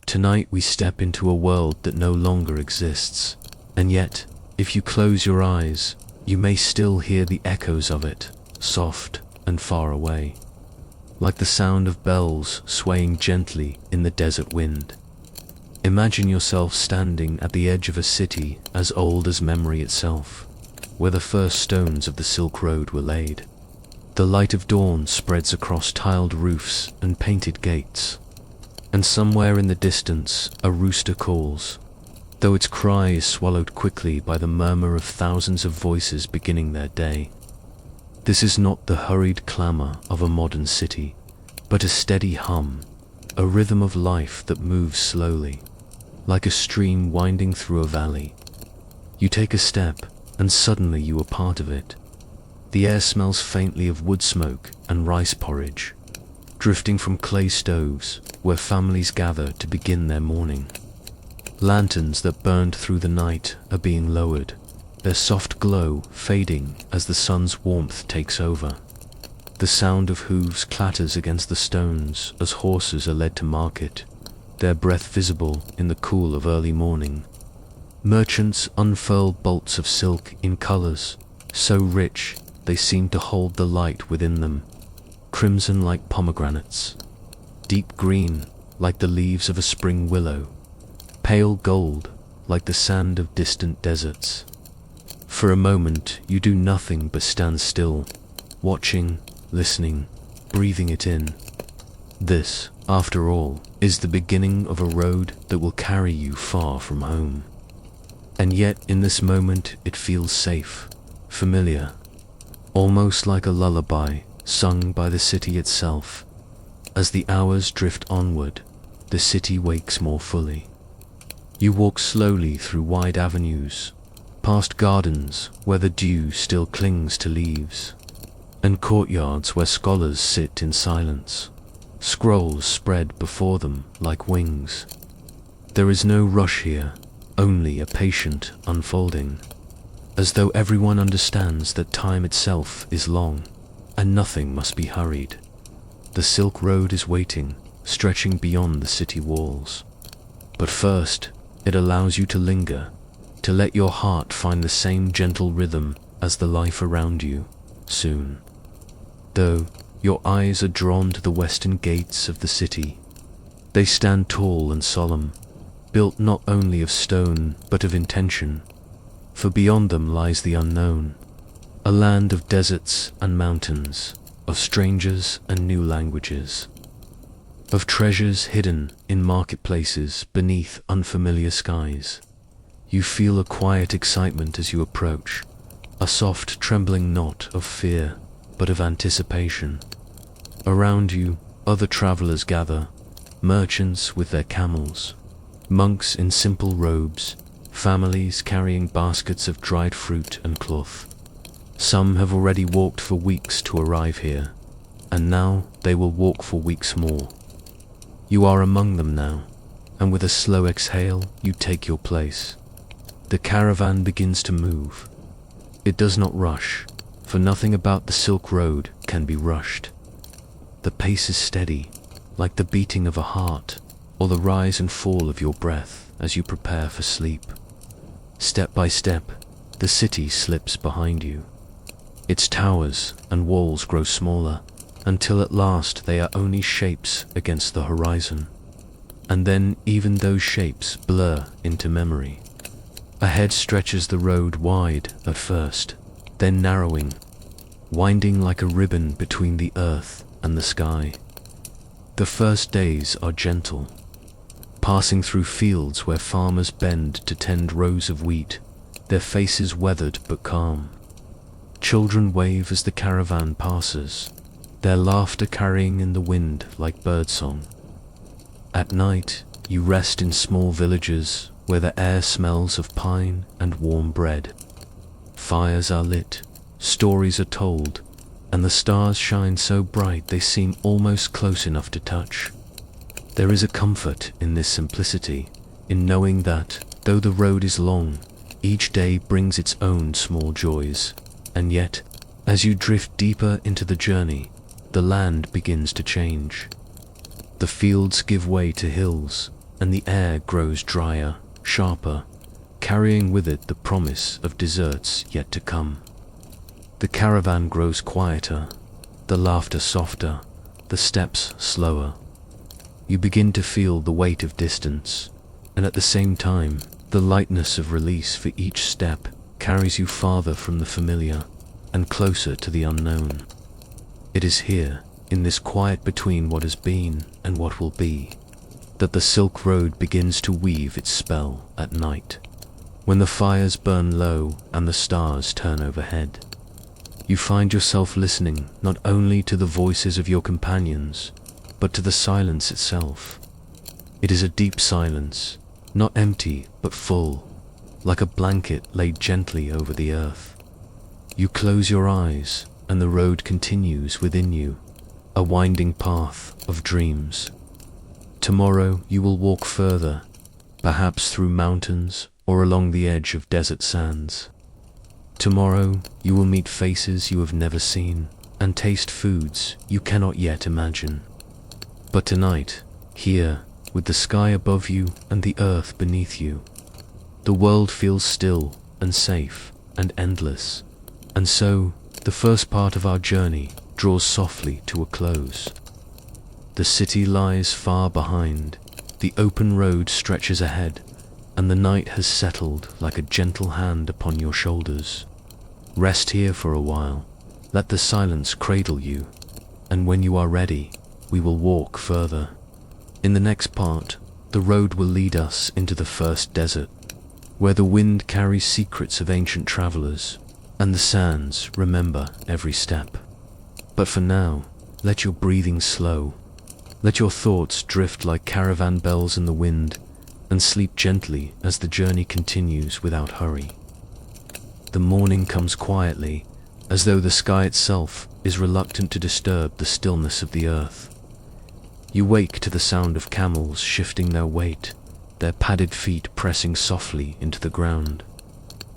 Tonight we step into a world that no longer exists, and yet, if you close your eyes, you may still hear the echoes of it, soft and far away, like the sound of bells swaying gently in the desert wind. Imagine yourself standing at the edge of a city as old as memory itself, where the first stones of the Silk Road were laid. The light of dawn spreads across tiled roofs and painted gates, and somewhere in the distance a rooster calls, though its cry is swallowed quickly by the murmur of thousands of voices beginning their day. This is not the hurried clamor of a modern city, but a steady hum, a rhythm of life that moves slowly, like a stream winding through a valley. You take a step, and suddenly you are part of it. The air smells faintly of wood smoke and rice porridge, drifting from clay stoves where families gather to begin their morning. Lanterns that burned through the night are being lowered, their soft glow fading as the sun's warmth takes over. The sound of hooves clatters against the stones as horses are led to market, their breath visible in the cool of early morning. Merchants unfurl bolts of silk in colors so rich they seem to hold the light within them, crimson like pomegranates, deep green like the leaves of a spring willow, pale gold like the sand of distant deserts. For a moment you do nothing but stand still, watching, listening, breathing it in. This, after all, is the beginning of a road that will carry you far from home. And yet in this moment it feels safe, familiar, almost like a lullaby sung by the city itself. As the hours drift onward, the city wakes more fully. You walk slowly through wide avenues, past gardens where the dew still clings to leaves, and courtyards where scholars sit in silence, scrolls spread before them like wings. There is no rush here, only a patient unfolding, as though everyone understands that time itself is long, and nothing must be hurried. The Silk Road is waiting, stretching beyond the city walls. But first, it allows you to linger, to let your heart find the same gentle rhythm as the life around you, soon. Though your eyes are drawn to the western gates of the city, they stand tall and solemn, built not only of stone but of intention, for beyond them lies the unknown, a land of deserts and mountains, of strangers and new languages, of treasures hidden in marketplaces beneath unfamiliar skies. You feel a quiet excitement as you approach, a soft trembling not of fear but of anticipation. Around you, other travelers gather, merchants with their camels, monks in simple robes, families carrying baskets of dried fruit and cloth. Some have already walked for weeks to arrive here, and now they will walk for weeks more. You are among them now, and with a slow exhale you take your place. The caravan begins to move. It does not rush, for nothing about the Silk Road can be rushed. The pace is steady, like the beating of a heart, or the rise and fall of your breath as you prepare for sleep. Step by step, the city slips behind you. Its towers and walls grow smaller, until at last they are only shapes against the horizon. And then even those shapes blur into memory. Ahead stretches the road wide at first, then narrowing, winding like a ribbon between the earth and the sky. The first days are gentle, passing through fields where farmers bend to tend rows of wheat, their faces weathered but calm. Children wave as the caravan passes, their laughter carrying in the wind like birdsong. At night, you rest in small villages where the air smells of pine and warm bread. Fires are lit, stories are told, and the stars shine so bright they seem almost close enough to touch. There is a comfort in this simplicity, in knowing that, though the road is long, each day brings its own small joys, and yet, as you drift deeper into the journey, the land begins to change. The fields give way to hills, and the air grows drier, sharper, carrying with it the promise of desserts yet to come. The caravan grows quieter, the laughter softer, the steps slower. You begin to feel the weight of distance, and at the same time, the lightness of release for each step carries you farther from the familiar and closer to the unknown. It is here, in this quiet between what has been and what will be, that the Silk Road begins to weave its spell at night, when the fires burn low and the stars turn overhead. You find yourself listening not only to the voices of your companions, but to the silence itself. It is a deep silence, not empty but full, like a blanket laid gently over the earth. You close your eyes, and the road continues within you, a winding path of dreams. Tomorrow you will walk further, perhaps through mountains or along the edge of desert sands. Tomorrow you will meet faces you have never seen and taste foods you cannot yet imagine. But tonight, here, with the sky above you and the earth beneath you, the world feels still and safe and endless, and so the first part of our journey draws softly to a close. The city lies far behind, the open road stretches ahead, and the night has settled like a gentle hand upon your shoulders. Rest here for a while, let the silence cradle you, and when you are ready, we will walk further. In the next part, the road will lead us into the first desert, where the wind carries secrets of ancient travelers, and the sands remember every step. But for now, let your breathing slow, let your thoughts drift like caravan bells in the wind, and sleep gently as the journey continues without hurry. The morning comes quietly, as though the sky itself is reluctant to disturb the stillness of the earth. You wake to the sound of camels shifting their weight, their padded feet pressing softly into the ground,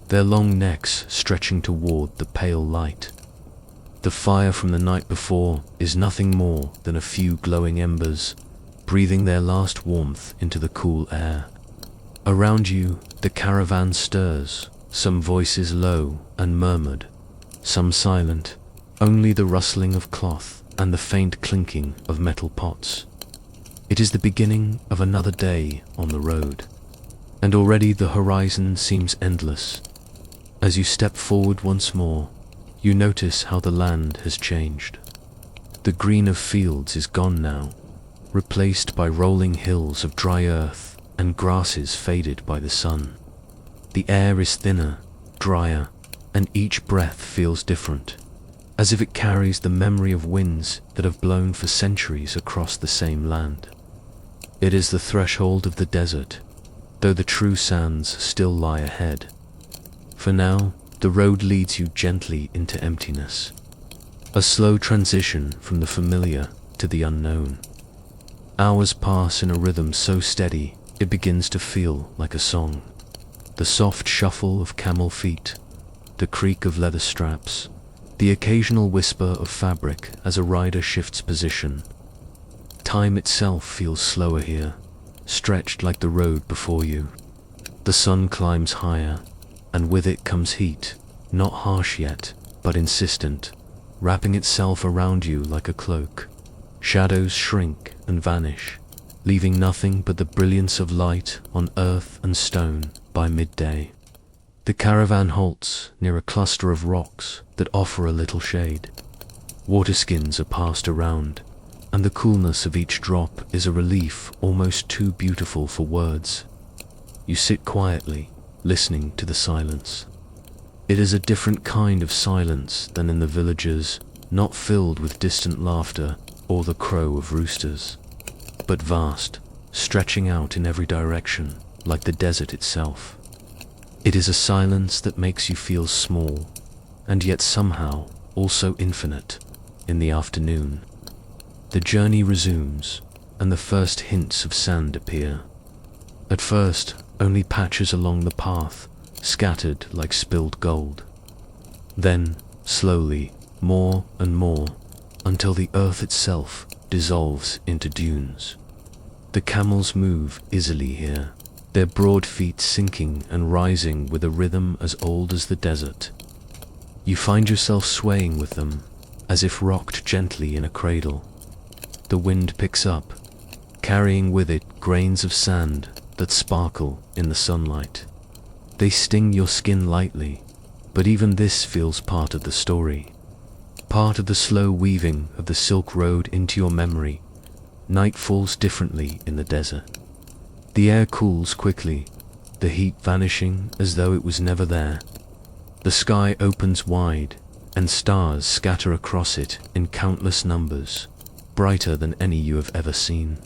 their long necks stretching toward the pale light. The fire from the night before is nothing more than a few glowing embers, breathing their last warmth into the cool air. Around you, the caravan stirs, some voices low and murmured, some silent, only the rustling of cloth and the faint clinking of metal pots. It is the beginning of another day on the road, and already the horizon seems endless. As you step forward once more, you notice how the land has changed. The green of fields is gone now, replaced by rolling hills of dry earth and grasses faded by the sun. The air is thinner, drier, and each breath feels different, as if it carries the memory of winds that have blown for centuries across the same land. It is the threshold of the desert, though the true sands still lie ahead. For now, the road leads you gently into emptiness, a slow transition from the familiar to the unknown. Hours pass in a rhythm so steady it begins to feel like a song. The soft shuffle of camel feet, the creak of leather straps, the occasional whisper of fabric as a rider shifts position. Time itself feels slower here, stretched like the road before you. The sun climbs higher, and with it comes heat, not harsh yet, but insistent, wrapping itself around you like a cloak. Shadows shrink and vanish, leaving nothing but the brilliance of light on earth and stone by midday. The caravan halts near a cluster of rocks that offer a little shade. Waterskins are passed around, and the coolness of each drop is a relief almost too beautiful for words. You sit quietly, listening to the silence. It is a different kind of silence than in the villages, not filled with distant laughter or the crow of roosters, but vast, stretching out in every direction like the desert itself. It is a silence that makes you feel small, and yet somehow also infinite, in the afternoon. The journey resumes, and the first hints of sand appear. At first, only patches along the path, scattered like spilled gold. Then, slowly, more and more, until the earth itself dissolves into dunes. The camels move easily here, their broad feet sinking and rising with a rhythm as old as the desert. You find yourself swaying with them, as if rocked gently in a cradle. The wind picks up, carrying with it grains of sand that sparkle in the sunlight. They sting your skin lightly, but even this feels part of the story, part of the slow weaving of the Silk Road into your memory. Night falls differently in the desert. The air cools quickly, the heat vanishing as though it was never there. The sky opens wide, and stars scatter across it in countless numbers, brighter than any you have ever seen.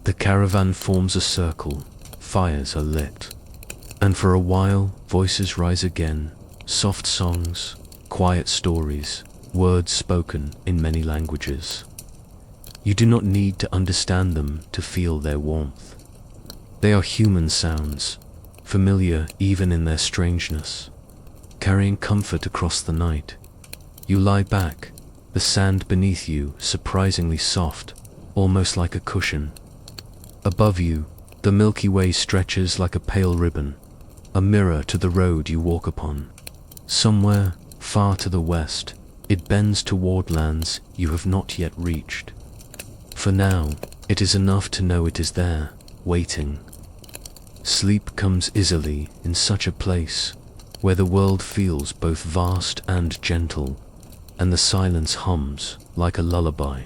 The caravan forms a circle, fires are lit, and for a while voices rise again, soft songs, quiet stories, words spoken in many languages. You do not need to understand them to feel their warmth. They are human sounds, familiar even in their strangeness, carrying comfort across the night. You lie back, the sand beneath you surprisingly soft, almost like a cushion. Above you, the Milky Way stretches like a pale ribbon, a mirror to the road you walk upon. Somewhere, far to the west, it bends toward lands you have not yet reached. For now, it is enough to know it is there, waiting. Sleep comes easily in such a place, where the world feels both vast and gentle, and the silence hums like a lullaby.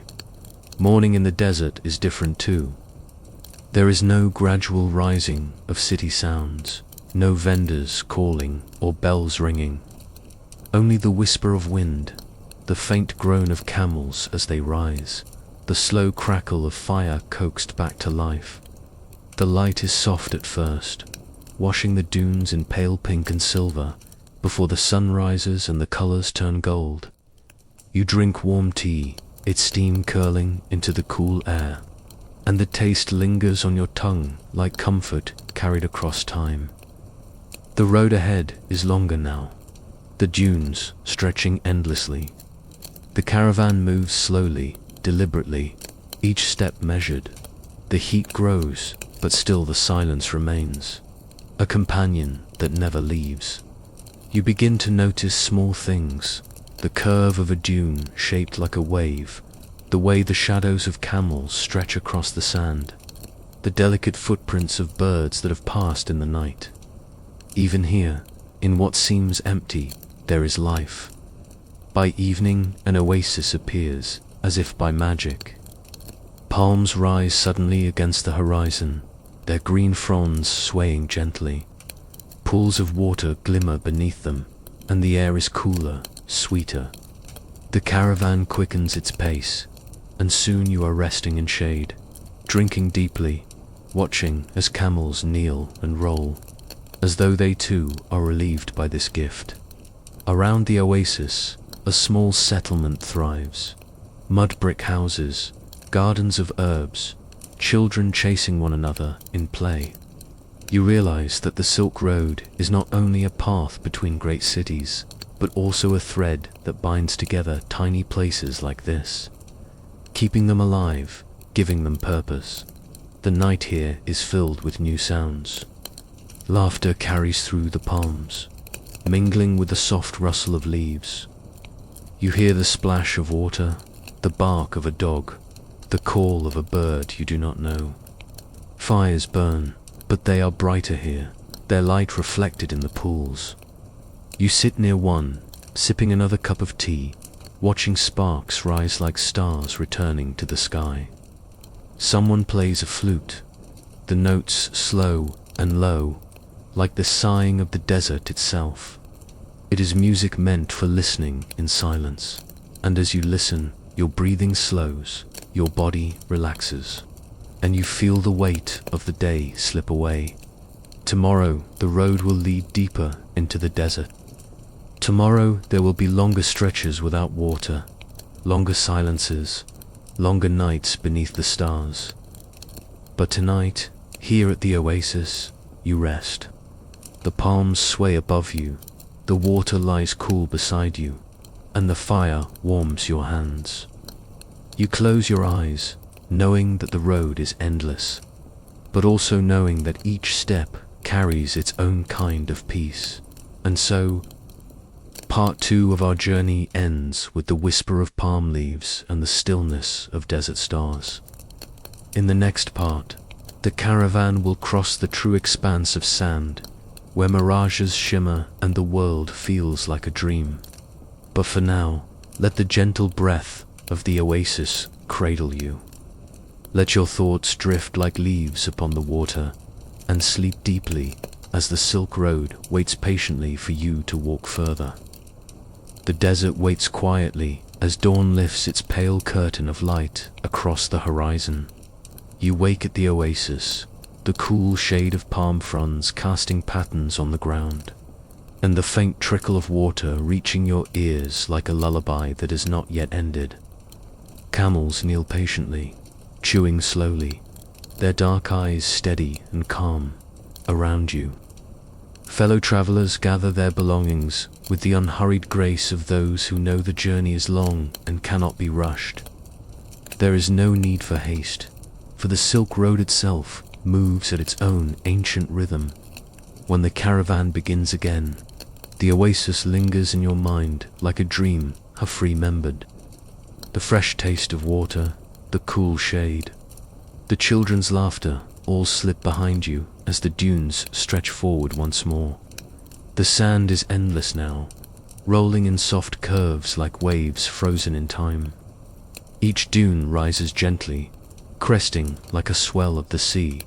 Morning in the desert is different too. There is no gradual rising of city sounds, no vendors calling or bells ringing. Only the whisper of wind, the faint groan of camels as they rise, the slow crackle of fire coaxed back to life. The light is soft at first, washing the dunes in pale pink and silver, before the sun rises and the colors turn gold. You drink warm tea, its steam curling into the cool air, and the taste lingers on your tongue like comfort carried across time. The road ahead is longer now, the dunes stretching endlessly. The caravan moves slowly, deliberately, each step measured. The heat grows, but still the silence remains, a companion that never leaves. You begin to notice small things, the curve of a dune shaped like a wave, the way the shadows of camels stretch across the sand, the delicate footprints of birds that have passed in the night. Even here, in what seems empty, there is life. By evening, an oasis appears, as if by magic. Palms rise suddenly against the horizon, their green fronds swaying gently. Pools of water glimmer beneath them, and the air is cooler, sweeter. The caravan quickens its pace, and soon you are resting in shade, drinking deeply, watching as camels kneel and roll, as though they too are relieved by this gift. Around the oasis, a small settlement thrives. Mud brick houses, gardens of herbs, children chasing one another in play. You realize that the Silk Road is not only a path between great cities, but also a thread that binds together tiny places like this, keeping them alive, giving them purpose. The night here is filled with new sounds. Laughter carries through the palms, mingling with the soft rustle of leaves. You hear the splash of water, the bark of a dog, the call of a bird you do not know. Fires burn, but they are brighter here, their light reflected in the pools. You sit near one, sipping another cup of tea, watching sparks rise like stars returning to the sky. Someone plays a flute, the notes slow and low, like the sighing of the desert itself. It is music meant for listening in silence, and as you listen, your breathing slows, your body relaxes, and you feel the weight of the day slip away. Tomorrow, the road will lead deeper into the desert. Tomorrow, there will be longer stretches without water, longer silences, longer nights beneath the stars. But tonight, here at the oasis, you rest. The palms sway above you, the water lies cool beside you, and the fire warms your hands. You close your eyes, knowing that the road is endless, but also knowing that each step carries its own kind of peace. And so, part 2 of our journey ends with the whisper of palm leaves and the stillness of desert stars. In the next part, the caravan will cross the true expanse of sand, where mirages shimmer and the world feels like a dream. But for now, let the gentle breath of the oasis cradle you. Let your thoughts drift like leaves upon the water, and sleep deeply as the Silk Road waits patiently for you to walk further. The desert waits quietly as dawn lifts its pale curtain of light across the horizon. You wake at the oasis, the cool shade of palm fronds casting patterns on the ground, and the faint trickle of water reaching your ears like a lullaby that has not yet ended. Camels kneel patiently, chewing slowly, their dark eyes steady and calm, around you. Fellow travelers gather their belongings with the unhurried grace of those who know the journey is long and cannot be rushed. There is no need for haste, for the Silk Road itself moves at its own ancient rhythm. When the caravan begins again, the oasis lingers in your mind like a dream half remembered. The fresh taste of water, the cool shade, the children's laughter all slip behind you as the dunes stretch forward once more. The sand is endless now, rolling in soft curves like waves frozen in time. Each dune rises gently, cresting like a swell of the sea,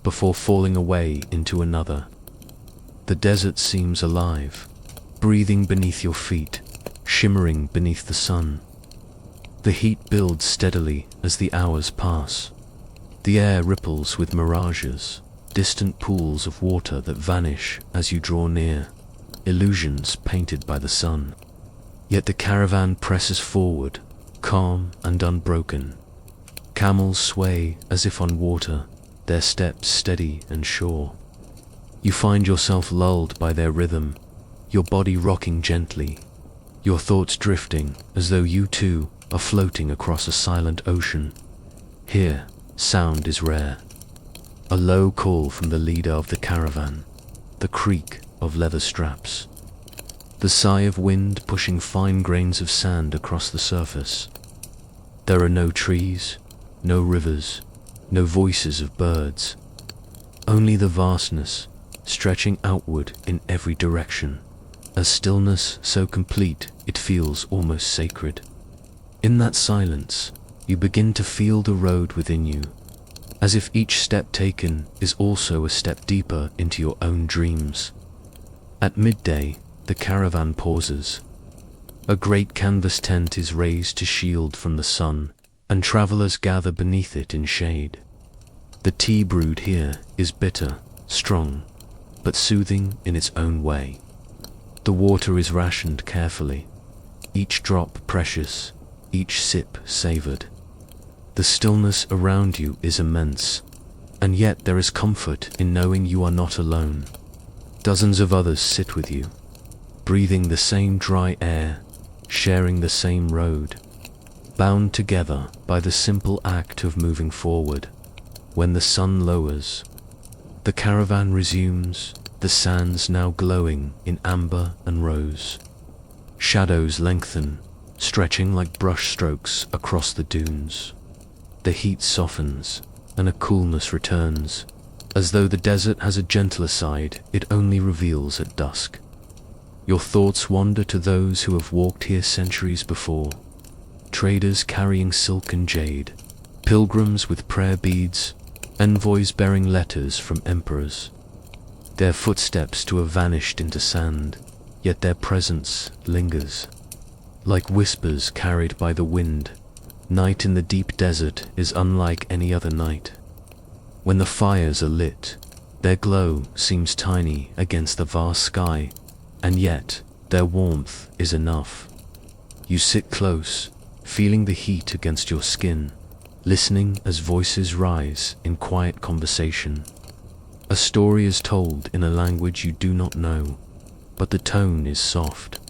before falling away into another. The desert seems alive, breathing beneath your feet, shimmering beneath the sun. The heat builds steadily as the hours pass. The air ripples with mirages, distant pools of water that vanish as you draw near, illusions painted by the sun. Yet the caravan presses forward, calm and unbroken. Camels sway as if on water, their steps steady and sure. You find yourself lulled by their rhythm, your body rocking gently, your thoughts drifting as though you too are floating across a silent ocean. Here, sound is rare. A low call from the leader of the caravan, the creak of leather straps, the sigh of wind pushing fine grains of sand across the surface. There are no trees, no rivers, no voices of birds, only the vastness stretching outward in every direction, a stillness so complete it feels almost sacred. In that silence, you begin to feel the road within you, as if each step taken is also a step deeper into your own dreams. At midday, the caravan pauses. A great canvas tent is raised to shield from the sun, and travelers gather beneath it in shade. The tea brewed here is bitter, strong, but soothing in its own way. The water is rationed carefully, each drop precious, each sip savored. The stillness around you is immense, and yet there is comfort in knowing you are not alone. Dozens of others sit with you, breathing the same dry air, sharing the same road, bound together by the simple act of moving forward. When the sun lowers, the caravan resumes, the sands now glowing in amber and rose. Shadows lengthen, stretching like brush strokes across the dunes. The heat softens, and a coolness returns, as though the desert has a gentler side it only reveals at dusk. Your thoughts wander to those who have walked here centuries before, traders carrying silk and jade, pilgrims with prayer beads, envoys bearing letters from emperors. Their footsteps to have vanished into sand, yet their presence lingers. Like whispers carried by the wind, night in the deep desert is unlike any other night. When the fires are lit, their glow seems tiny against the vast sky, and yet their warmth is enough. You sit close, feeling the heat against your skin, listening as voices rise in quiet conversation. A story is told in a language you do not know, but the tone is soft,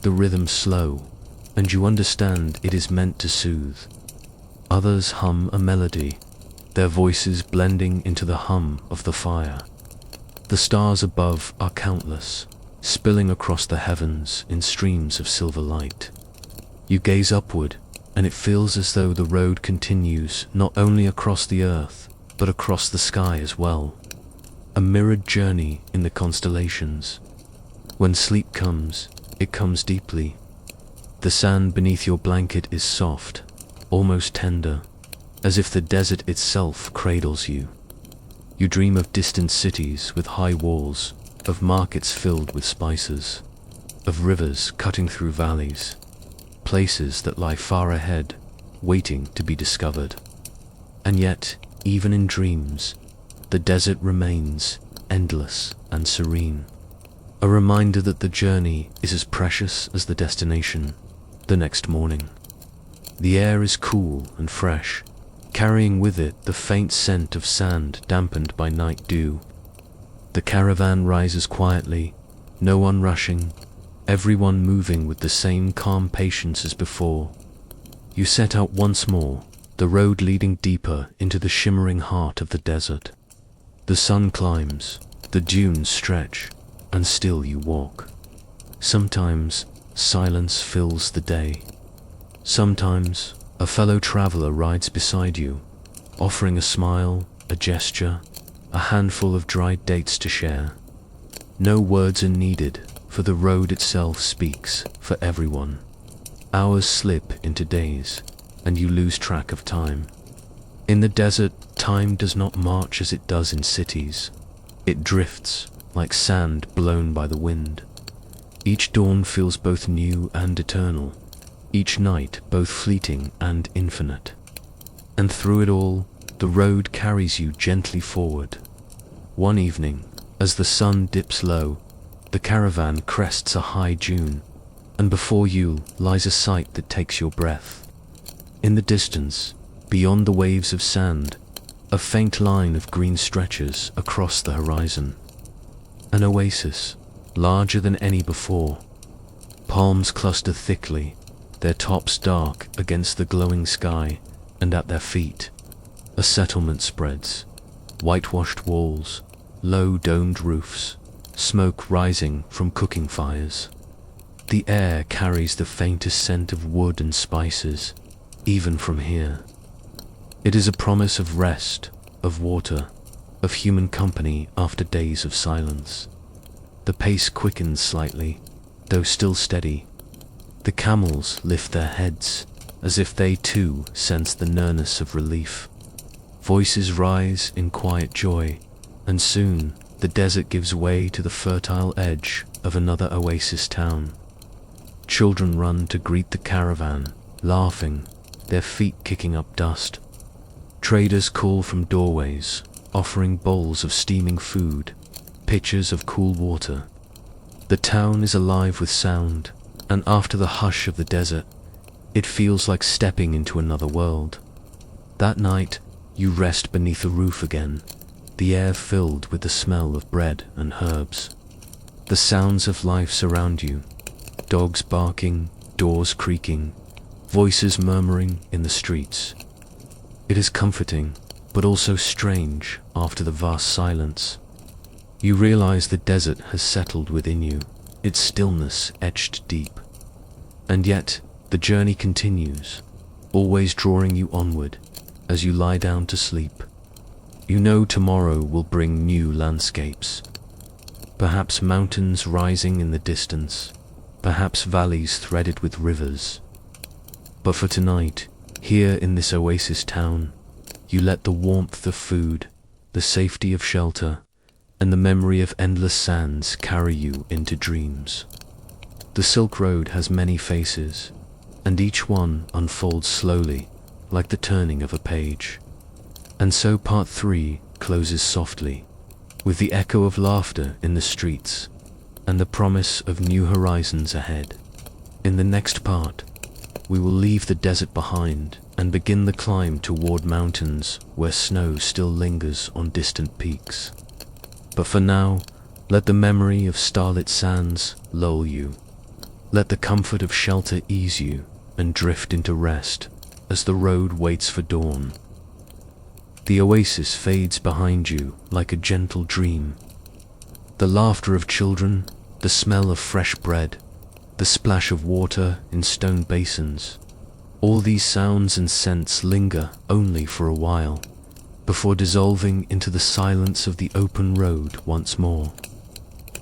the rhythm slow, and you understand it is meant to soothe. Others hum a melody, their voices blending into the hum of the fire. The stars above are countless, spilling across the heavens in streams of silver light. You gaze upward, and it feels as though the road continues not only across the earth, but across the sky as well. A mirrored journey in the constellations. When sleep comes, it comes deeply. The sand beneath your blanket is soft, almost tender, as if the desert itself cradles you. You dream of distant cities with high walls, of markets filled with spices, of rivers cutting through valleys, places that lie far ahead, waiting to be discovered. And yet, even in dreams, the desert remains endless and serene, a reminder that the journey is as precious as the destination. The next morning, the air is cool and fresh, carrying with it the faint scent of sand dampened by night dew. The caravan rises quietly, no one rushing, everyone moving with the same calm patience as before. You set out once more, the road leading deeper into the shimmering heart of the desert. The sun climbs, the dunes stretch, and still you walk. Sometimes silence fills the day. Sometimes a fellow traveler rides beside you, offering a smile, a gesture, a handful of dried dates to share. No words are needed, for the road itself speaks for everyone. Hours slip into days, and you lose track of time. In the desert, time does not march as it does in cities. It drifts, like sand blown by the wind. Each dawn feels both new and eternal, each night both fleeting and infinite. And through it all, the road carries you gently forward. One evening, as the sun dips low, the caravan crests a high dune, and before you lies a sight that takes your breath. In the distance, beyond the waves of sand, a faint line of green stretches across the horizon. An oasis, larger than any before. Palms cluster thickly, their tops dark against the glowing sky, and at their feet, a settlement spreads. Whitewashed walls, low domed roofs, smoke rising from cooking fires. The air carries the faintest scent of wood and spices, even from here. It is a promise of rest, of water, of human company after days of silence. The pace quickens slightly, though still steady. The camels lift their heads, as if they too sense the nearness of relief. Voices rise in quiet joy, and soon the desert gives way to the fertile edge of another oasis town. Children run to greet the caravan, laughing, their feet kicking up dust. Traders call from doorways, offering bowls of steaming food, pitchers of cool water. The town is alive with sound, and after the hush of the desert, it feels like stepping into another world. That night, you rest beneath a roof again, the air filled with the smell of bread and herbs. The sounds of life surround you, dogs barking, doors creaking, voices murmuring in the streets. It is comforting, but also strange after the vast silence. You realize the desert has settled within you, its stillness etched deep. And yet, the journey continues, always drawing you onward as you lie down to sleep. You know tomorrow will bring new landscapes. Perhaps mountains rising in the distance, perhaps valleys threaded with rivers. But for tonight, here in this oasis town, you let the warmth of food, the safety of shelter, and the memory of endless sands carry you into dreams. The Silk Road has many faces, and each one unfolds slowly, like the turning of a page. And so part 3 closes softly, with the echo of laughter in the streets, and the promise of new horizons ahead. In the next part, we will leave the desert behind and begin the climb toward mountains where snow still lingers on distant peaks. But for now, let the memory of starlit sands lull you. Let the comfort of shelter ease you and drift into rest, as the road waits for dawn. The oasis fades behind you like a gentle dream. The laughter of children, the smell of fresh bread, the splash of water in stone basins, all these sounds and scents linger only for a while, before dissolving into the silence of the open road once more.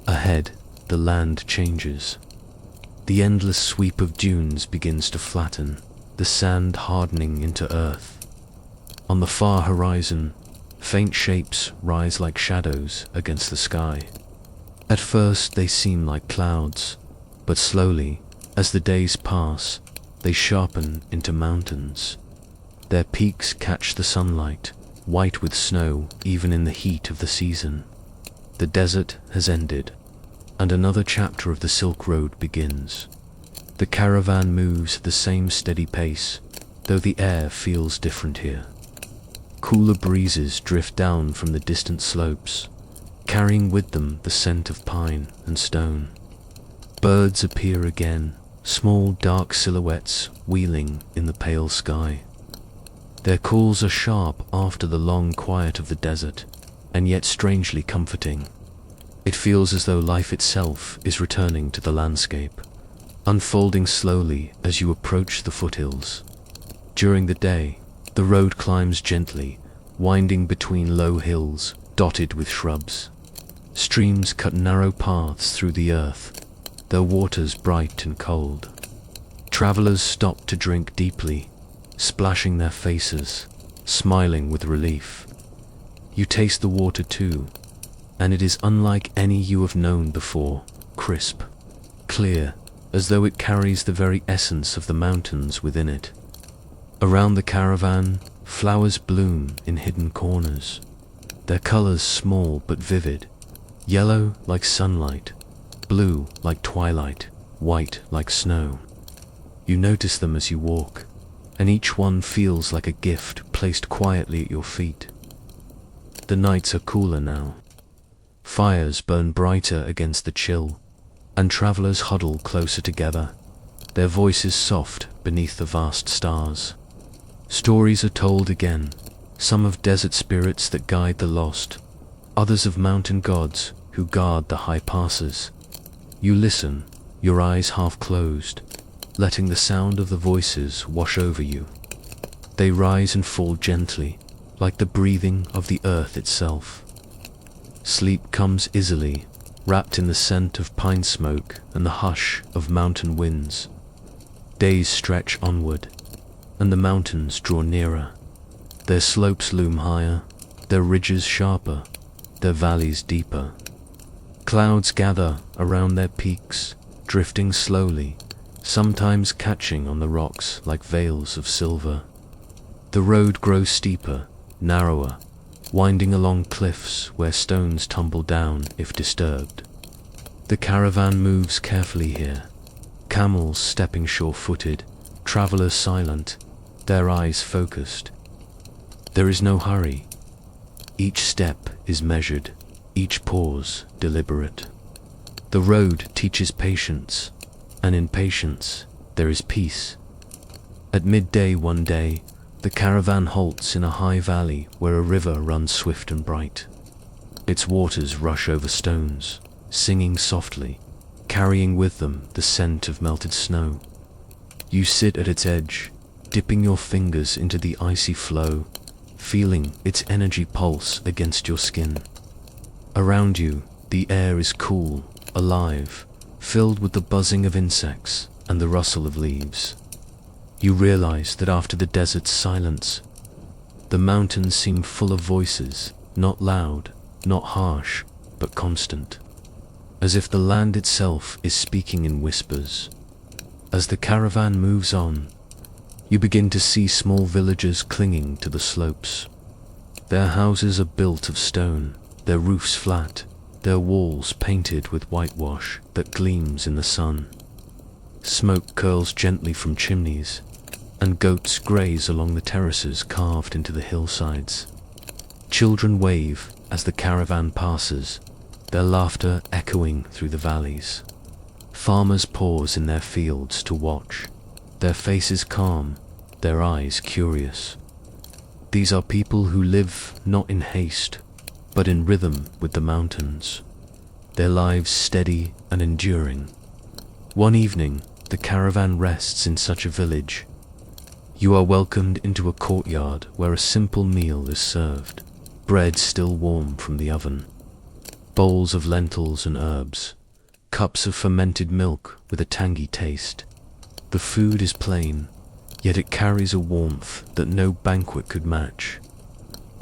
Ahead, the land changes. The endless sweep of dunes begins to flatten, the sand hardening into earth. On the far horizon, faint shapes rise like shadows against the sky. At first they seem like clouds, but slowly, as the days pass, they sharpen into mountains. Their peaks catch the sunlight, white with snow even in the heat of the season. The desert has ended, and another chapter of the Silk Road begins. The caravan moves at the same steady pace, though the air feels different here. Cooler breezes drift down from the distant slopes, carrying with them the scent of pine and stone. Birds appear again, small dark silhouettes wheeling in the pale sky. Their calls are sharp after the long quiet of the desert, and yet strangely comforting. It feels as though life itself is returning to the landscape, unfolding slowly as you approach the foothills. During the day, the road climbs gently, winding between low hills dotted with shrubs. Streams cut narrow paths through the earth, their waters bright and cold. Travelers stop to drink deeply, splashing their faces, smiling with relief. You taste the water too, and it is unlike any you have known before, crisp, clear, as though it carries the very essence of the mountains within it. Around the caravan, flowers bloom in hidden corners, their colors small but vivid, yellow like sunlight, blue like twilight, white like snow. You notice them as you walk, and each one feels like a gift placed quietly at your feet. The nights are cooler now. Fires burn brighter against the chill, and travelers huddle closer together, their voices soft beneath the vast stars. Stories are told again, some of desert spirits that guide the lost, others of mountain gods who guard the high passes. You listen, your eyes half closed, letting the sound of the voices wash over you. They rise and fall gently, like the breathing of the earth itself. Sleep comes easily, wrapped in the scent of pine smoke and the hush of mountain winds. Days stretch onward, and the mountains draw nearer. Their slopes loom higher, their ridges sharper, their valleys deeper. Clouds gather around their peaks, drifting slowly, sometimes catching on the rocks like veils of silver. The road grows steeper, narrower, winding along cliffs where stones tumble down if disturbed. The caravan moves carefully here, camels stepping sure-footed, travelers silent, their eyes focused. There is no hurry. Each step is measured, each pause deliberate. The road teaches patience, and in patience there is peace. At midday one day, the caravan halts in a high valley where a river runs swift and bright. Its waters rush over stones, singing softly, carrying with them the scent of melted snow. You sit at its edge, dipping your fingers into the icy flow, feeling its energy pulse against your skin. Around you, the air is cool, alive, filled with the buzzing of insects and the rustle of leaves. You realize that after the desert's silence, the mountains seem full of voices, not loud, not harsh, but constant, as if the land itself is speaking in whispers. As the caravan moves on, you begin to see small villages clinging to the slopes. Their houses are built of stone, their roofs flat, their walls painted with whitewash that gleams in the sun. Smoke curls gently from chimneys, and goats graze along the terraces carved into the hillsides. Children wave as the caravan passes, their laughter echoing through the valleys. Farmers pause in their fields to watch, their faces calm, their eyes curious. These are people who live not in haste, but in rhythm with the mountains, their lives steady and enduring. One evening, the caravan rests in such a village. You are welcomed into a courtyard where a simple meal is served, bread still warm from the oven, bowls of lentils and herbs, cups of fermented milk with a tangy taste. The food is plain, yet it carries a warmth that no banquet could match.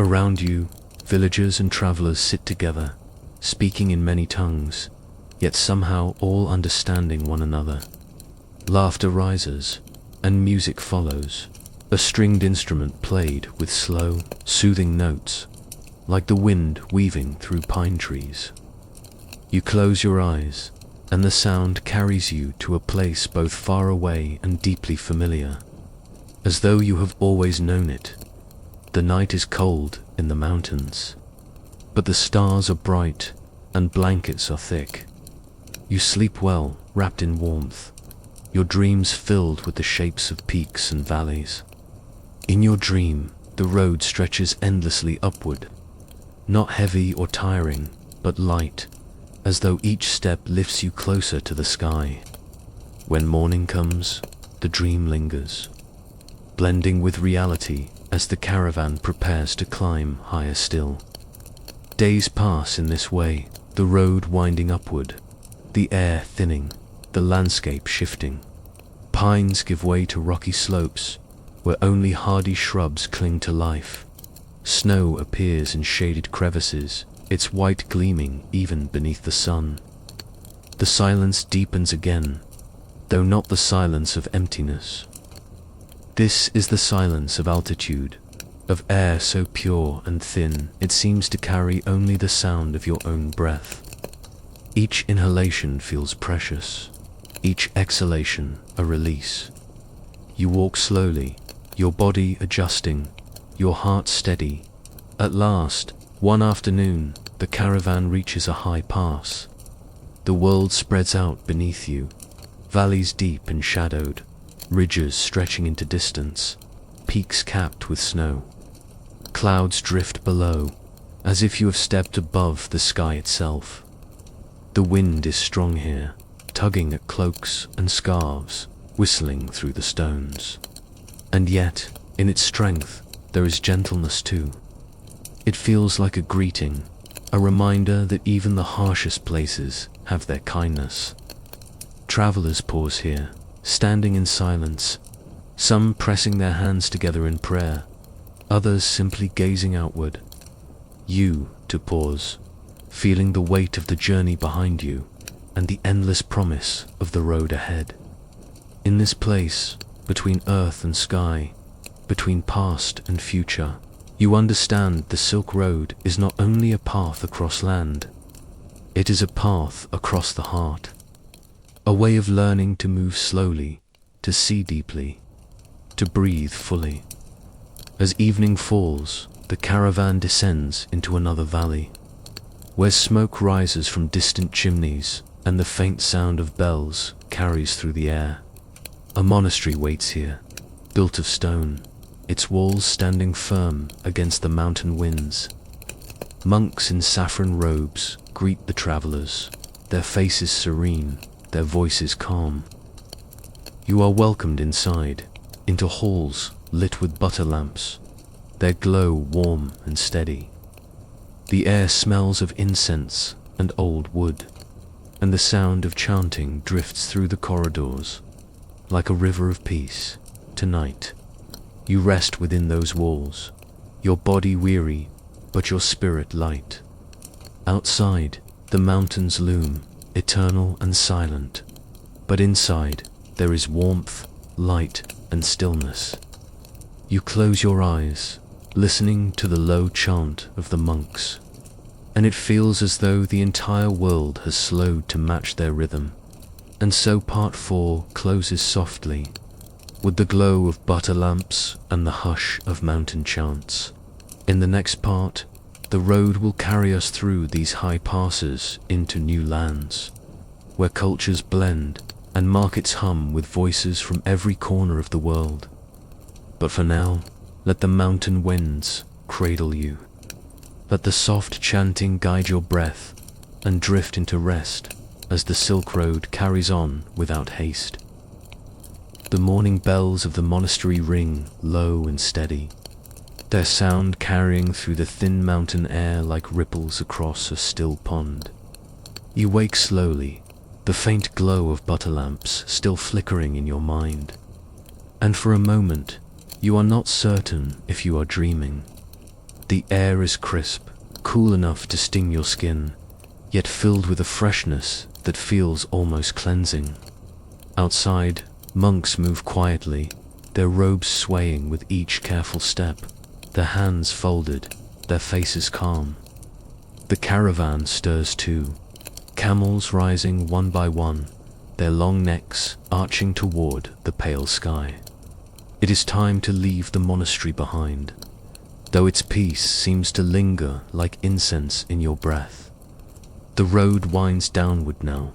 Around you, villagers and travelers sit together, speaking in many tongues, yet somehow all understanding one another. Laughter rises, and music follows, a stringed instrument played with slow, soothing notes, like the wind weaving through pine trees. You close your eyes, and the sound carries you to a place both far away and deeply familiar, as though you have always known it. The night is cold in the mountains, but the stars are bright and blankets are thick. You sleep well, wrapped in warmth, your dreams filled with the shapes of peaks and valleys. In your dream, the road stretches endlessly upward, not heavy or tiring, but light, as though each step lifts you closer to the sky. When morning comes, the dream lingers, blending with reality as the caravan prepares to climb higher still. Days pass in this way, the road winding upward, the air thinning, the landscape shifting. Pines give way to rocky slopes, where only hardy shrubs cling to life. Snow appears in shaded crevices, its white gleaming even beneath the sun. The silence deepens again, though not the silence of emptiness. This is the silence of altitude, of air so pure and thin it seems to carry only the sound of your own breath. Each inhalation feels precious, each exhalation a release. You walk slowly, your body adjusting, your heart steady. At last, one afternoon, the caravan reaches a high pass. The world spreads out beneath you, valleys deep and shadowed, ridges stretching into distance, peaks capped with snow. Clouds drift below, as if you have stepped above the sky itself. The wind is strong here, tugging at cloaks and scarves, whistling through the stones. And yet, in its strength, there is gentleness too. It feels like a greeting, a reminder that even the harshest places have their kindness. Travelers pause here, standing in silence, some pressing their hands together in prayer, others simply gazing outward. You to pause, feeling the weight of the journey behind you and the endless promise of the road ahead. In this place, between earth and sky, between past and future, you understand the Silk Road is not only a path across land, it is a path across the heart. A way of learning to move slowly, to see deeply, to breathe fully. As evening falls, the caravan descends into another valley, where smoke rises from distant chimneys and the faint sound of bells carries through the air. A monastery waits here, built of stone, its walls standing firm against the mountain winds. Monks in saffron robes greet the travelers, their faces serene, their voices calm. You are welcomed inside, into halls lit with butter lamps, their glow warm and steady. The air smells of incense and old wood, and the sound of chanting drifts through the corridors, like a river of peace. Tonight, you rest within those walls, your body weary, but your spirit light. Outside, the mountains loom, eternal and silent, but inside there is warmth, light, and stillness. You close your eyes, listening to the low chant of the monks, and it feels as though the entire world has slowed to match their rhythm. And so part 4 closes softly, with the glow of butter lamps and the hush of mountain chants. In the next part, the road will carry us through these high passes into new lands, where cultures blend and markets hum with voices from every corner of the world. But for now, let the mountain winds cradle you. Let the soft chanting guide your breath and drift into rest as the Silk Road carries on without haste. The morning bells of the monastery ring low and steady, their sound carrying through the thin mountain air like ripples across a still pond. You wake slowly, the faint glow of butter lamps still flickering in your mind. And for a moment, you are not certain if you are dreaming. The air is crisp, cool enough to sting your skin, yet filled with a freshness that feels almost cleansing. Outside, monks move quietly, their robes swaying with each careful step, their hands folded, their faces calm. The caravan stirs too, camels rising one by one, their long necks arching toward the pale sky. It is time to leave the monastery behind, though its peace seems to linger like incense in your breath. The road winds downward now,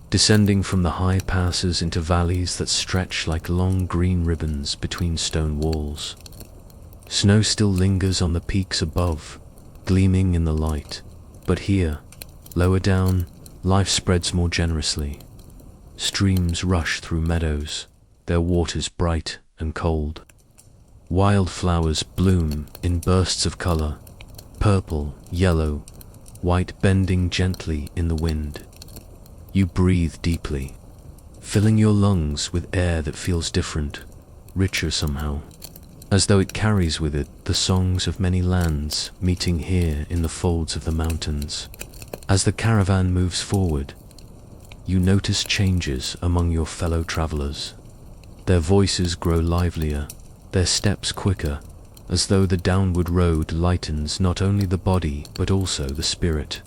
descending from the high passes into valleys that stretch like long green ribbons between stone walls. Snow still lingers on the peaks above, gleaming in the light, but here, lower down, life spreads more generously. Streams rush through meadows, their waters bright and cold. Wildflowers bloom in bursts of color, purple, yellow, white, bending gently in the wind. You breathe deeply, filling your lungs with air that feels different, richer somehow, as though it carries with it the songs of many lands meeting here in the folds of the mountains. As the caravan moves forward, you notice changes among your fellow travelers. Their voices grow livelier, their steps quicker, as though the downward road lightens not only the body but also the spirit.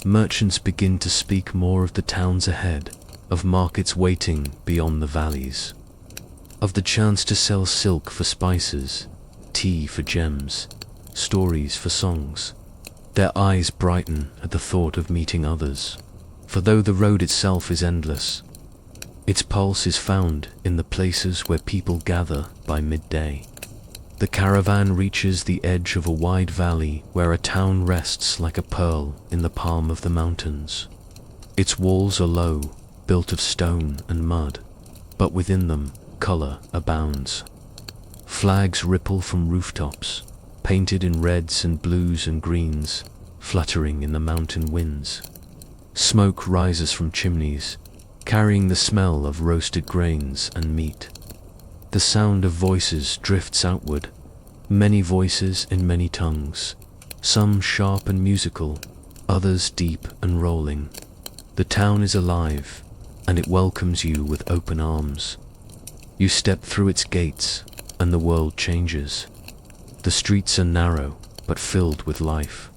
Merchants begin to speak more of the towns ahead, of markets waiting beyond the valleys, of the chance to sell silk for spices, tea for gems, stories for songs. Their eyes brighten at the thought of meeting others, for though the road itself is endless, its pulse is found in the places where people gather by midday. The caravan reaches the edge of a wide valley where a town rests like a pearl in the palm of the mountains. Its walls are low, built of stone and mud, but within them color abounds. Flags ripple from rooftops, painted in reds and blues and greens, fluttering in the mountain winds. Smoke rises from chimneys, carrying the smell of roasted grains and meat. The sound of voices drifts outward, many voices in many tongues, some sharp and musical, others deep and rolling. The town is alive, and it welcomes you with open arms. You step through its gates, and the world changes. The streets are narrow, but filled with life.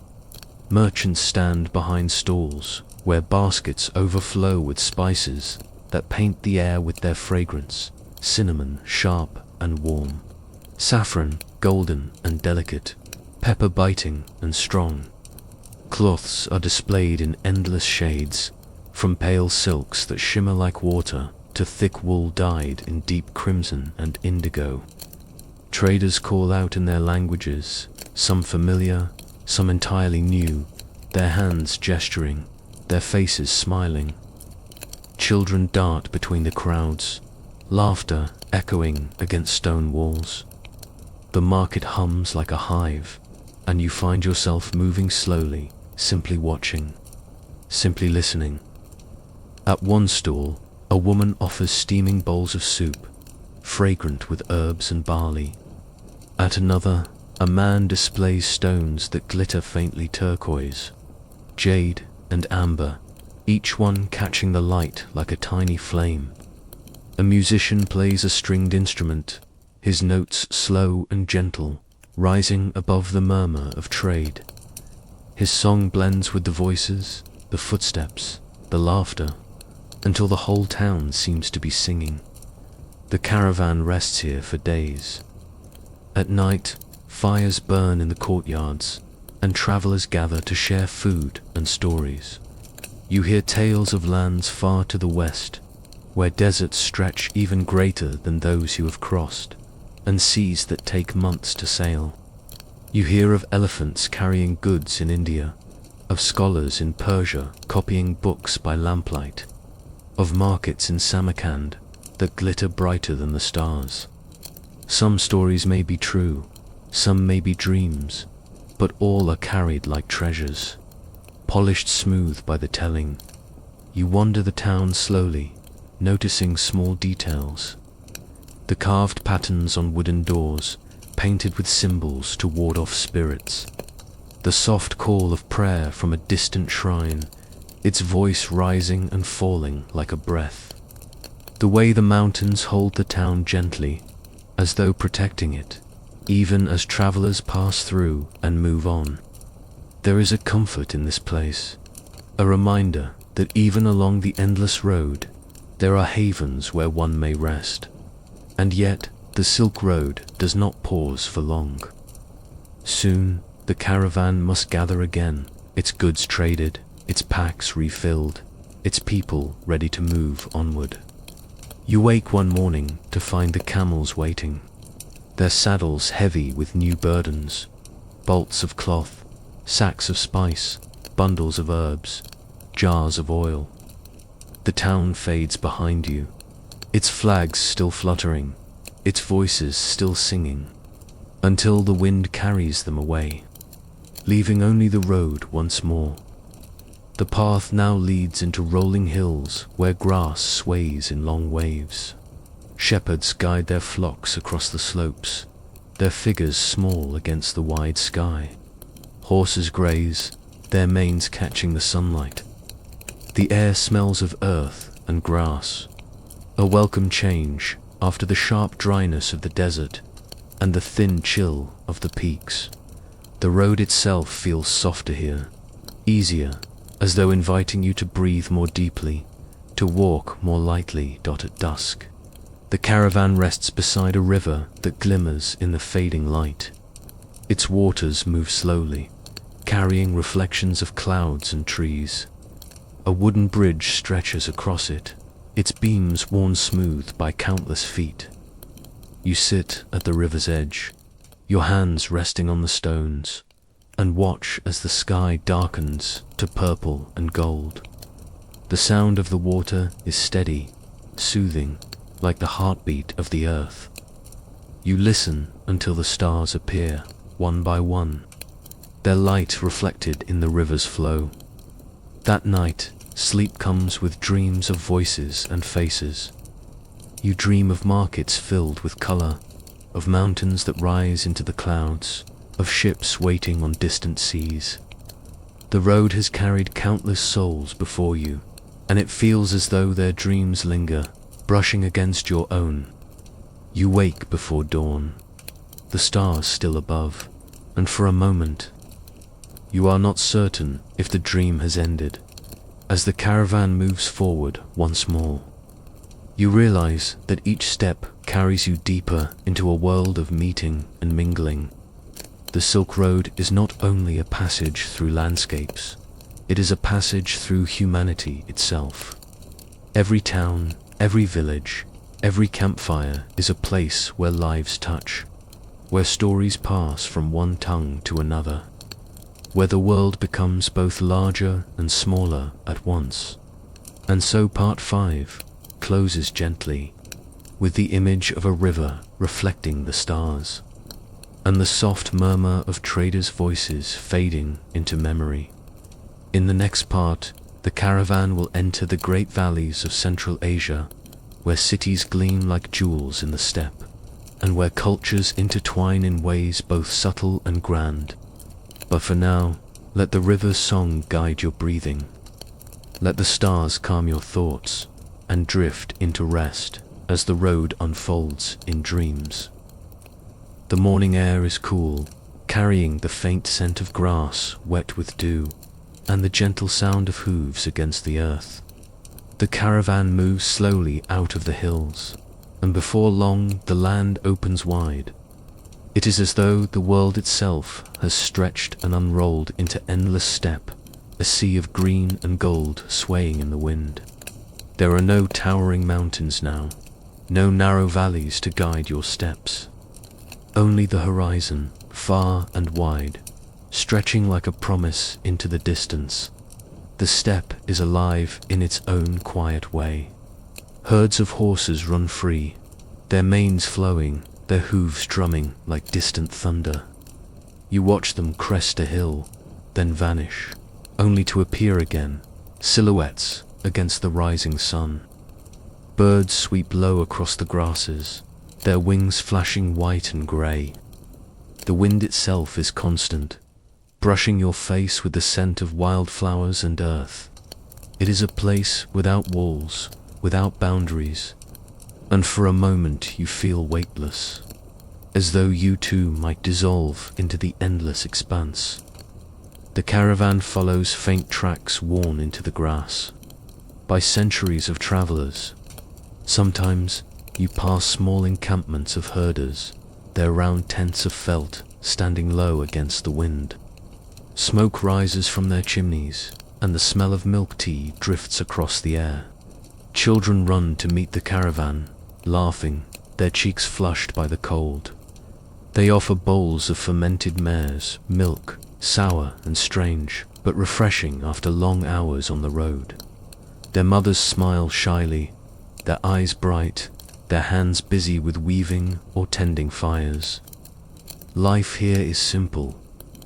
Merchants stand behind stalls, where baskets overflow with spices that paint the air with their fragrance, cinnamon sharp and warm, saffron golden and delicate, pepper biting and strong. Cloths are displayed in endless shades, from pale silks that shimmer like water to thick wool dyed in deep crimson and indigo. Traders call out in their languages, some familiar, some entirely new, their hands gesturing, their faces smiling. Children dart between the crowds, laughter echoing against stone walls. The market hums like a hive, and you find yourself moving slowly, simply watching, simply listening. At one stall, a woman offers steaming bowls of soup, fragrant with herbs and barley. At another, a man displays stones that glitter faintly turquoise, jade and amber, each one catching the light like a tiny flame. A musician plays a stringed instrument, his notes slow and gentle, rising above the murmur of trade. His song blends with the voices, the footsteps, the laughter, until the whole town seems to be singing. The caravan rests here for days. At night, fires burn in the courtyards, and travelers gather to share food and stories. You hear tales of lands far to the west, where deserts stretch even greater than those you have crossed, and seas that take months to sail. You hear of elephants carrying goods in India, of scholars in Persia copying books by lamplight, of markets in Samarkand that glitter brighter than the stars. Some stories may be true, some may be dreams, but all are carried like treasures, polished smooth by the telling. You wander the town slowly, noticing small details. The carved patterns on wooden doors, painted with symbols to ward off spirits. The soft call of prayer from a distant shrine, its voice rising and falling like a breath. The way the mountains hold the town gently, as though protecting it, even as travelers pass through and move on. There is a comfort in this place, a reminder that even along the endless road, there are havens where one may rest. And yet, the Silk Road does not pause for long. Soon, the caravan must gather again, its goods traded, its packs refilled, its people ready to move onward. You wake one morning to find the camels waiting, their saddles heavy with new burdens, bolts of cloth, sacks of spice, bundles of herbs, jars of oil. The town fades behind you, its flags still fluttering, its voices still singing, until the wind carries them away, leaving only the road once more. The path now leads into rolling hills where grass sways in long waves. Shepherds guide their flocks across the slopes, their figures small against the wide sky. Horses graze, their manes catching the sunlight. The air smells of earth and grass, a welcome change after the sharp dryness of the desert and the thin chill of the peaks. The road itself feels softer here, easier, as though inviting you to breathe more deeply, to walk more lightly. At dusk, the caravan rests beside a river that glimmers in the fading light. Its waters move slowly, carrying reflections of clouds and trees. A wooden bridge stretches across it, its beams worn smooth by countless feet. You sit at the river's edge, your hands resting on the stones, and watch as the sky darkens to purple and gold. The sound of the water is steady, soothing, like the heartbeat of the earth. You listen until the stars appear, one by one, their light reflected in the river's flow. That night, sleep comes with dreams of voices and faces. You dream of markets filled with color, of mountains that rise into the clouds, of ships waiting on distant seas. The road has carried countless souls before you, and it feels as though their dreams linger, brushing against your own. You wake before dawn, the stars still above, and for a moment, you are not certain if the dream has ended. As the caravan moves forward once more, you realize that each step carries you deeper into a world of meeting and mingling. The Silk Road is not only a passage through landscapes, it is a passage through humanity itself. Every town, every village, every campfire is a place where lives touch, where stories pass from one tongue to another, where the world becomes both larger and smaller at once. And so part 5 closes gently, with the image of a river reflecting the stars, and the soft murmur of traders' voices fading into memory. In the next part, the caravan will enter the great valleys of Central Asia, where cities gleam like jewels in the steppe, and where cultures intertwine in ways both subtle and grand. But for now, let the river's song guide your breathing. Let the stars calm your thoughts, and drift into rest as the road unfolds in dreams. The morning air is cool, carrying the faint scent of grass wet with dew, and the gentle sound of hooves against the earth. The caravan moves slowly out of the hills, and before long the land opens wide. It is as though the world itself has stretched and unrolled into endless steppe, a sea of green and gold swaying in the wind. There are no towering mountains now, no narrow valleys to guide your steps. Only the horizon, far and wide, stretching like a promise into the distance. The steppe is alive in its own quiet way. Herds of horses run free, their manes flowing, their hooves drumming like distant thunder. You watch them crest a hill, then vanish, only to appear again, silhouettes against the rising sun. Birds sweep low across the grasses, their wings flashing white and grey. The wind itself is constant, brushing your face with the scent of wildflowers and earth. It is a place without walls, without boundaries, and for a moment you feel weightless, as though you too might dissolve into the endless expanse. The caravan follows faint tracks worn into the grass by centuries of travelers. Sometimes you pass small encampments of herders, their round tents of felt standing low against the wind. Smoke rises from their chimneys, and the smell of milk tea drifts across the air. Children run to meet the caravan, laughing, their cheeks flushed by the cold. They offer bowls of fermented mare's milk, sour and strange, but refreshing after long hours on the road. Their mothers smile shyly, their eyes bright, their hands busy with weaving or tending fires. Life here is simple,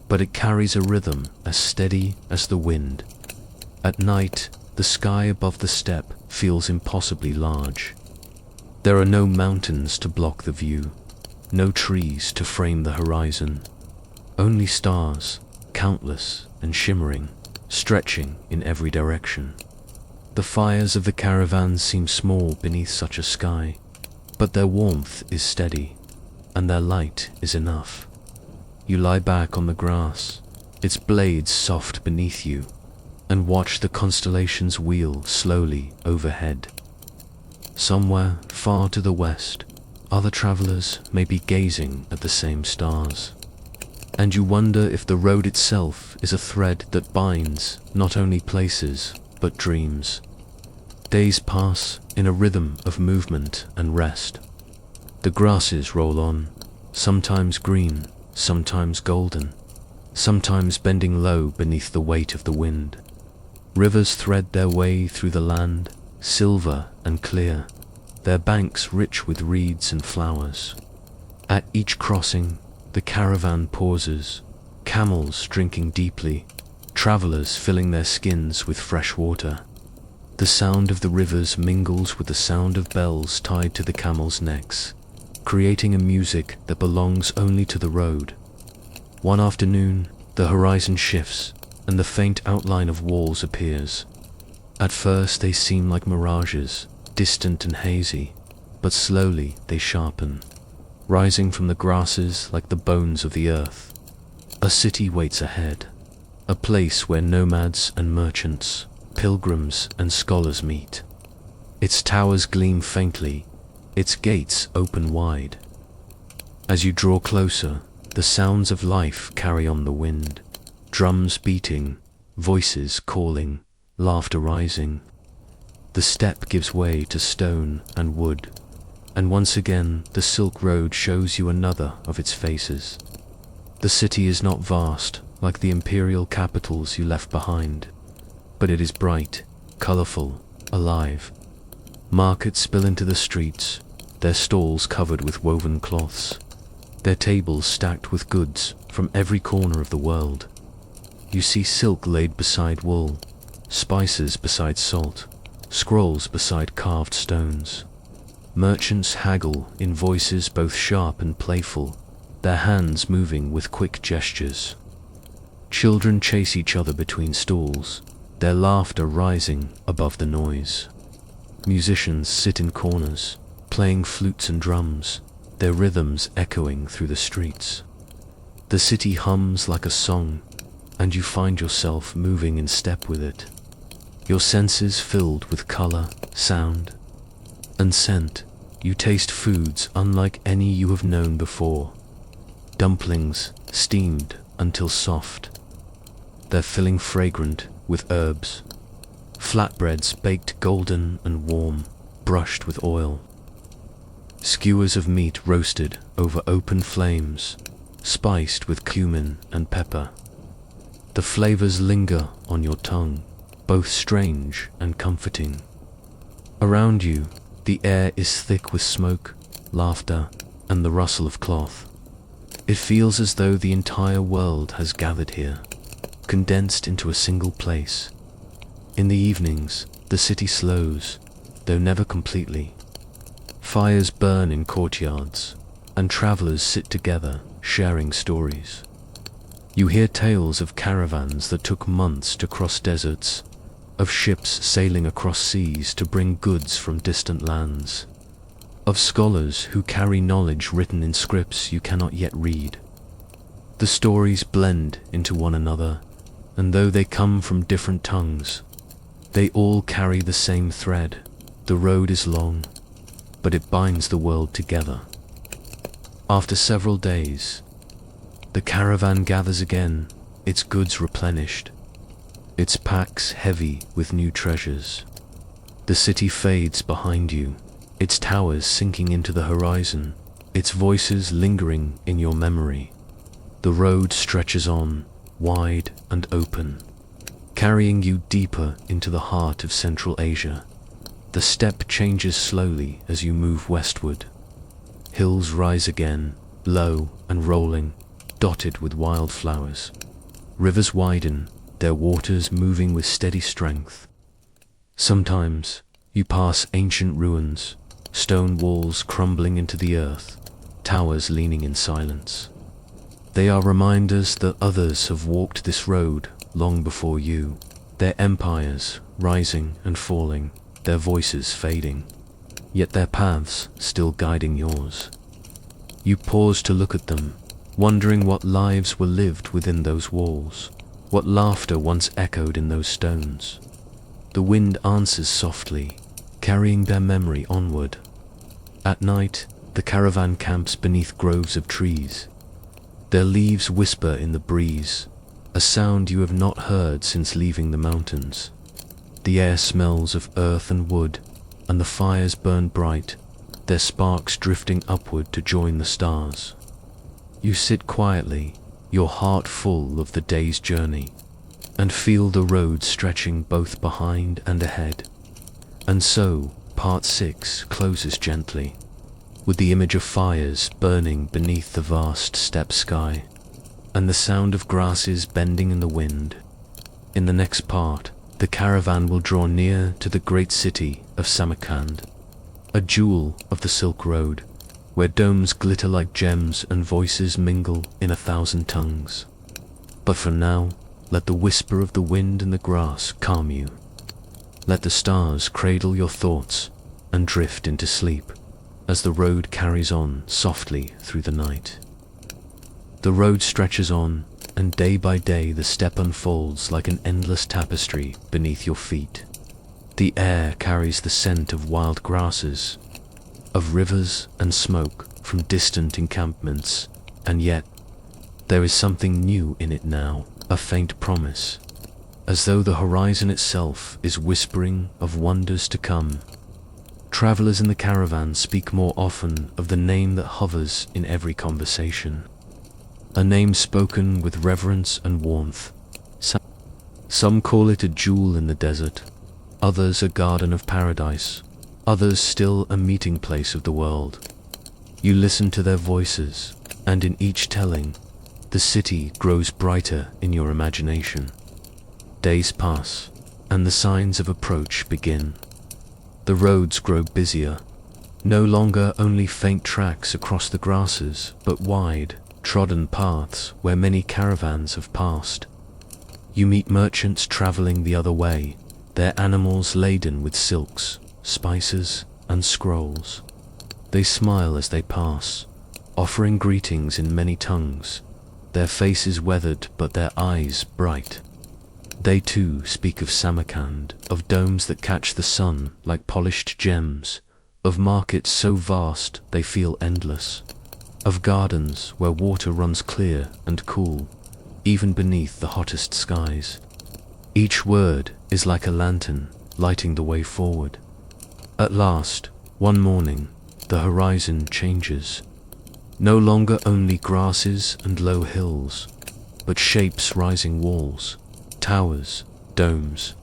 but it carries a rhythm as steady as the wind. At night, the sky above the steppe feels impossibly large. There are no mountains to block the view, no trees to frame the horizon, only stars, countless and shimmering, stretching in every direction. The fires of the caravan seem small beneath such a sky, but their warmth is steady, and their light is enough. You lie back on the grass, its blades soft beneath you, and watch the constellations wheel slowly overhead. Somewhere far to the west, other travelers may be gazing at the same stars, and you wonder if the road itself is a thread that binds not only places but dreams. Days pass in a rhythm of movement and rest. The grasses roll on, sometimes green, sometimes golden, sometimes bending low beneath the weight of the wind. Rivers thread their way through the land, silver and clear, their banks rich with reeds and flowers. At each crossing, the caravan pauses, camels drinking deeply, travelers filling their skins with fresh water. The sound of the rivers mingles with the sound of bells tied to the camels' necks, creating a music that belongs only to the road. One afternoon, the horizon shifts, and the faint outline of walls appears. At first they seem like mirages, distant and hazy, but slowly they sharpen, rising from the grasses like the bones of the earth. A city waits ahead, a place where nomads and merchants, pilgrims and scholars meet. Its towers gleam faintly, its gates open wide. As you draw closer, the sounds of life carry on the wind, drums beating, voices calling, laughter rising. The steppe gives way to stone and wood, and once again the Silk Road shows you another of its faces. The city is not vast like the imperial capitals you left behind, but it is bright, colorful, alive. Markets spill into the streets, their stalls covered with woven cloths, their tables stacked with goods from every corner of the world. You see silk laid beside wool, spices beside salt, scrolls beside carved stones. Merchants haggle in voices both sharp and playful, their hands moving with quick gestures. Children chase each other between stalls, their laughter rising above the noise. Musicians sit in corners, playing flutes and drums, their rhythms echoing through the streets. The city hums like a song, and you find yourself moving in step with it. Your senses filled with color, sound, and scent. You taste foods unlike any you have known before. Dumplings steamed until soft, their filling fragrant with herbs. Flatbreads baked golden and warm, brushed with oil. skewers of meat roasted over open flames, spiced with cumin and pepper. The flavors linger on your tongue, both strange and comforting. Around you, the air is thick with smoke, laughter, and the rustle of cloth. It feels as though the entire world has gathered here, condensed into a single place. In the evenings, the city slows, though never completely. Fires burn in courtyards, and travelers sit together, sharing stories. You hear tales of caravans that took months to cross deserts, of ships sailing across seas to bring goods from distant lands, of scholars who carry knowledge written in scripts you cannot yet read. The stories blend into one another, and though they come from different tongues, they all carry the same thread. The road is long, but it binds the world together. After several days, the caravan gathers again, its goods replenished, its packs heavy with new treasures. The city fades behind you, its towers sinking into the horizon, its voices lingering in your memory. The road stretches on, wide and open, carrying you deeper into the heart of Central Asia. The steppe changes slowly as you move westward. Hills rise again, low and rolling, dotted with wildflowers. Rivers widen, their waters moving with steady strength. Sometimes you pass ancient ruins, stone walls crumbling into the earth, towers leaning in silence. They are reminders that others have walked this road long before you, their empires rising and falling, their voices fading, yet their paths still guiding yours. You pause to look at them, wondering what lives were lived within those walls, what laughter once echoed in those stones. The wind answers softly, carrying their memory onward. At night, the caravan camps beneath groves of trees. Their leaves whisper in the breeze, a sound you have not heard since leaving the mountains. The air smells of earth and wood, and the fires burn bright, their sparks drifting upward to join the stars. You sit quietly, your heart full of the day's journey, and feel the road stretching both behind and ahead. And so, part 6 closes gently, with the image of fires burning beneath the vast steppe sky, and the sound of grasses bending in the wind. In the next part, the caravan will draw near to the great city of Samarkand, a jewel of the Silk Road, where domes glitter like gems and voices mingle in 1,000 tongues. But for now, let the whisper of the wind and the grass calm you. Let the stars cradle your thoughts and drift into sleep as the road carries on softly through the night. The road stretches on, and day by day the steppe unfolds like an endless tapestry beneath your feet. The air carries the scent of wild grasses, of rivers and smoke from distant encampments, and yet there is something new in it now, a faint promise, as though the horizon itself is whispering of wonders to come. Travelers in the caravan speak more often of the name that hovers in every conversation, a name spoken with reverence and warmth. Some call it a jewel in the desert, others a garden of paradise, others still a meeting place of the world. You listen to their voices, and in each telling, the city grows brighter in your imagination. Days pass, and the signs of approach begin. The roads grow busier, no longer only faint tracks across the grasses, but wide, trodden paths where many caravans have passed. You meet merchants traveling the other way, their animals laden with silks, spices, and scrolls. They smile as they pass, offering greetings in many tongues, their faces weathered but their eyes bright. They too speak of Samarkand, of domes that catch the sun like polished gems, of markets so vast they feel endless, of gardens where water runs clear and cool, even beneath the hottest skies. Each word is like a lantern lighting the way forward. At last, one morning, the horizon changes. No longer only grasses and low hills, but shapes rising walls, towers, domes,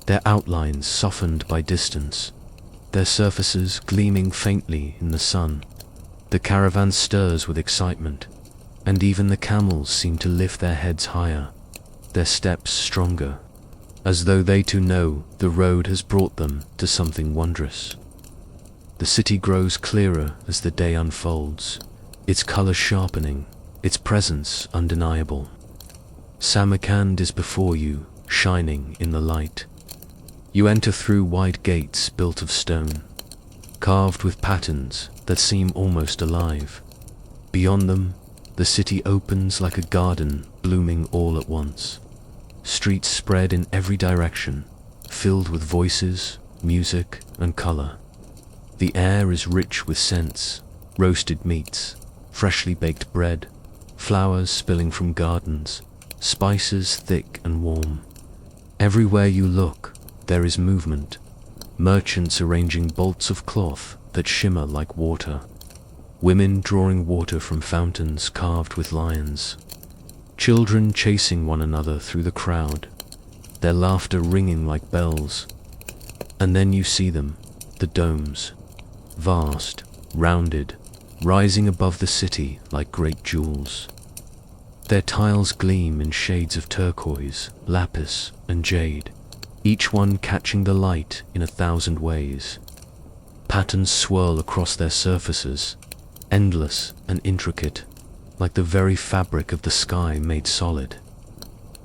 their outlines softened by distance, their surfaces gleaming faintly in the sun. The caravan stirs with excitement, and even the camels seem to lift their heads higher, their steps stronger, as though they too know the road has brought them to something wondrous. The city grows clearer as the day unfolds, its colors sharpening, its presence undeniable. Samarkand is before you, shining in the light. You enter through wide gates built of stone, carved with patterns that seem almost alive. Beyond them, the city opens like a garden blooming all at once. Streets spread in every direction, filled with voices, music, and color. The air is rich with scents, roasted meats, freshly baked bread, flowers spilling from gardens, spices thick and warm. Everywhere you look, there is movement, merchants arranging bolts of cloth that shimmer like water, women drawing water from fountains carved with lions, children chasing one another through the crowd, their laughter ringing like bells. And then you see them, the domes, vast, rounded, rising above the city like great jewels. Their tiles gleam in shades of turquoise, lapis, and jade, each one catching the light in 1,000 ways. Patterns swirl across their surfaces, endless and intricate, like the very fabric of the sky made solid.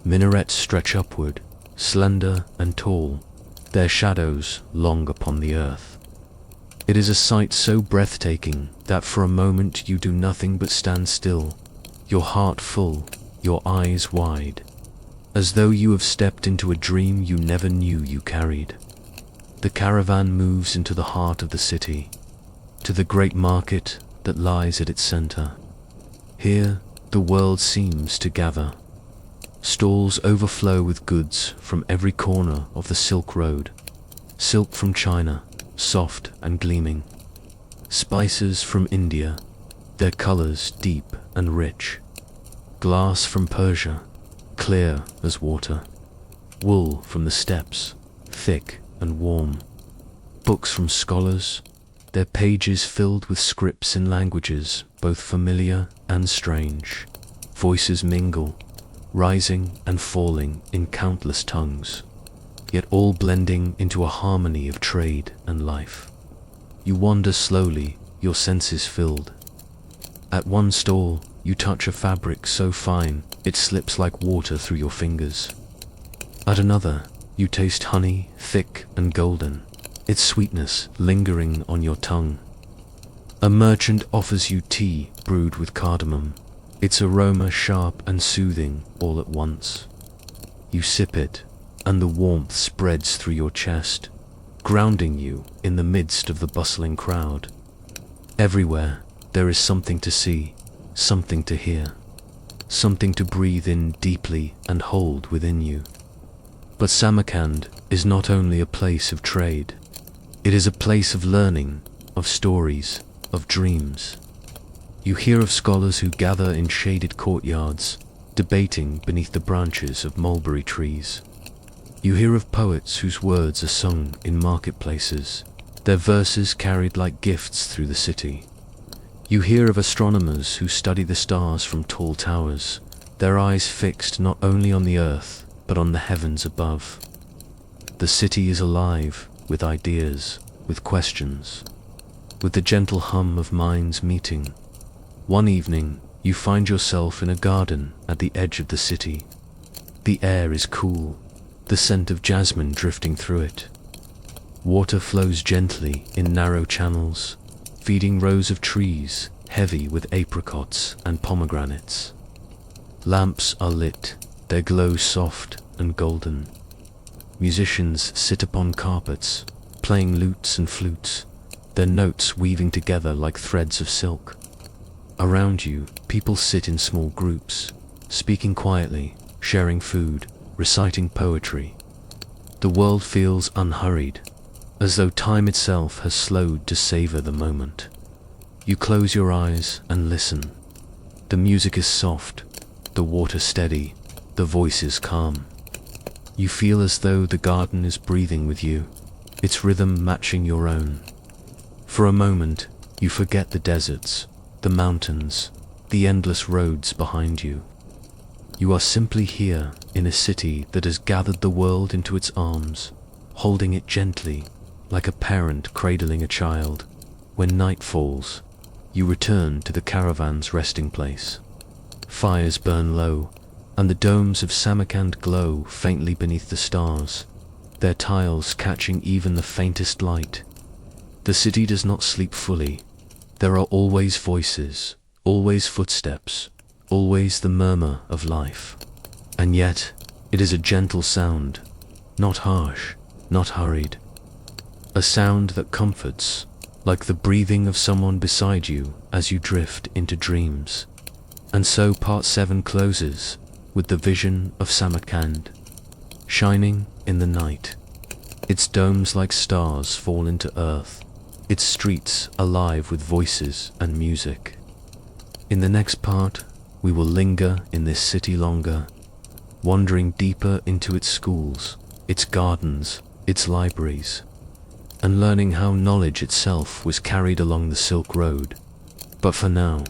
Minarets stretch upward, slender and tall, their shadows long upon the earth. It is a sight so breathtaking that for a moment you do nothing but stand still, your heart full, your eyes wide, as though you have stepped into a dream you never knew you carried. The caravan moves into the heart of the city, to the great market that lies at its center. Here, the world seems to gather. Stalls overflow with goods from every corner of the Silk Road. Silk from China, soft and gleaming. Spices from India, their colors deep and rich. Glass from Persia, clear as water. Wool from the steppes, thick and warm. Books from scholars, their pages filled with scripts in languages both familiar and strange. Voices mingle, rising and falling in countless tongues, yet all blending into a harmony of trade and life. You wander slowly, your senses filled. At one stall, you touch a fabric so fine it slips like water through your fingers. At another, you taste honey, thick and golden, its sweetness lingering on your tongue. A merchant offers you tea brewed with cardamom, its aroma sharp and soothing all at once. You sip it, and the warmth spreads through your chest, grounding you in the midst of the bustling crowd. Everywhere, there is something to see, something to hear, something to breathe in deeply and hold within you. But Samarkand is not only a place of trade, it is a place of learning, of stories, of dreams. You hear of scholars who gather in shaded courtyards, debating beneath the branches of mulberry trees. You hear of poets whose words are sung in marketplaces, their verses carried like gifts through the city. You hear of astronomers who study the stars from tall towers, their eyes fixed not only on the earth, but on the heavens above. The city is alive with ideas, with questions, with the gentle hum of minds meeting. One evening, you find yourself in a garden at the edge of the city. The air is cool, the scent of jasmine drifting through it. Water flows gently in narrow channels, feeding rows of trees heavy with apricots and pomegranates. Lamps are lit, their glow soft and golden. Musicians sit upon carpets, playing lutes and flutes, their notes weaving together like threads of silk. Around you, people sit in small groups, speaking quietly, sharing food, reciting poetry. The world feels unhurried, as though time itself has slowed to savor the moment. You close your eyes and listen. The music is soft, the water steady, the voices calm. You feel as though the garden is breathing with you, its rhythm matching your own. For a moment, you forget the deserts, the mountains, the endless roads behind you. You are simply here in a city that has gathered the world into its arms, holding it gently, like a parent cradling a child. When night falls, you return to the caravan's resting place. Fires burn low, and the domes of Samarkand glow faintly beneath the stars, their tiles catching even the faintest light. The city does not sleep fully. There are always voices, always footsteps, always the murmur of life. And yet, it is a gentle sound, not harsh, not hurried. A sound that comforts, like the breathing of someone beside you as you drift into dreams. And so part 7 closes with the vision of Samarkand, shining in the night. Its domes like stars fall into earth, its streets alive with voices and music. In the next part, we will linger in this city longer, wandering deeper into its schools, its gardens, its libraries, and learning how knowledge itself was carried along the Silk Road. But for now,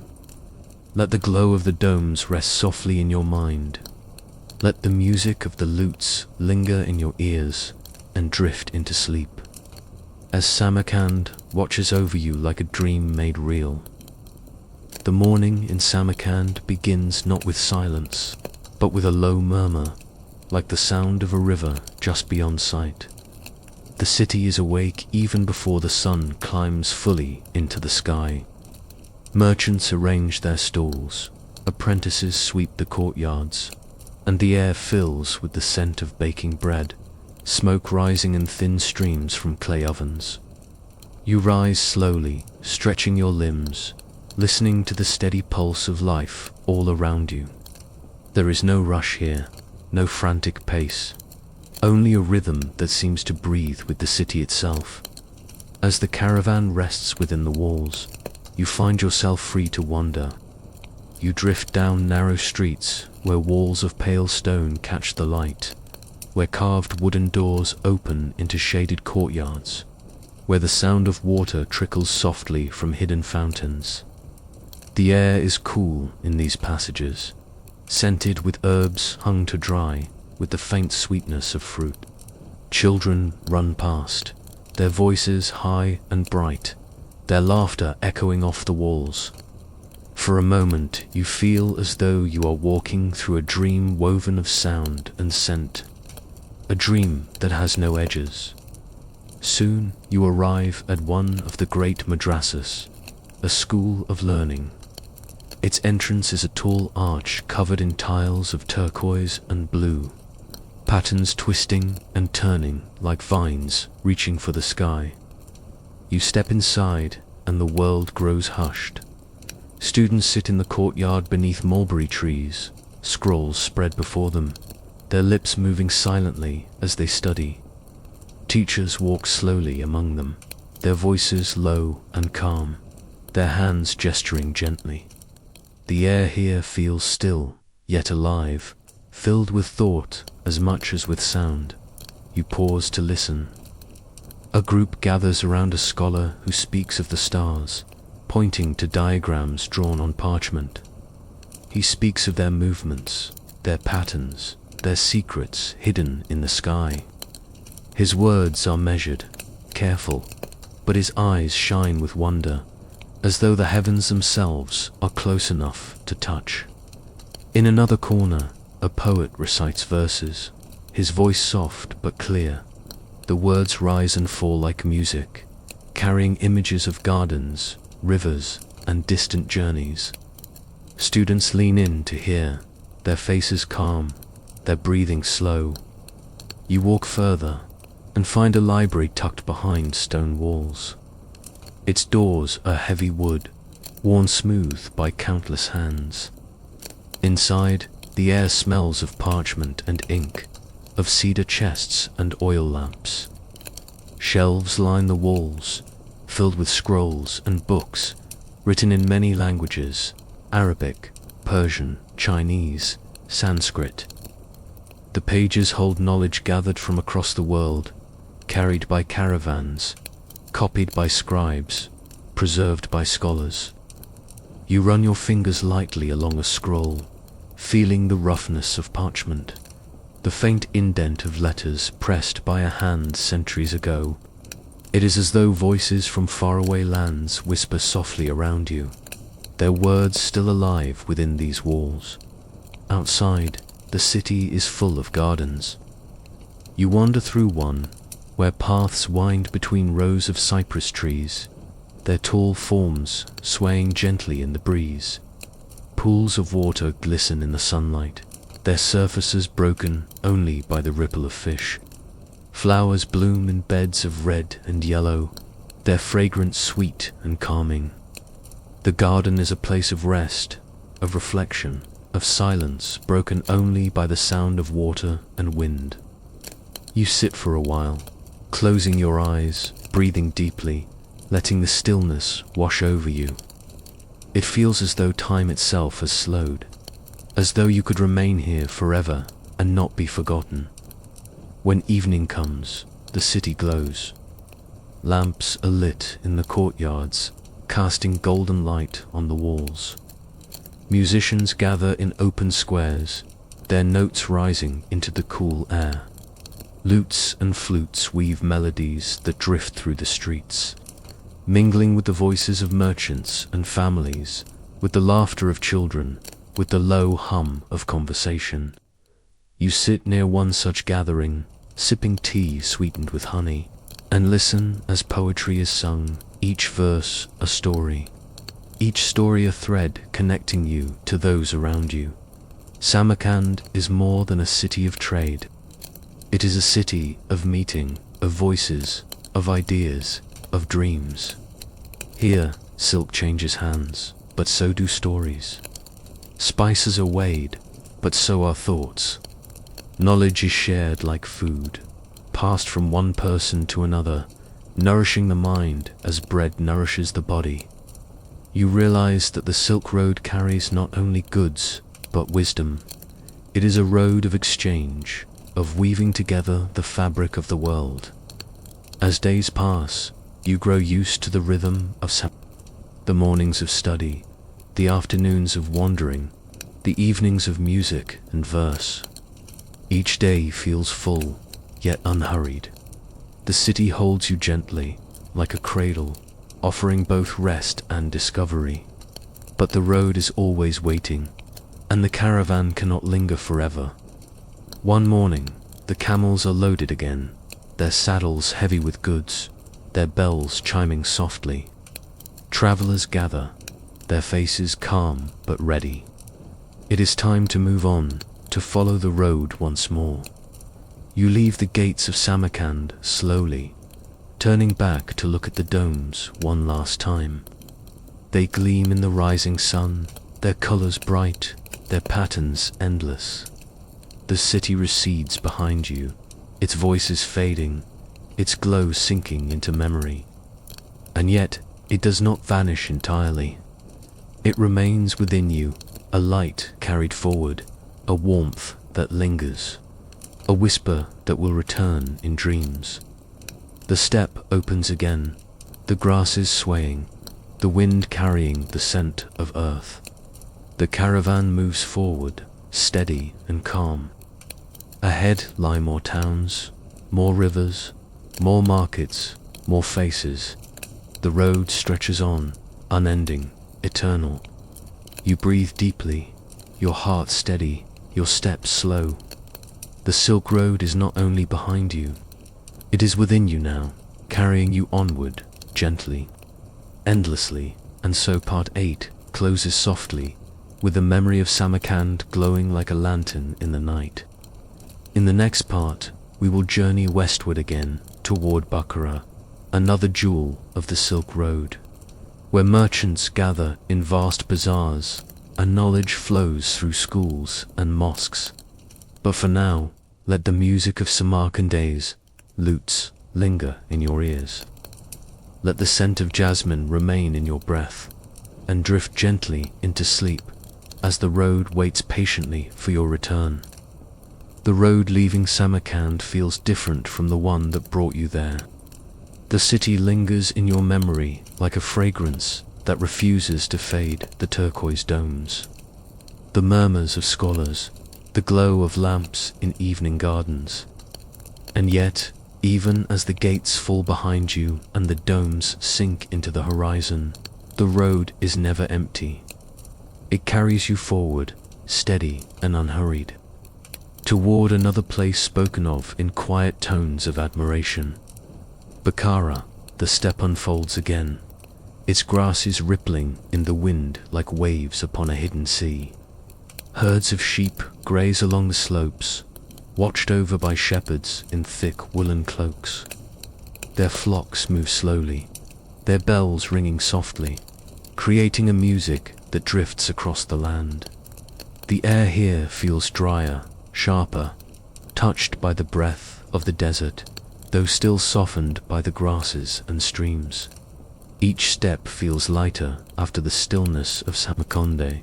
let the glow of the domes rest softly in your mind. Let the music of the lutes linger in your ears and drift into sleep, as Samarkand watches over you like a dream made real. The morning in Samarkand begins not with silence, but with a low murmur, like the sound of a river just beyond sight. The city is awake even before the sun climbs fully into the sky. Merchants arrange their stalls, apprentices sweep the courtyards, and the air fills with the scent of baking bread, smoke rising in thin streams from clay ovens. You rise slowly, stretching your limbs, listening to the steady pulse of life all around you. There is no rush here, no frantic pace, only a rhythm that seems to breathe with the city itself. As the caravan rests within the walls, you find yourself free to wander. You drift down narrow streets where walls of pale stone catch the light, where carved wooden doors open into shaded courtyards, where the sound of water trickles softly from hidden fountains. The air is cool in these passages, scented with herbs hung to dry, with the faint sweetness of fruit. Children run past, their voices high and bright, their laughter echoing off the walls. For a moment you feel as though you are walking through a dream woven of sound and scent, a dream that has no edges. Soon you arrive at one of the great madrasas, a school of learning. Its entrance is a tall arch covered in tiles of turquoise and blue, patterns twisting and turning like vines reaching for the sky. You step inside and the world grows hushed. Students sit in the courtyard beneath mulberry trees, scrolls spread before them, their lips moving silently as they study. Teachers walk slowly among them, their voices low and calm, their hands gesturing gently. The air here feels still, yet alive, filled with thought as much as with sound. You pause to listen. A group gathers around a scholar who speaks of the stars, pointing to diagrams drawn on parchment. He speaks of their movements, their patterns, their secrets hidden in the sky. His words are measured, careful, but his eyes shine with wonder, as though the heavens themselves are close enough to touch. In another corner, a poet recites verses, his voice soft but clear. The words rise and fall like music, carrying images of gardens, rivers, and distant journeys. Students lean in to hear, their faces calm, their breathing slow. You walk further and find a library tucked behind stone walls. Its doors are heavy wood, worn smooth by countless hands. Inside, the air smells of parchment and ink, of cedar chests and oil lamps. Shelves line the walls, filled with scrolls and books, written in many languages: Arabic, Persian, Chinese, Sanskrit. The pages hold knowledge gathered from across the world, carried by caravans, copied by scribes, preserved by scholars. You run your fingers lightly along a scroll, feeling the roughness of parchment, the faint indent of letters pressed by a hand centuries ago. It is as though voices from faraway lands whisper softly around you, their words still alive within these walls. Outside, the city is full of gardens. You wander through one, where paths wind between rows of cypress trees, their tall forms swaying gently in the breeze. Pools of water glisten in the sunlight, their surfaces broken only by the ripple of fish. Flowers bloom in beds of red and yellow, their fragrance sweet and calming. The garden is a place of rest, of reflection, of silence broken only by the sound of water and wind. You sit for a while, closing your eyes, breathing deeply, letting the stillness wash over you. It feels as though time itself has slowed, as though you could remain here forever and not be forgotten. When evening comes, the city glows. Lamps are lit in the courtyards, casting golden light on the walls. Musicians gather in open squares, their notes rising into the cool air. Lutes and flutes weave melodies that drift through the streets, mingling with the voices of merchants and families, with the laughter of children, with the low hum of conversation. You sit near one such gathering, sipping tea sweetened with honey, and listen as poetry is sung, each verse a story, each story a thread connecting you to those around you. Samarkand is more than a city of trade. It is a city of meeting, of voices, of ideas, of dreams. Here, silk changes hands, but so do stories. Spices are weighed, but so are thoughts. Knowledge is shared like food, passed from one person to another, nourishing the mind as bread nourishes the body. You realize that the Silk Road carries not only goods, but wisdom. It is a road of exchange, of weaving together the fabric of the world. As days pass, you grow used to the rhythm of the mornings of study, the afternoons of wandering, the evenings of music and verse. Each day feels full, yet unhurried. The city holds you gently, like a cradle, offering both rest and discovery. But the road is always waiting, and the caravan cannot linger forever. One morning, the camels are loaded again, their saddles heavy with goods, their bells chiming softly. Travelers gather, their faces calm but ready. It is time to move on, to follow the road once more. You leave the gates of Samarkand slowly, turning back to look at the domes one last time. They gleam in the rising sun, their colors bright, their patterns endless. The city recedes behind you, its voices fading, its glow sinking into memory. And yet, it does not vanish entirely. It remains within you, a light carried forward, a warmth that lingers, a whisper that will return in dreams. The steppe opens again, the grasses swaying, the wind carrying the scent of earth. The caravan moves forward, steady and calm. Ahead lie more towns, more rivers, more markets, more faces. The road stretches on, unending, eternal. You breathe deeply, your heart steady, your steps slow. The Silk Road is not only behind you, it is within you now, carrying you onward, gently, endlessly. And so part 8 closes softly, with the memory of Samarkand glowing like a lantern in the night. In the next part, we will journey westward again, toward Bukhara, another jewel of the Silk Road, where merchants gather in vast bazaars, and knowledge flows through schools and mosques. But for now, let the music of Samarkandese lutes linger in your ears. Let the scent of jasmine remain in your breath. and drift gently into sleep as the road waits patiently for your return. The road leaving Samarkand feels different from the one that brought you there. The city lingers in your memory like a fragrance that refuses to fade the turquoise domes. The murmurs of scholars, the glow of lamps in evening gardens. And yet, even as the gates fall behind you and the domes sink into the horizon, the road is never empty. It carries you forward, steady and unhurried, toward another place spoken of in quiet tones of admiration. Bukhara, the steppe unfolds again, its grasses rippling in the wind like waves upon a hidden sea. Herds of sheep graze along the slopes, watched over by shepherds in thick woolen cloaks. Their flocks move slowly, their bells ringing softly, creating a music that drifts across the land. The air here feels drier, sharper, touched by the breath of the desert, though still softened by the grasses and streams. Each step feels lighter after the stillness of Samarkand,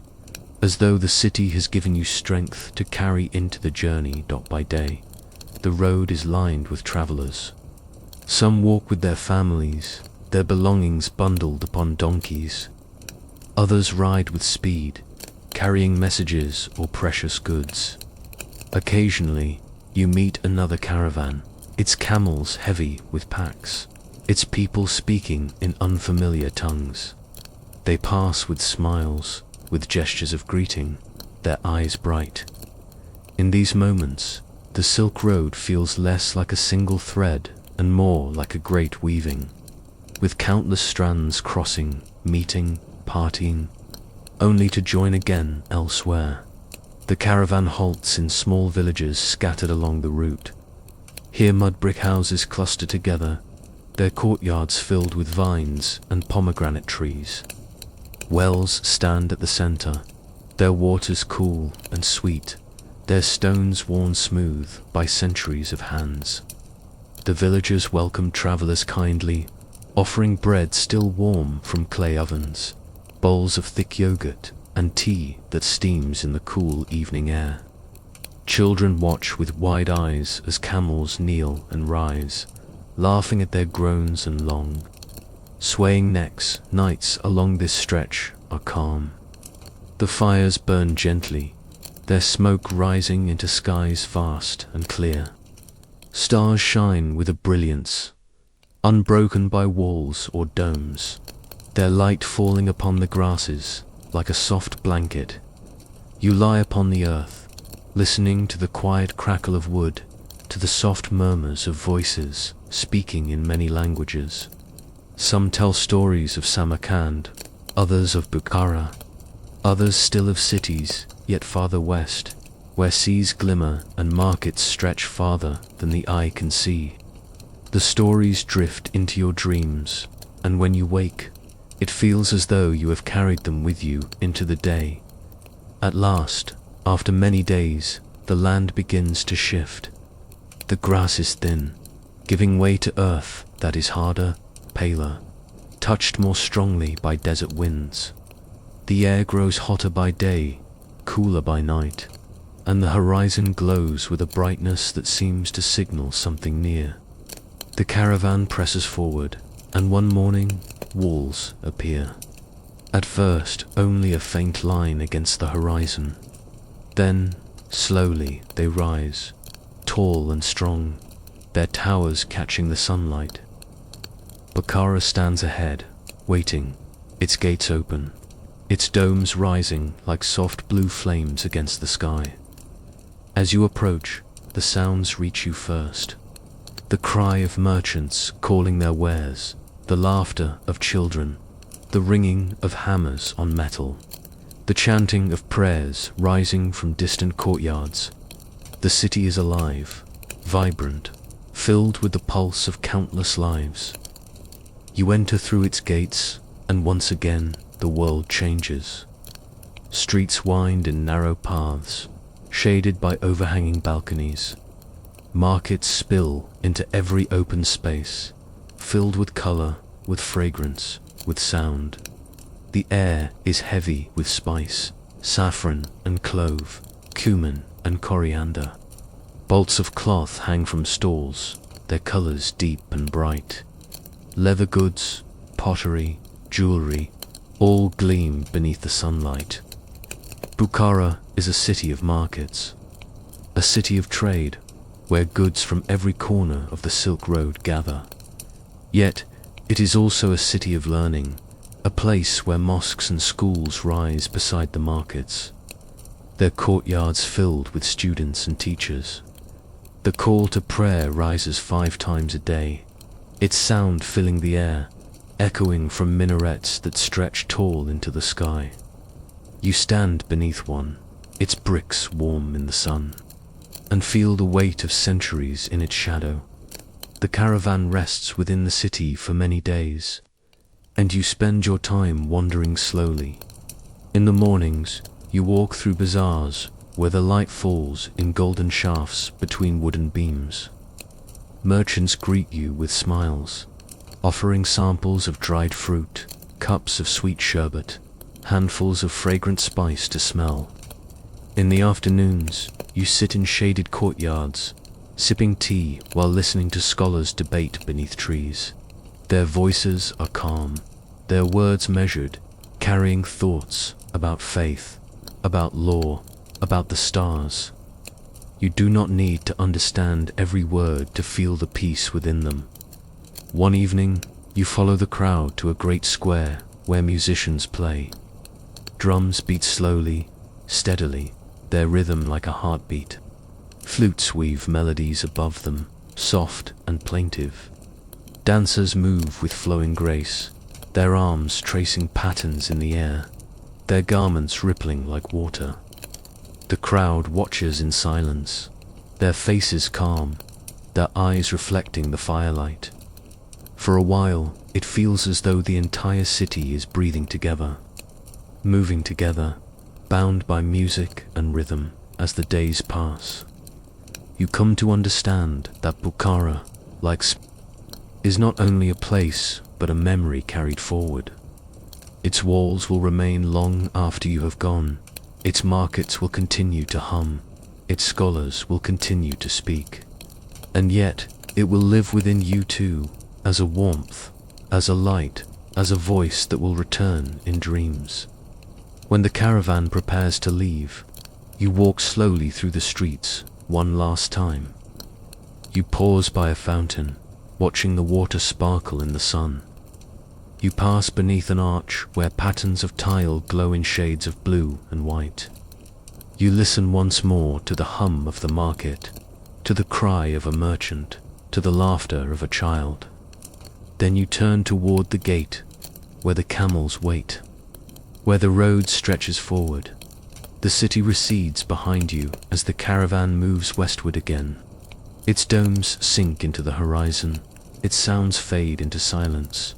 as though the city has given you strength to carry into the journey by day. The road is lined with travelers. Some walk with their families, their belongings bundled upon donkeys. Others ride with speed, carrying messages or precious goods. Occasionally, you meet another caravan, its camels heavy with packs, its people speaking in unfamiliar tongues. They pass with smiles, with gestures of greeting, their eyes bright. In these moments, the Silk Road feels less like a single thread and more like a great weaving, with countless strands crossing, meeting, partying, only to join again elsewhere. The caravan halts in small villages scattered along the route. Here mud brick houses cluster together, their courtyards filled with vines and pomegranate trees. Wells stand at the center, their waters cool and sweet, their stones worn smooth by centuries of hands. The villagers welcome travelers kindly, offering bread still warm from clay ovens, bowls of thick yogurt, and tea that steams in the cool evening air. Children watch with wide eyes as camels kneel and rise, laughing at their groans and long, swaying necks. Nights along this stretch are calm. The fires burn gently, their smoke rising into skies vast and clear. Stars shine with a brilliance, unbroken by walls or domes, their light falling upon the grasses like a soft blanket. You lie upon the earth, listening to the quiet crackle of wood, to the soft murmurs of voices speaking in many languages. Some tell stories of Samarkand, others of Bukhara, others still of cities yet farther west, where seas glimmer and markets stretch farther than the eye can see. The stories drift into your dreams, and when you wake, it feels as though you have carried them with you into the day. At last, after many days, the land begins to shift. The grass is thin, giving way to earth that is harder, paler, touched more strongly by desert winds. The air grows hotter by day, cooler by night, and the horizon glows with a brightness that seems to signal something near. The caravan presses forward, and one morning, walls appear. At first, only a faint line against the horizon. Then, slowly, they rise, tall and strong, their towers catching the sunlight. Bukhara stands ahead, waiting, its gates open, its domes rising like soft blue flames against the sky. As you approach, the sounds reach you first. The cry of merchants calling their wares, the laughter of children, the ringing of hammers on metal, the chanting of prayers rising from distant courtyards. The city is alive, vibrant, filled with the pulse of countless lives. You enter through its gates, and once again the world changes. Streets wind in narrow paths, shaded by overhanging balconies. Markets spill into every open space, filled with color, with fragrance, with sound. The air is heavy with spice, saffron and clove, cumin and coriander. Bolts of cloth hang from stalls, their colors deep and bright. Leather goods, pottery, jewelry, all gleam beneath the sunlight. Bukhara is a city of markets, a city of trade, where goods from every corner of the Silk Road gather. Yet, it is also a city of learning, a place where mosques and schools rise beside the markets, their courtyards filled with students and teachers. The call to prayer rises 5 times a day, its sound filling the air, echoing from minarets that stretch tall into the sky. You stand beneath one, its bricks warm in the sun, and feel the weight of centuries in its shadow. The caravan rests within the city for many days, and you spend your time wandering slowly. In the mornings, you walk through bazaars where the light falls in golden shafts between wooden beams. Merchants greet you with smiles, offering samples of dried fruit, cups of sweet sherbet, handfuls of fragrant spice to smell. In the afternoons, you sit in shaded courtyards, sipping tea while listening to scholars debate beneath trees. Their voices are calm, their words measured, carrying thoughts about faith, about law, about the stars. You do not need to understand every word to feel the peace within them. One evening, you follow the crowd to a great square where musicians play. Drums beat slowly, steadily, their rhythm like a heartbeat. Flutes weave melodies above them, soft and plaintive. Dancers move with flowing grace, their arms tracing patterns in the air, their garments rippling like water. The crowd watches in silence, their faces calm, their eyes reflecting the firelight. For a while, it feels as though the entire city is breathing together, moving together, bound by music and rhythm as the days pass. You come to understand that Bukhara, like is not only a place but a memory carried forward. Its walls will remain long after you have gone, its markets will continue to hum, its scholars will continue to speak. And yet, it will live within you too, as a warmth, as a light, as a voice that will return in dreams. When the caravan prepares to leave, you walk slowly through the streets one last time. You pause by a fountain, watching the water sparkle in the sun. You pass beneath an arch where patterns of tile glow in shades of blue and white. You listen once more to the hum of the market, to the cry of a merchant, to the laughter of a child. Then you turn toward the gate, where the camels wait, where the road stretches forward. The city recedes behind you as the caravan moves westward again. Its domes sink into the horizon, its sounds fade into silence,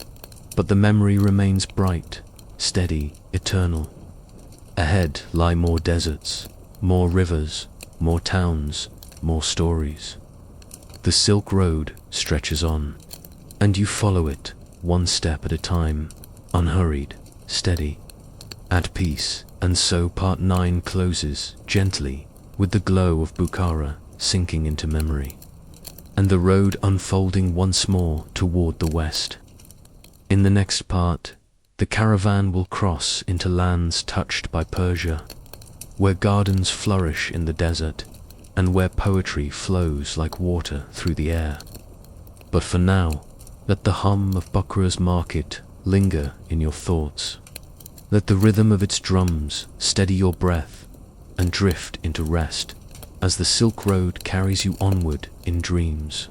but the memory remains bright, steady, eternal. Ahead lie more deserts, more rivers, more towns, more stories. The Silk Road stretches on, and you follow it, one step at a time, unhurried, steady, at peace. And so part 9 closes, gently, with the glow of Bukhara sinking into memory, and the road unfolding once more toward the west. In the next part, the caravan will cross into lands touched by Persia, where gardens flourish in the desert, and where poetry flows like water through the air. But for now, let the hum of Bukhara's market linger in your thoughts. Let the rhythm of its drums steady your breath and drift into rest as the Silk Road carries you onward in dreams.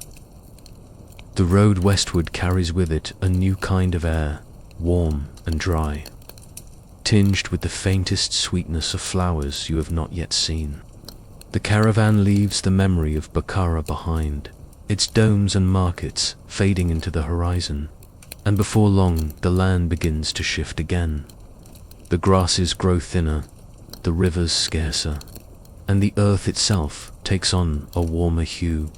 The road westward carries with it a new kind of air, warm and dry, tinged with the faintest sweetness of flowers you have not yet seen. The caravan leaves the memory of Bukhara behind, its domes and markets fading into the horizon, and before long the land begins to shift again. The grasses grow thinner, the rivers scarcer, and the earth itself takes on a warmer hue,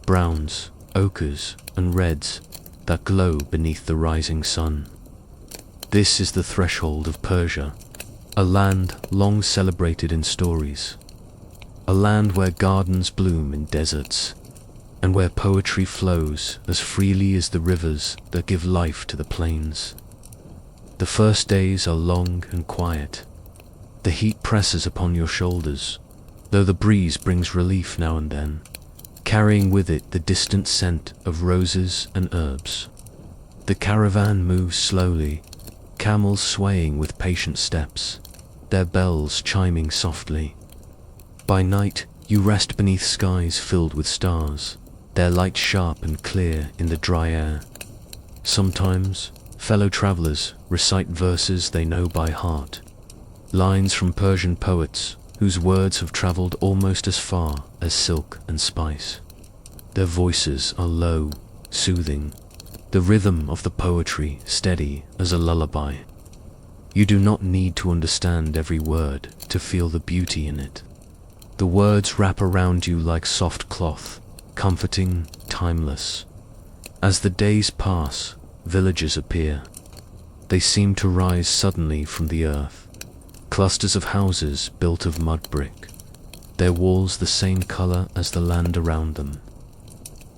browns, ochres, and reds that glow beneath the rising sun. This is the threshold of Persia, a land long celebrated in stories, a land where gardens bloom in deserts, and where poetry flows as freely as the rivers that give life to the plains. The first days are long and quiet. The heat presses upon your shoulders, though the breeze brings relief now and then, carrying with it the distant scent of roses and herbs. The caravan moves slowly, camels swaying with patient steps, their bells chiming softly. By night, you rest beneath skies filled with stars, their light sharp and clear in the dry air. Sometimes, fellow travelers recite verses they know by heart, lines from Persian poets whose words have traveled almost as far as silk and spice. Their voices are low, soothing, the rhythm of the poetry steady as a lullaby. You do not need to understand every word to feel the beauty in it. The words wrap around you like soft cloth, comforting, timeless. As the days pass, villages appear. They seem to rise suddenly from the earth, clusters of houses built of mud brick, their walls the same color as the land around them.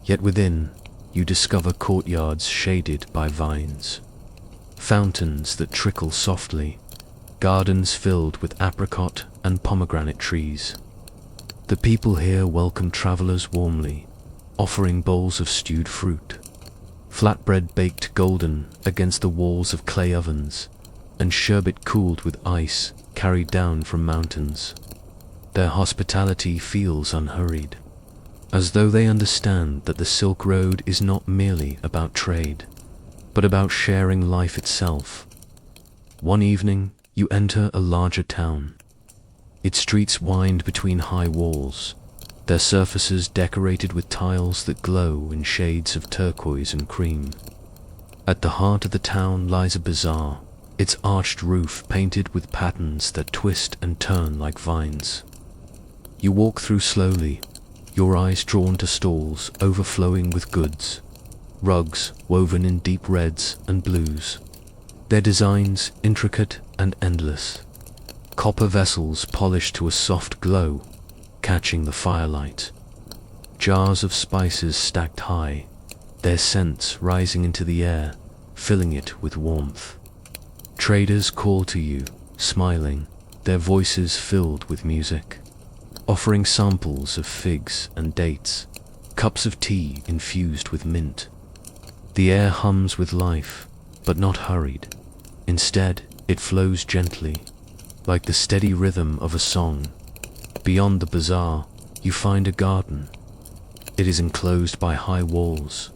Yet within, you discover courtyards shaded by vines, fountains that trickle softly, gardens filled with apricot and pomegranate trees. The people here welcome travelers warmly, offering bowls of stewed fruit, flatbread baked golden against the walls of clay ovens, and sherbet cooled with ice carried down from mountains. Their hospitality feels unhurried, as though they understand that the Silk Road is not merely about trade, but about sharing life itself. One evening, you enter a larger town. Its streets wind between high walls, their surfaces decorated with tiles that glow in shades of turquoise and cream. At the heart of the town lies a bazaar, its arched roof painted with patterns that twist and turn like vines. You walk through slowly, your eyes drawn to stalls overflowing with goods, rugs woven in deep reds and blues, their designs intricate and endless, copper vessels polished to a soft glow, catching the firelight, jars of spices stacked high, their scents rising into the air, filling it with warmth. Traders call to you, smiling, their voices filled with music, offering samples of figs and dates, cups of tea infused with mint. The air hums with life, but not hurried. Instead, it flows gently, like the steady rhythm of a song. Beyond the bazaar, you find a garden. It is enclosed by high walls,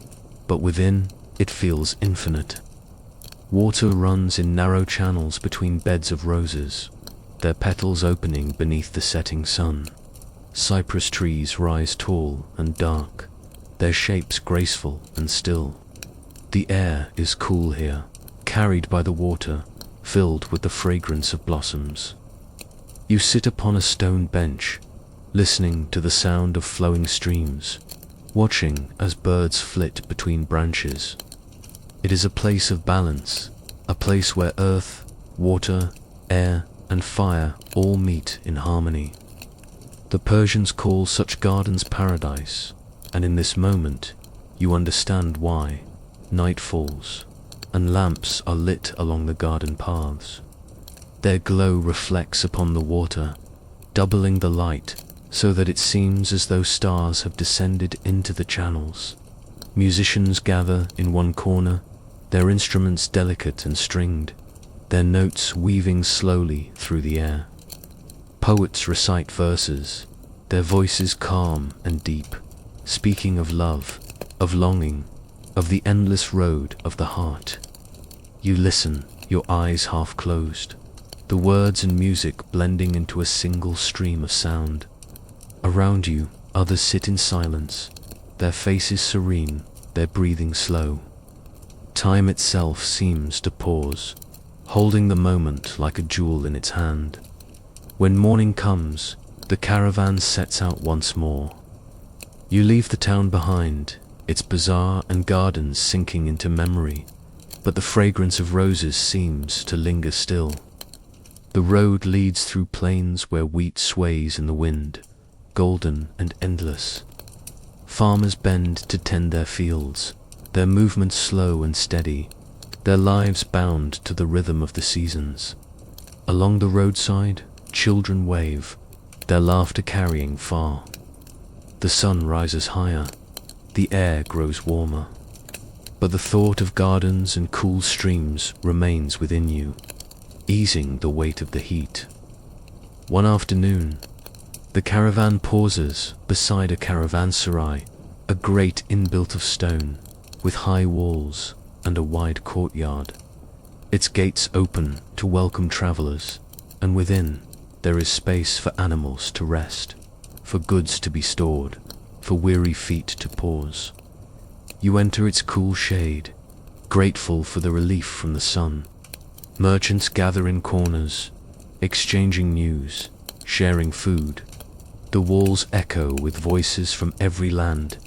but within, it feels infinite. Water runs in narrow channels between beds of roses, their petals opening beneath the setting sun. Cypress trees rise tall and dark, their shapes graceful and still. The air is cool here, carried by the water, filled with the fragrance of blossoms. You sit upon a stone bench, listening to the sound of flowing streams, watching as birds flit between branches. It is a place of balance, a place where earth, water, air, and fire all meet in harmony. The Persians call such gardens paradise, and in this moment, you understand why. Night falls, and lamps are lit along the garden paths. Their glow reflects upon the water, doubling the light so that it seems as though stars have descended into the channels. Musicians gather in one corner, their instruments delicate and stringed, their notes weaving slowly through the air. Poets recite verses, their voices calm and deep, speaking of love, of longing, of the endless road of the heart. You listen, your eyes half closed, the words and music blending into a single stream of sound. Around you, others sit in silence, their faces serene, their breathing slow. Time itself seems to pause, holding the moment like a jewel in its hand. When morning comes, the caravan sets out once more. You leave the town behind, its bazaar and gardens sinking into memory, but the fragrance of roses seems to linger still. The road leads through plains where wheat sways in the wind, golden and endless. Farmers bend to tend their fields, their movements slow and steady, their lives bound to the rhythm of the seasons. Along the roadside, children wave, their laughter carrying far. The sun rises higher, the air grows warmer, but the thought of gardens and cool streams remains within you, easing the weight of the heat. One afternoon, the caravan pauses beside a caravanserai, a great inn built of stone, with high walls and a wide courtyard. Its gates open to welcome travelers, and within there is space for animals to rest, for goods to be stored, for weary feet to pause. You enter its cool shade, grateful for the relief from the sun. Merchants gather in corners, exchanging news, sharing food. The walls echo with voices from every land: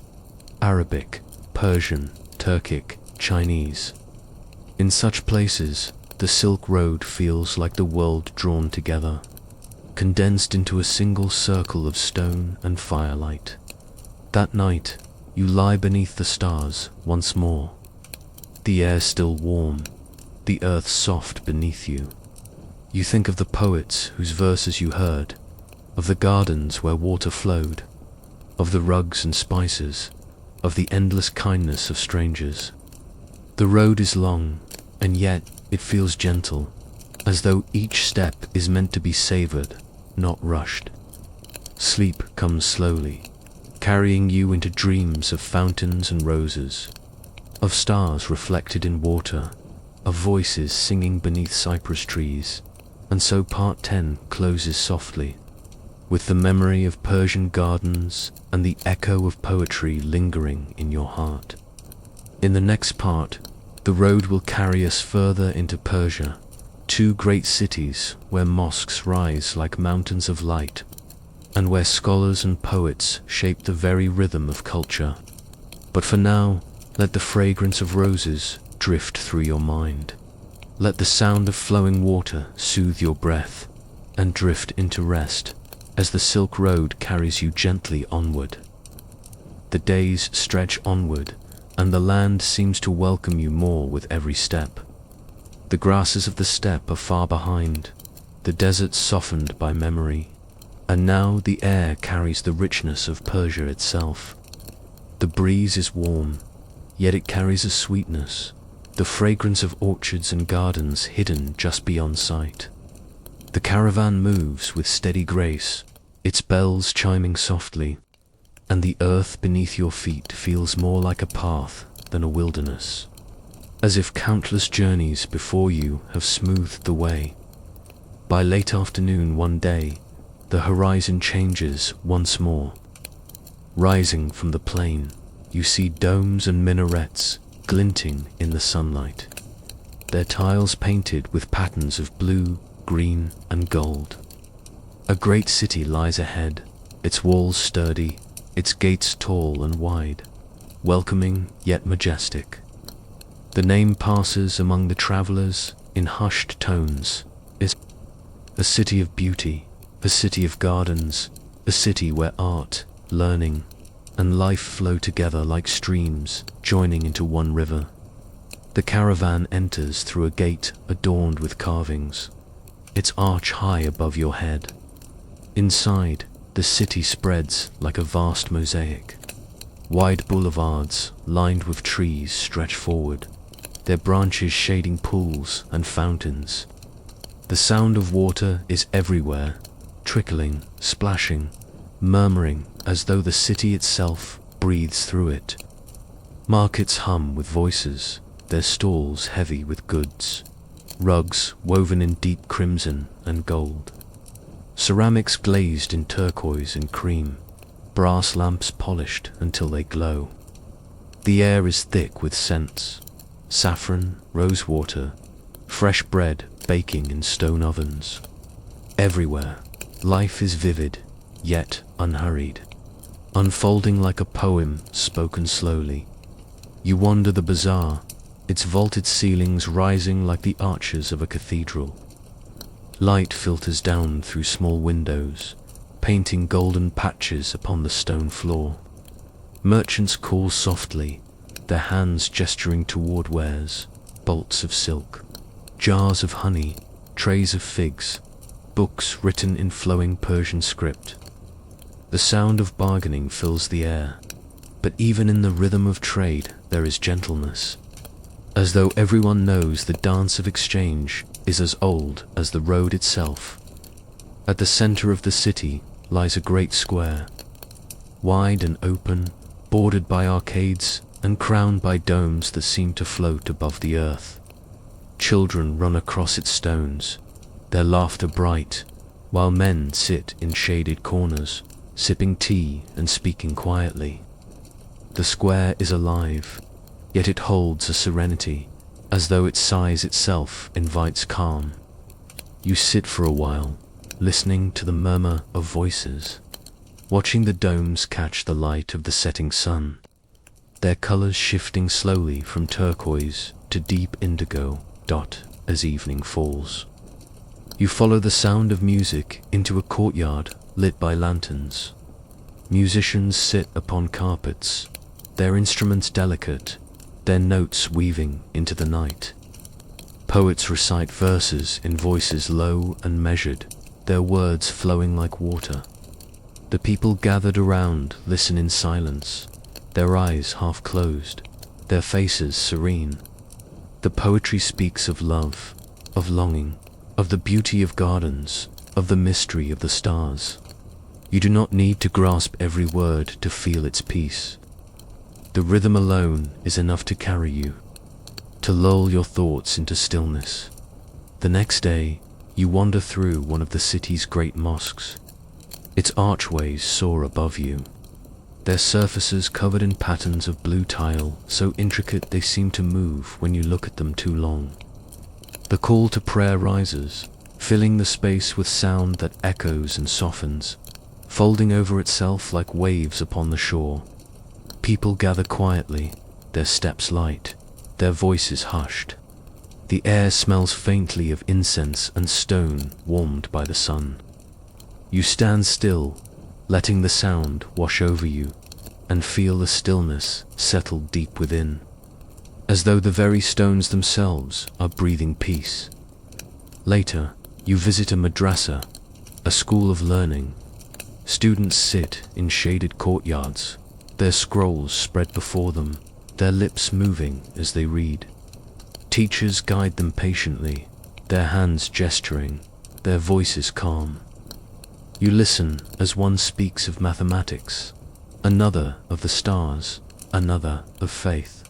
Arabic, Persian, Turkic, Chinese. In such places, the Silk Road feels like the world drawn together, condensed into a single circle of stone and firelight. That night, you lie beneath the stars once more. The air still warm, the earth soft beneath you. You think of the poets whose verses you heard, of the gardens where water flowed, of the rugs and spices, of the endless kindness of strangers. The road is long, and yet it feels gentle, as though each step is meant to be savored, not rushed. Sleep comes slowly, carrying you into dreams of fountains and roses, of stars reflected in water, of voices singing beneath cypress trees. And so part 10 closes softly, with the memory of Persian gardens and the echo of poetry lingering in your heart. In the next part, the road will carry us further into Persia, two great cities where mosques rise like mountains of light, and where scholars and poets shape the very rhythm of culture. But for now, let the fragrance of roses drift through your mind. Let the sound of flowing water soothe your breath, and drift into rest as the Silk Road carries you gently onward. The days stretch onward, and the land seems to welcome you more with every step. The grasses of the steppe are far behind, the desert softened by memory, and now the air carries the richness of Persia itself. The breeze is warm, yet it carries a sweetness, the fragrance of orchards and gardens hidden just beyond sight. The caravan moves with steady grace, its bells chiming softly, and the earth beneath your feet feels more like a path than a wilderness, as if countless journeys before you have smoothed the way. By late afternoon one day, the horizon changes once more. Rising from the plain, you see domes and minarets glinting in the sunlight, their tiles painted with patterns of blue, green, and gold. A great city lies ahead, its walls sturdy, its gates tall and wide, welcoming yet majestic. The name passes among the travelers in hushed tones. It's a city of beauty, a city of gardens, a city where art, learning, and life flow together like streams joining into one river. The caravan enters through a gate adorned with carvings, its arch high above your head. Inside, the city spreads like a vast mosaic. Wide boulevards lined with trees stretch forward, their branches shading pools and fountains. The sound of water is everywhere, trickling, splashing, murmuring as though the city itself breathes through it. Markets hum with voices, their stalls heavy with goods, rugs woven in deep crimson and gold, ceramics glazed in turquoise and cream, brass lamps polished until they glow. The air is thick with scents, saffron, rosewater, fresh bread baking in stone ovens. Everywhere, life is vivid, yet unhurried, unfolding like a poem spoken slowly. You wander the bazaar, its vaulted ceilings rising like the arches of a cathedral. Light filters down through small windows, painting golden patches upon the stone floor. Merchants call softly, their hands gesturing toward wares, bolts of silk, jars of honey, trays of figs, books written in flowing Persian script. The sound of bargaining fills the air, but even in the rhythm of trade there is gentleness, as though everyone knows the dance of exchange is as old as the road itself. At the center of the city lies a great square, wide and open, bordered by arcades and crowned by domes that seem to float above the earth. Children run across its stones, their laughter bright, while men sit in shaded corners, sipping tea and speaking quietly. The square is alive, yet it holds a serenity, as though its size itself invites calm. You sit for a while, listening to the murmur of voices, watching the domes catch the light of the setting sun, their colors shifting slowly from turquoise to deep indigo dot as evening falls. You follow the sound of music into a courtyard lit by lanterns. Musicians sit upon carpets, their instruments delicate, their notes weaving into the night. Poets recite verses in voices low and measured, their words flowing like water. The people gathered around listen in silence, their eyes half closed, their faces serene. The poetry speaks of love, of longing, of the beauty of gardens, of the mystery of the stars. You do not need to grasp every word to feel its peace. The rhythm alone is enough to carry you, to lull your thoughts into stillness. The next day, you wander through one of the city's great mosques. Its archways soar above you, their surfaces covered in patterns of blue tile so intricate they seem to move when you look at them too long. The call to prayer rises, filling the space with sound that echoes and softens, folding over itself like waves upon the shore. People gather quietly, their steps light, their voices hushed. The air smells faintly of incense and stone warmed by the sun. You stand still, letting the sound wash over you, and feel the stillness settle deep within, as though the very stones themselves are breathing peace. Later, you visit a madrasa, a school of learning. Students sit in shaded courtyards, their scrolls spread before them, their lips moving as they read. Teachers guide them patiently, their hands gesturing, their voices calm. You listen as one speaks of mathematics, another of the stars, another of faith.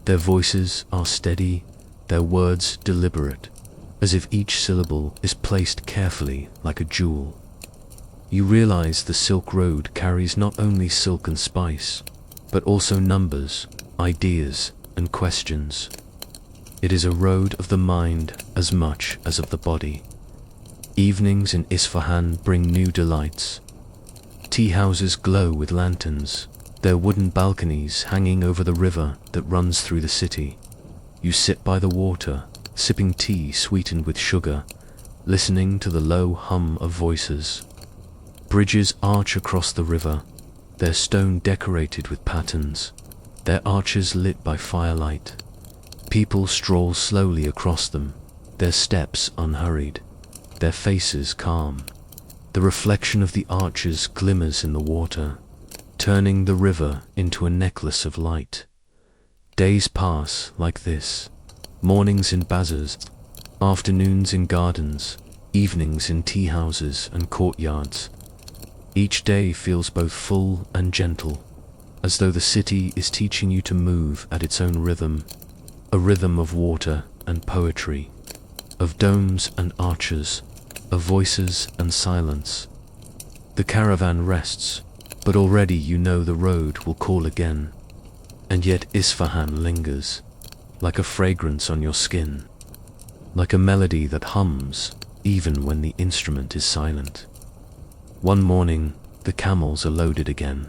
Their voices are steady, their words deliberate, as if each syllable is placed carefully like a jewel. You realize the Silk Road carries not only silk and spice, but also numbers, ideas, and questions. It is a road of the mind as much as of the body. Evenings in Isfahan bring new delights. Tea houses glow with lanterns, their wooden balconies hanging over the river that runs through the city. You sit by the water, sipping tea sweetened with sugar, listening to the low hum of voices. Bridges arch across the river, their stone decorated with patterns, their arches lit by firelight. People stroll slowly across them, their steps unhurried, their faces calm. The reflection of the arches glimmers in the water, turning the river into a necklace of light. Days pass like this, mornings in bazaars, afternoons in gardens, evenings in tea houses and courtyards. Each day feels both full and gentle, as though the city is teaching you to move at its own rhythm, a rhythm of water and poetry, of domes and arches, of voices and silence. The caravan rests, but already you know the road will call again, and yet Isfahan lingers, like a fragrance on your skin, like a melody that hums even when the instrument is silent. One morning, the camels are loaded again.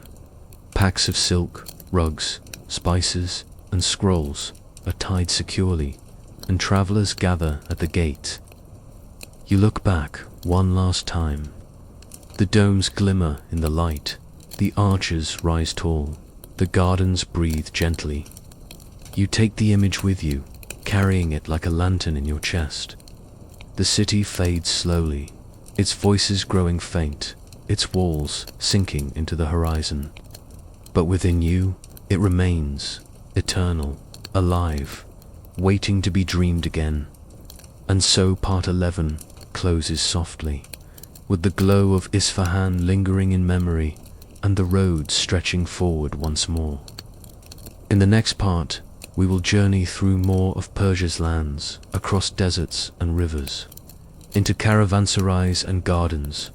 Packs of silk, rugs, spices, and scrolls are tied securely, and travelers gather at the gate. You look back one last time. The domes glimmer in the light, the arches rise tall, the gardens breathe gently. You take the image with you, carrying it like a lantern in your chest. The city fades slowly, its voices growing faint, its walls sinking into the horizon. But within you, it remains, eternal, alive, waiting to be dreamed again. And so part 11 closes softly, with the glow of Isfahan lingering in memory and the road stretching forward once more. In the next part, we will journey through more of Persia's lands, across deserts and rivers, into caravanserais and gardens,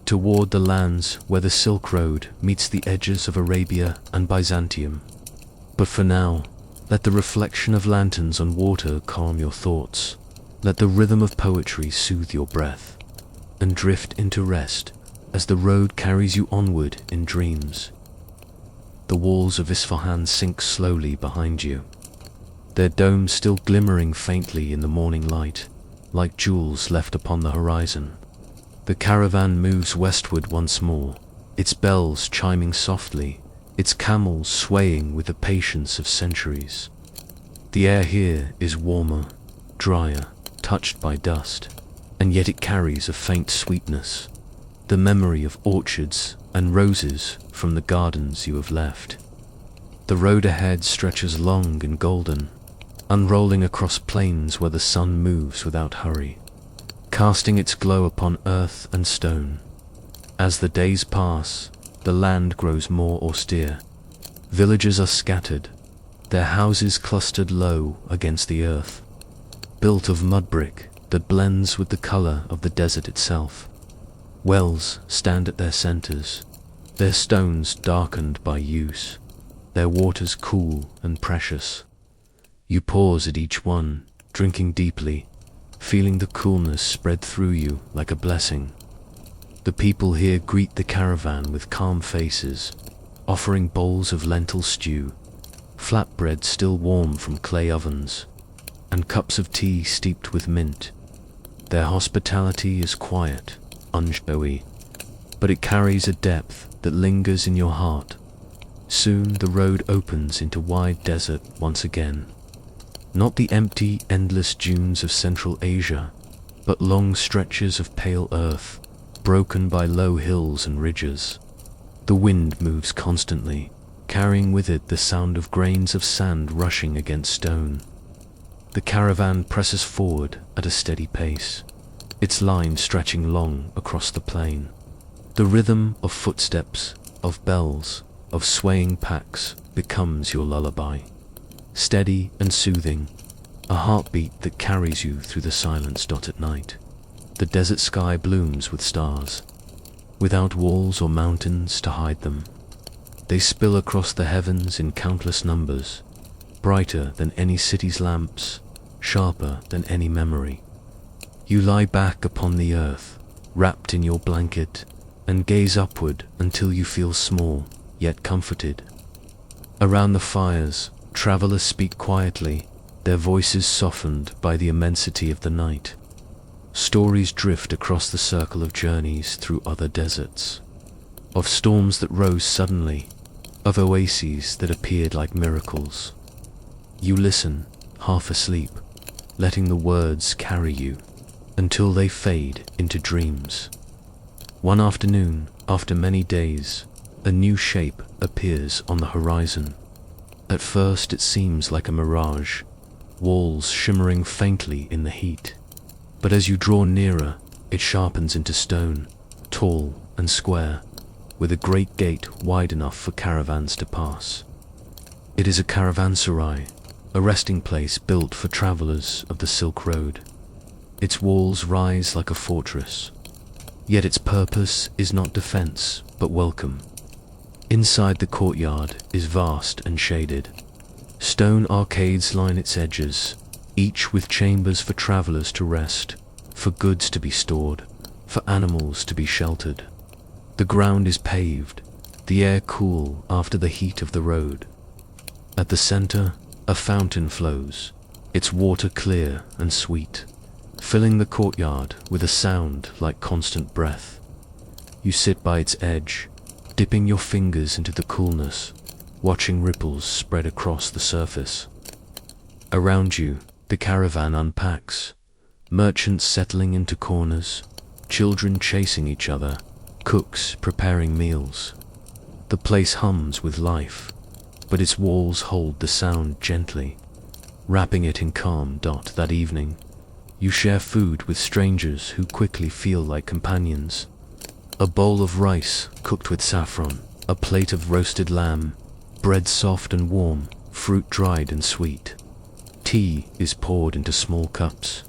toward the lands where the Silk Road meets the edges of Arabia and Byzantium. But for now, let the reflection of lanterns on water calm your thoughts. Let the rhythm of poetry soothe your breath, and drift into rest as the road carries you onward in dreams. The walls of Isfahan sink slowly behind you, their domes still glimmering faintly in the morning light, like jewels left upon the horizon. The caravan moves westward once more, its bells chiming softly, its camels swaying with the patience of centuries. The air here is warmer, drier, touched by dust, and yet it carries a faint sweetness, the memory of orchards and roses from the gardens you have left. The road ahead stretches long and golden, unrolling across plains where the sun moves without hurry, casting its glow upon earth and stone. As the days pass, the land grows more austere. Villages are scattered, their houses clustered low against the earth, built of mud brick that blends with the color of the desert itself. Wells stand at their centers, their stones darkened by use, their waters cool and precious. You pause at each one, drinking deeply, feeling the coolness spread through you like a blessing. The people here greet the caravan with calm faces, offering bowls of lentil stew, flatbread still warm from clay ovens, and cups of tea steeped with mint. Their hospitality is quiet, unshowy, but it carries a depth that lingers in your heart. Soon the road opens into wide desert once again. Not the empty, endless dunes of Central Asia, but long stretches of pale earth, broken by low hills and ridges. The wind moves constantly, carrying with it the sound of grains of sand rushing against stone. The caravan presses forward at a steady pace, its line stretching long across the plain. The rhythm of footsteps, of bells, of swaying packs becomes your lullaby, steady and soothing, a heartbeat that carries you through the silence at night. The desert sky blooms with stars, without walls or mountains to hide them. They spill across the heavens in countless numbers, brighter than any city's lamps, sharper than any memory. You lie back upon the earth, wrapped in your blanket, and gaze upward until you feel small, yet comforted. Around the fires, travelers speak quietly, their voices softened by the immensity of the night. Stories drift across the circle of journeys through other deserts, of storms that rose suddenly, of oases that appeared like miracles. You listen, half asleep, letting the words carry you, until they fade into dreams. One afternoon, after many days, a new shape appears on the horizon. At first it seems like a mirage, walls shimmering faintly in the heat. But as you draw nearer, it sharpens into stone, tall and square, with a great gate wide enough for caravans to pass. It is a caravanserai, a resting place built for travelers of the Silk Road. Its walls rise like a fortress, yet its purpose is not defense, but welcome. Inside the courtyard is vast and shaded. Stone arcades line its edges, each with chambers for travelers to rest, for goods to be stored, for animals to be sheltered. The ground is paved, the air cool after the heat of the road. At the center, A fountain flows, its water clear and sweet, filling the courtyard with a sound like constant breath. You sit by its edge, dipping your fingers into the coolness, watching ripples spread across the surface. Around you, the caravan unpacks, merchants settling into corners, children chasing each other, cooks preparing meals. The place hums with life, but its walls hold the sound gently, wrapping it in calm. That evening, you share food with strangers who quickly feel like companions. A bowl of rice cooked with saffron, a plate of roasted lamb, bread soft and warm, fruit dried and sweet. Tea is poured into small cups,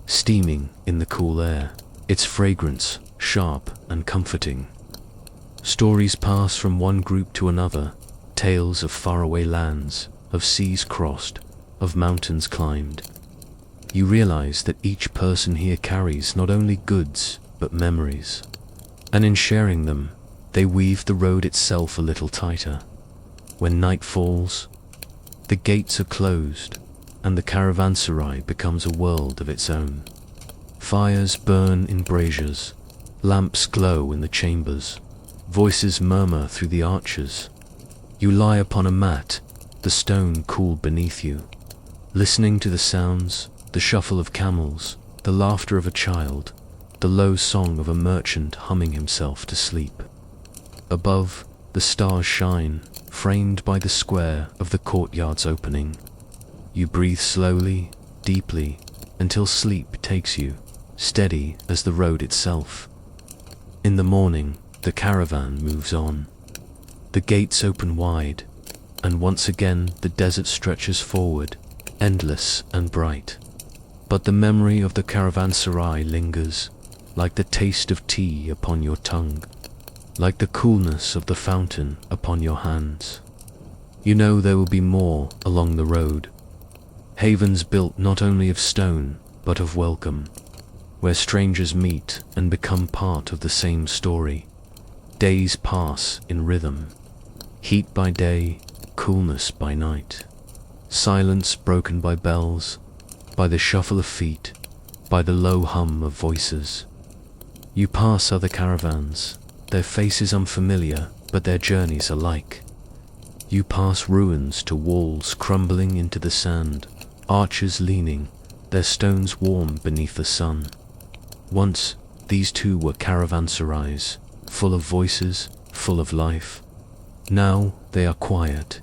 steaming in the cool air, its fragrance sharp and comforting. Stories pass from one group to another, tales of faraway lands, of seas crossed, of mountains climbed. You realize that each person here carries not only goods, but memories. And in sharing them, they weave the road itself a little tighter. When night falls, the gates are closed, and the caravanserai becomes a world of its own. Fires burn in braziers, lamps glow in the chambers, voices murmur through the arches. You lie upon a mat, the stone cool beneath you, listening to the sounds, the shuffle of camels, the laughter of a child, the low song of a merchant humming himself to sleep. Above, the stars shine, framed by the square of the courtyard's opening. You breathe slowly, deeply, until sleep takes you, steady as the road itself. In the morning, the caravan moves on. The gates open wide, and once again the desert stretches forward, endless and bright. But the memory of the caravanserai lingers, like the taste of tea upon your tongue, like the coolness of the fountain upon your hands. You know there will be more along the road, havens built not only of stone, but of welcome, where strangers meet and become part of the same story. Days pass in rhythm, heat by day, coolness by night, silence broken by bells, by the shuffle of feet, by the low hum of voices. You pass other caravans, their faces unfamiliar, but their journeys alike. You pass ruins to walls crumbling into the sand, arches leaning, their stones warm beneath the sun. Once, these too were caravanserais, full of voices, full of life. Now they are quiet,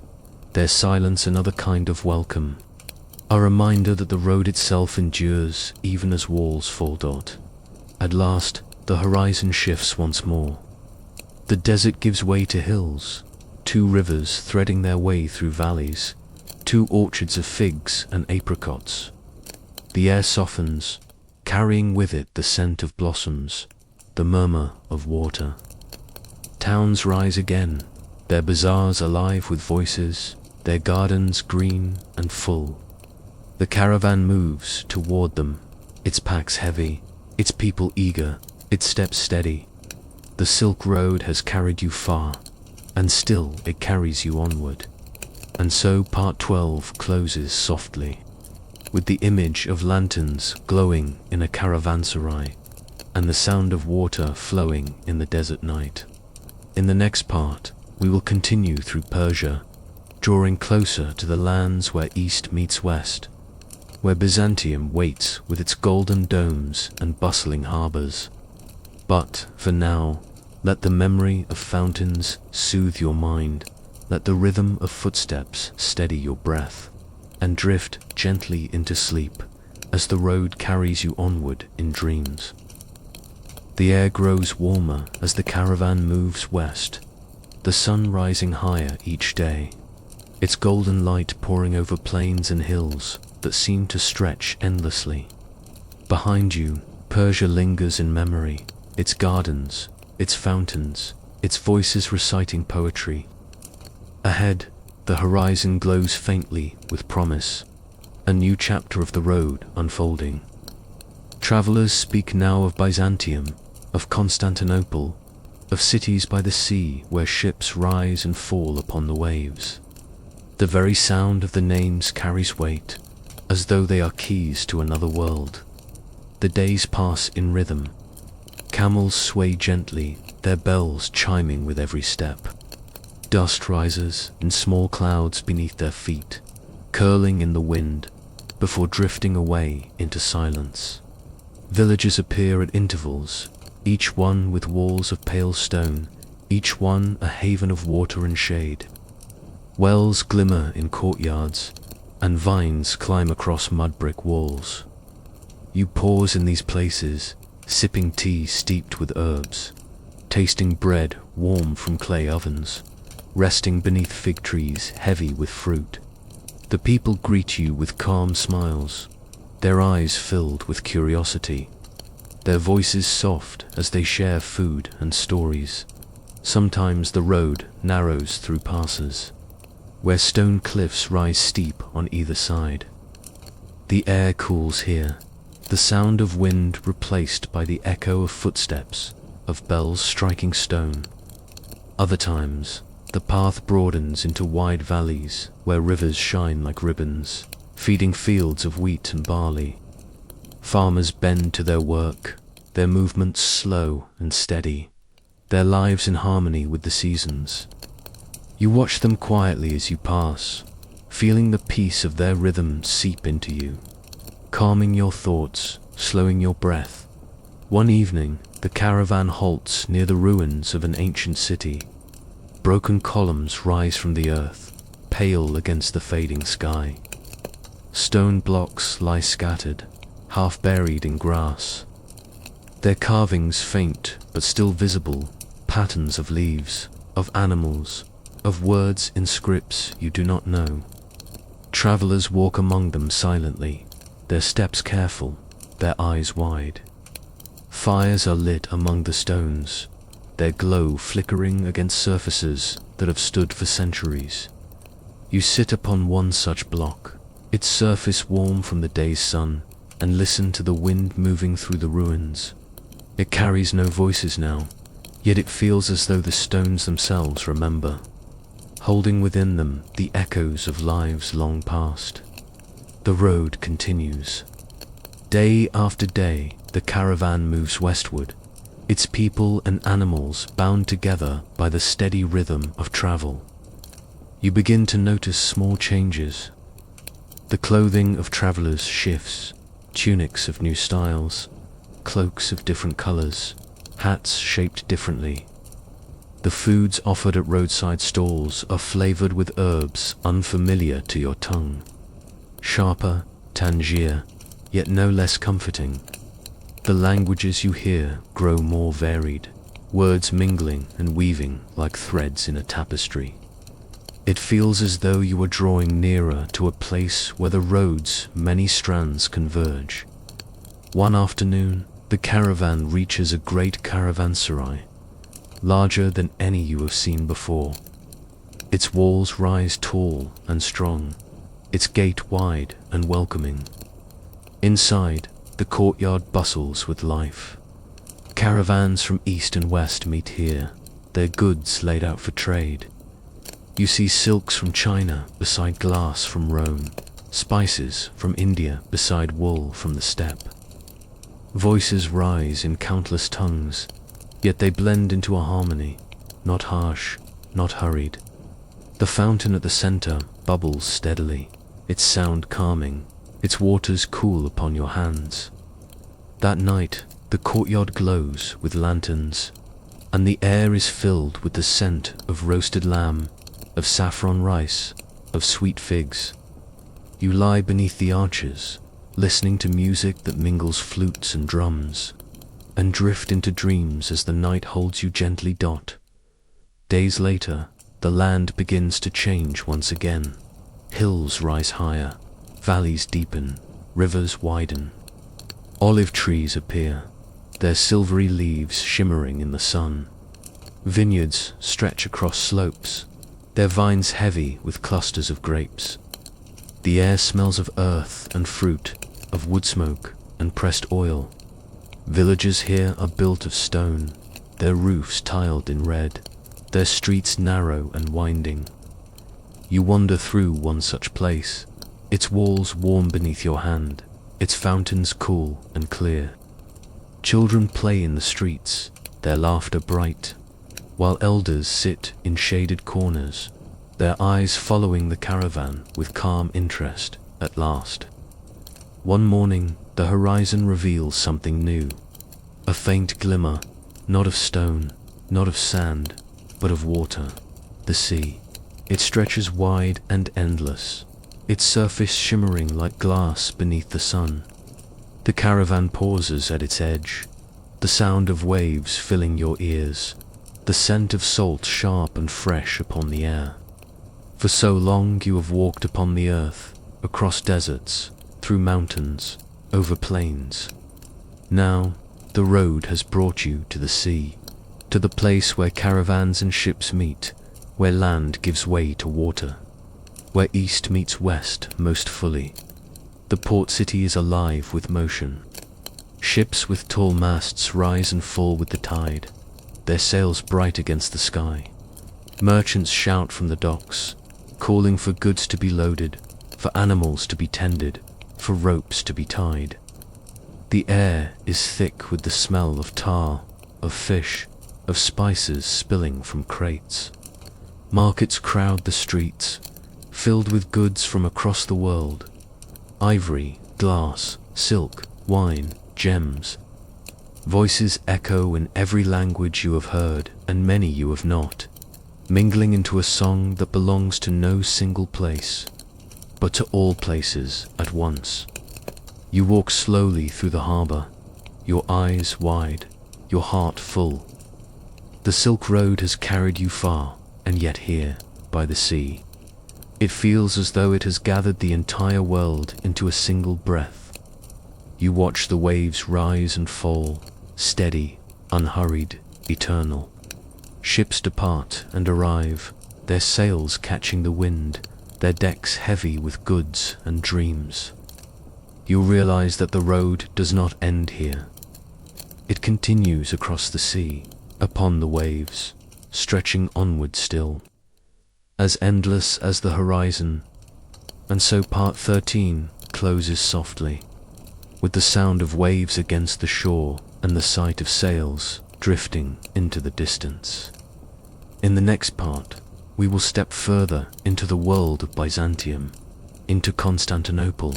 their silence another kind of welcome, a reminder that the road itself endures even as walls fall. At last, the horizon shifts once more. The desert gives way to hills, two rivers threading their way through valleys, two orchards of figs and apricots. The air softens, carrying with it the scent of blossoms, the murmur of water. Towns rise again, their bazaars alive with voices, their gardens green and full. The caravan moves toward them, its packs heavy, its people eager, its steps steady. The Silk Road has carried you far, and still it carries you onward. And so part 12 closes softly, with the image of lanterns glowing in a caravanserai, and the sound of water flowing in the desert night. In the next part, we will continue through Persia, drawing closer to the lands where East meets West, where Byzantium waits with its golden domes and bustling harbors. But, for now, let the memory of fountains soothe your mind, let the rhythm of footsteps steady your breath, and drift gently into sleep as the road carries you onward in dreams. The air grows warmer as the caravan moves west, the sun rising higher each day, its golden light pouring over plains and hills that seem to stretch endlessly. Behind you, Persia lingers in memory, its gardens, its fountains, its voices reciting poetry. Ahead, the horizon glows faintly with promise, a new chapter of the road unfolding. Travelers speak now of Byzantium, of Constantinople, of cities by the sea where ships rise and fall upon the waves. The very sound of the names carries weight, as though they are keys to another world. The days pass in rhythm. Camels sway gently, their bells chiming with every step. Dust rises in small clouds beneath their feet, curling in the wind, before drifting away into silence. Villages appear at intervals, each one with walls of pale stone, each one a haven of water and shade. Wells glimmer in courtyards, and vines climb across mud-brick walls. You pause in these places, sipping tea steeped with herbs, tasting bread warm from clay ovens, resting beneath fig trees heavy with fruit. The people greet you with calm smiles, their eyes filled with curiosity, their voices soft as they share food and stories. Sometimes the road narrows through passes, where stone cliffs rise steep on either side. The air cools here, the sound of wind replaced by the echo of footsteps, of bells striking stone. Other times, the path broadens into wide valleys where rivers shine like ribbons, feeding fields of wheat and barley. Farmers bend to their work, their movements slow and steady, their lives in harmony with the seasons. You watch them quietly as you pass, feeling the peace of their rhythm seep into you, calming your thoughts, slowing your breath. One evening, the caravan halts near the ruins of an ancient city. Broken columns rise from the earth, pale against the fading sky. Stone blocks lie scattered, half buried in grass. Their carvings faint but still visible, patterns of leaves, of animals, of words in scripts you do not know. Travelers walk among them silently, their steps careful, their eyes wide. Fires are lit among the stones, their glow flickering against surfaces that have stood for centuries. You sit upon one such block, its surface warm from the day's sun, and listen to the wind moving through the ruins. It carries no voices now, yet it feels as though the stones themselves remember, holding within them the echoes of lives long past. The road continues. Day after day, the caravan moves westward, its people and animals bound together by the steady rhythm of travel. You begin to notice small changes. The clothing of travelers shifts, tunics of new styles, cloaks of different colors, hats shaped differently. The foods offered at roadside stalls are flavored with herbs unfamiliar to your tongue. Sharper, tangier, yet no less comforting. The languages you hear grow more varied, words mingling and weaving like threads in a tapestry. It feels as though you are drawing nearer to a place where the road's many strands converge. One afternoon, the caravan reaches a great caravanserai, larger than any you have seen before. Its walls rise tall and strong, its gate wide and welcoming. Inside, the courtyard bustles with life. Caravans from east and west meet here, their goods laid out for trade. You see silks from China beside glass from Rome, spices from India beside wool from the steppe. Voices rise in countless tongues, yet they blend into a harmony, not harsh, not hurried. The fountain at the center bubbles steadily, its sound calming, its waters cool upon your hands. That night, the courtyard glows with lanterns, and the air is filled with the scent of roasted lamb, of saffron rice, of sweet figs. You lie beneath the arches, listening to music that mingles flutes and drums, and drift into dreams as the night holds you gently. Days later, the land begins to change once again. Hills rise higher, valleys deepen, rivers widen. Olive trees appear, their silvery leaves shimmering in the sun. Vineyards stretch across slopes, their vines heavy with clusters of grapes. The air smells of earth and fruit, of wood smoke and pressed oil. Villages here are built of stone, their roofs tiled in red, their streets narrow and winding. You wander through one such place, its walls warm beneath your hand, its fountains cool and clear. Children play in the streets, their laughter bright, while elders sit in shaded corners, their eyes following the caravan with calm interest at last. One morning, the horizon reveals something new. A faint glimmer, not of stone, not of sand, but of water, the sea. It stretches wide and endless, its surface shimmering like glass beneath the sun. The caravan pauses at its edge, the sound of waves filling your ears, the scent of salt sharp and fresh upon the air. For so long you have walked upon the earth, across deserts, through mountains, over plains. Now, the road has brought you to the sea, to the place where caravans and ships meet, where land gives way to water, where east meets west most fully. The port city is alive with motion. Ships with tall masts rise and fall with the tide, their sails bright against the sky. Merchants shout from the docks, calling for goods to be loaded, for animals to be tended, for ropes to be tied. The air is thick with the smell of tar, of fish, of spices spilling from crates. Markets crowd the streets, filled with goods from across the world. Ivory, glass, silk, wine, gems. Voices echo in every language you have heard and many you have not, mingling into a song that belongs to no single place, but to all places at once. You walk slowly through the harbor, your eyes wide, your heart full. The Silk Road has carried you far, and yet here, by the sea, it feels as though it has gathered the entire world into a single breath. You watch the waves rise and fall, steady, unhurried, eternal. Ships depart and arrive, their sails catching the wind, their decks heavy with goods and dreams. You realize that the road does not end here. It continues across the sea, upon the waves, stretching onward still, as endless as the horizon. And so part 13 closes softly, with the sound of waves against the shore and the sight of sails drifting into the distance. In the next part, we will step further into the world of Byzantium, into Constantinople,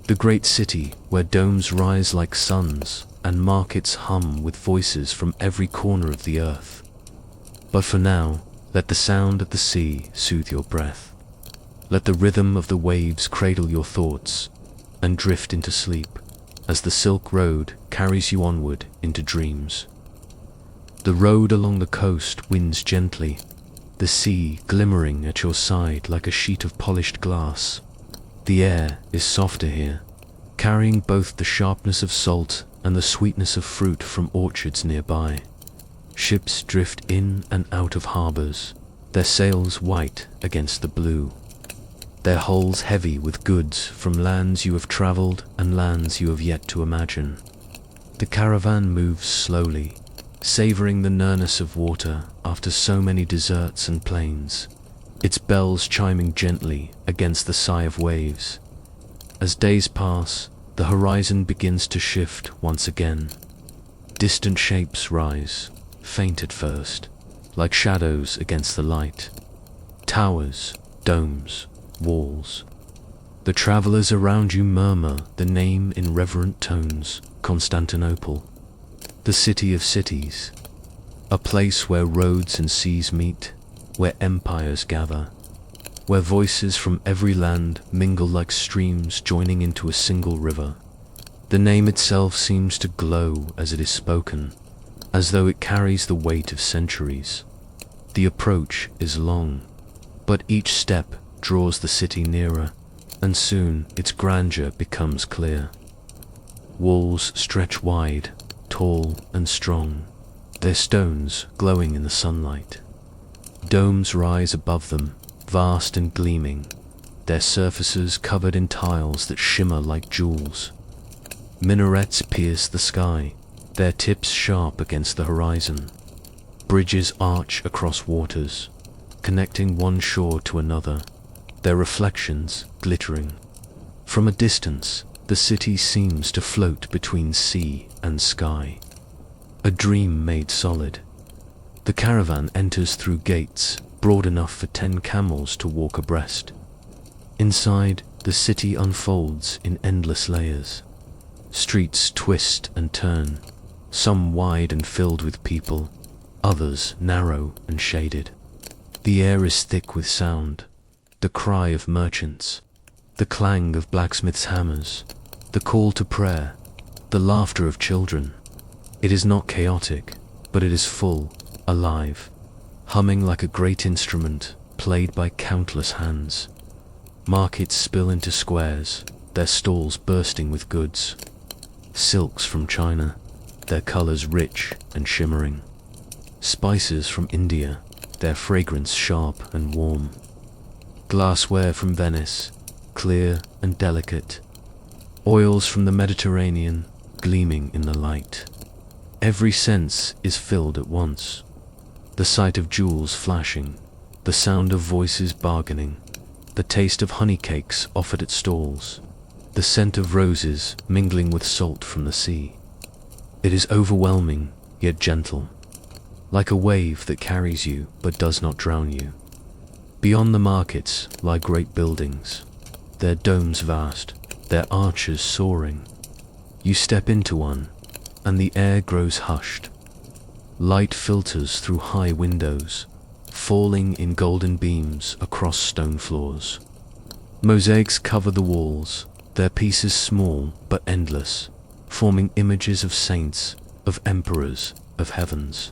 the great city where domes rise like suns and markets hum with voices from every corner of the earth. But for now, let the sound of the sea soothe your breath. Let the rhythm of the waves cradle your thoughts and drift into sleep as the Silk Road carries you onward into dreams. The road along the coast winds gently, the sea glimmering at your side like a sheet of polished glass. The air is softer here, carrying both the sharpness of salt and the sweetness of fruit from orchards nearby. Ships drift in and out of harbors, their sails white against the blue, their hulls heavy with goods from lands you have traveled and lands you have yet to imagine. The caravan moves slowly, savoring the nearness of water after so many deserts and plains, its bells chiming gently against the sigh of waves. As days pass, the horizon begins to shift once again. Distant shapes rise, faint at first, like shadows against the light. Towers, domes, walls. The travelers around you murmur the name in reverent tones, Constantinople, the city of cities, a place where roads and seas meet, where empires gather, where voices from every land mingle like streams joining into a single river. The name itself seems to glow as it is spoken, as though it carries the weight of centuries. The approach is long, but each step draws the city nearer, and soon its grandeur becomes clear. Walls stretch wide, tall and strong, their stones glowing in the sunlight. Domes rise above them, vast and gleaming, their surfaces covered in tiles that shimmer like jewels. Minarets pierce the sky, their tips sharp against the horizon. Bridges arch across waters, connecting one shore to another, their reflections glittering. From a distance, the city seems to float between sea and sky. A dream made solid. The caravan enters through gates broad enough for 10 camels to walk abreast. Inside, the city unfolds in endless layers. Streets twist and turn, some wide and filled with people, others narrow and shaded. The air is thick with sound, the cry of merchants, the clang of blacksmiths' hammers, the call to prayer, the laughter of children. It is not chaotic, but it is full, alive, humming like a great instrument played by countless hands. Markets spill into squares, their stalls bursting with goods. Silks from China, their colors rich and shimmering. Spices from India, their fragrance sharp and warm. Glassware from Venice, clear and delicate. Oils from the Mediterranean, gleaming in the light. Every sense is filled at once. The sight of jewels flashing, the sound of voices bargaining, the taste of honey cakes offered at stalls, the scent of roses mingling with salt from the sea. It is overwhelming, yet gentle, like a wave that carries you but does not drown you. Beyond the markets lie great buildings, their domes vast, their arches soaring. You step into one, and the air grows hushed. Light filters through high windows, falling in golden beams across stone floors. Mosaics cover the walls, their pieces small but endless, forming images of saints, of emperors, of heavens.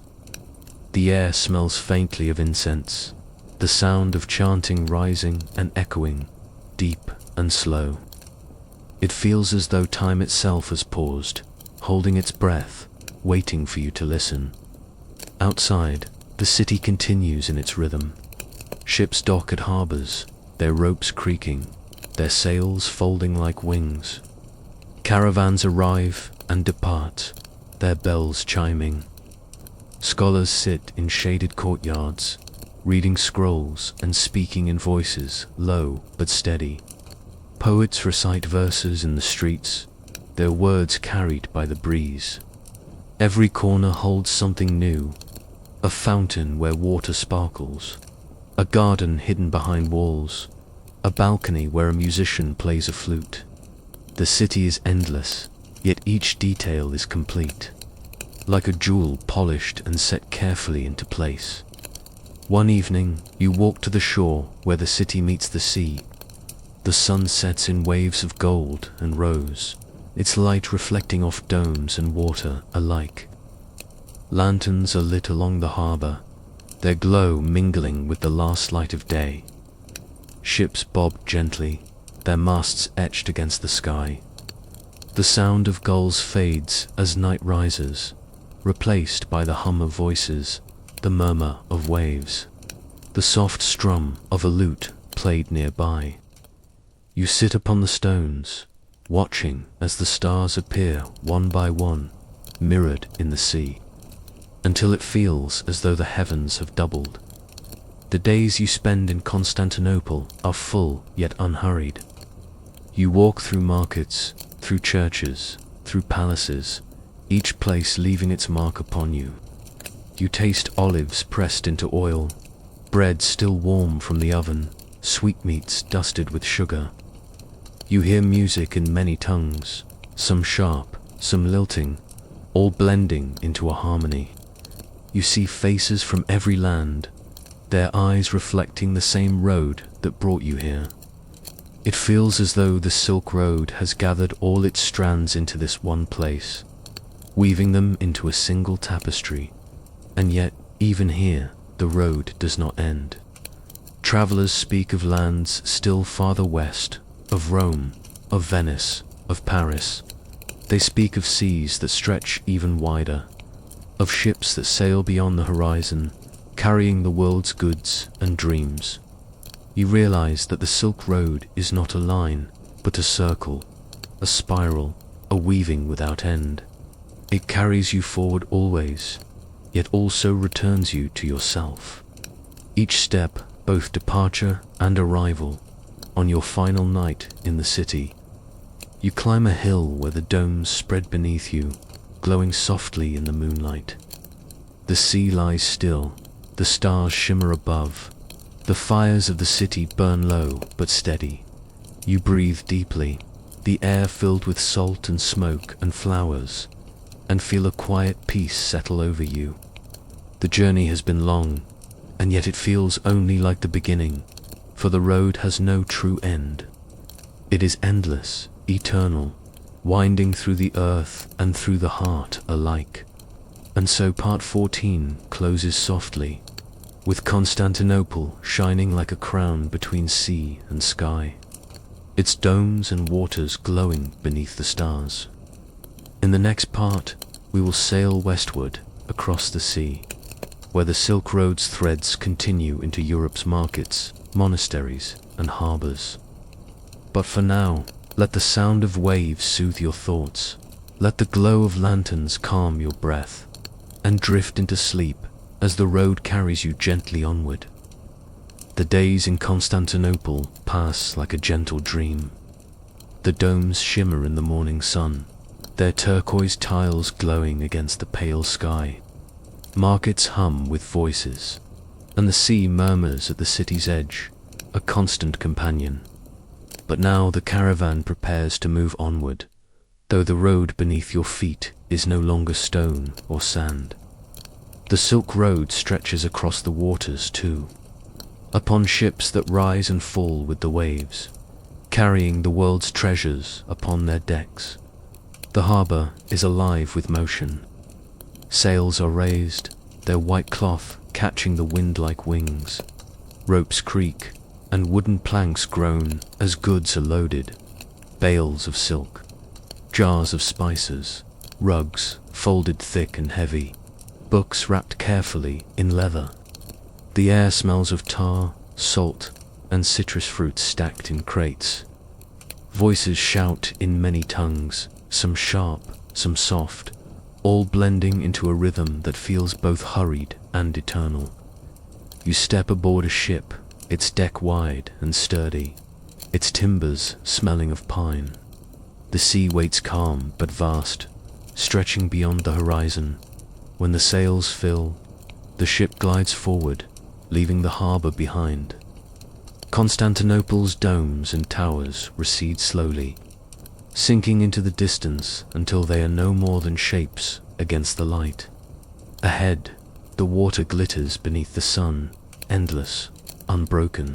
The air smells faintly of incense, the sound of chanting rising and echoing, deep and slow. It feels as though time itself has paused, holding its breath, waiting for you to listen. Outside, the city continues in its rhythm. Ships dock at harbors, their ropes creaking, their sails folding like wings. Caravans arrive and depart, their bells chiming. Scholars sit in shaded courtyards, reading scrolls and speaking in voices low but steady. Poets recite verses in the streets, their words carried by the breeze. Every corner holds something new, a fountain where water sparkles, a garden hidden behind walls, a balcony where a musician plays a flute. The city is endless, yet each detail is complete, like a jewel polished and set carefully into place. One evening, you walk to the shore where the city meets the sea. The sun sets in waves of gold and rose, its light reflecting off domes and water alike. Lanterns are lit along the harbor, their glow mingling with the last light of day. Ships bob gently, their masts etched against the sky. The sound of gulls fades as night rises, replaced by the hum of voices, the murmur of waves, the soft strum of a lute played nearby. You sit upon the stones, watching as the stars appear one by one, mirrored in the sea, until it feels as though the heavens have doubled. The days you spend in Constantinople are full yet unhurried. You walk through markets, through churches, through palaces, each place leaving its mark upon you. You taste olives pressed into oil, bread still warm from the oven, sweetmeats dusted with sugar. You hear music in many tongues, some sharp, some lilting, all blending into a harmony. You see faces from every land, their eyes reflecting the same road that brought you here. It feels as though the Silk Road has gathered all its strands into this one place, weaving them into a single tapestry. And yet, even here, the road does not end. Travelers speak of lands still farther west, of Rome, of Venice, of Paris. They speak of seas that stretch even wider, of ships that sail beyond the horizon, carrying the world's goods and dreams. You realize that the Silk Road is not a line, but a circle, a spiral, a weaving without end. It carries you forward always, yet also returns you to yourself. Each step, both departure and arrival, on your final night in the city. You climb a hill where the domes spread beneath you, glowing softly in the moonlight. The sea lies still, the stars shimmer above, the fires of the city burn low but steady. You breathe deeply, the air filled with salt and smoke and flowers, and feel a quiet peace settle over you. The journey has been long, and yet it feels only like the beginning, for the road has no true end. It is endless, eternal, winding through the earth and through the heart alike. And so part 14 closes softly, with Constantinople shining like a crown between sea and sky, its domes and waters glowing beneath the stars. In the next part, we will sail westward across the sea, where the Silk Road's threads continue into Europe's markets, monasteries, and harbors. But for now, let the sound of waves soothe your thoughts, let the glow of lanterns calm your breath, and drift into sleep as the road carries you gently onward. The days in Constantinople pass like a gentle dream. The domes shimmer in the morning sun, their turquoise tiles glowing against the pale sky. Markets hum with voices, and the sea murmurs at the city's edge, a constant companion. But now the caravan prepares to move onward, though the road beneath your feet is no longer stone or sand. The Silk Road stretches across the waters too, upon ships that rise and fall with the waves, carrying the world's treasures upon their decks. The harbor is alive with motion. Sails are raised, their white cloth catching the wind like wings. Ropes creak, and wooden planks groan as goods are loaded. Bales of silk, jars of spices, rugs folded thick and heavy, books wrapped carefully in leather. The air smells of tar, salt, and citrus fruits stacked in crates. Voices shout in many tongues, some sharp, some soft, all blending into a rhythm that feels both hurried and eternal. You step aboard a ship, its deck wide and sturdy, its timbers smelling of pine. The sea waits calm but vast, stretching beyond the horizon. When the sails fill, the ship glides forward, leaving the harbor behind. Constantinople's domes and towers recede slowly, sinking into the distance until they are no more than shapes against the light. Ahead, the water glitters beneath the sun, endless, unbroken.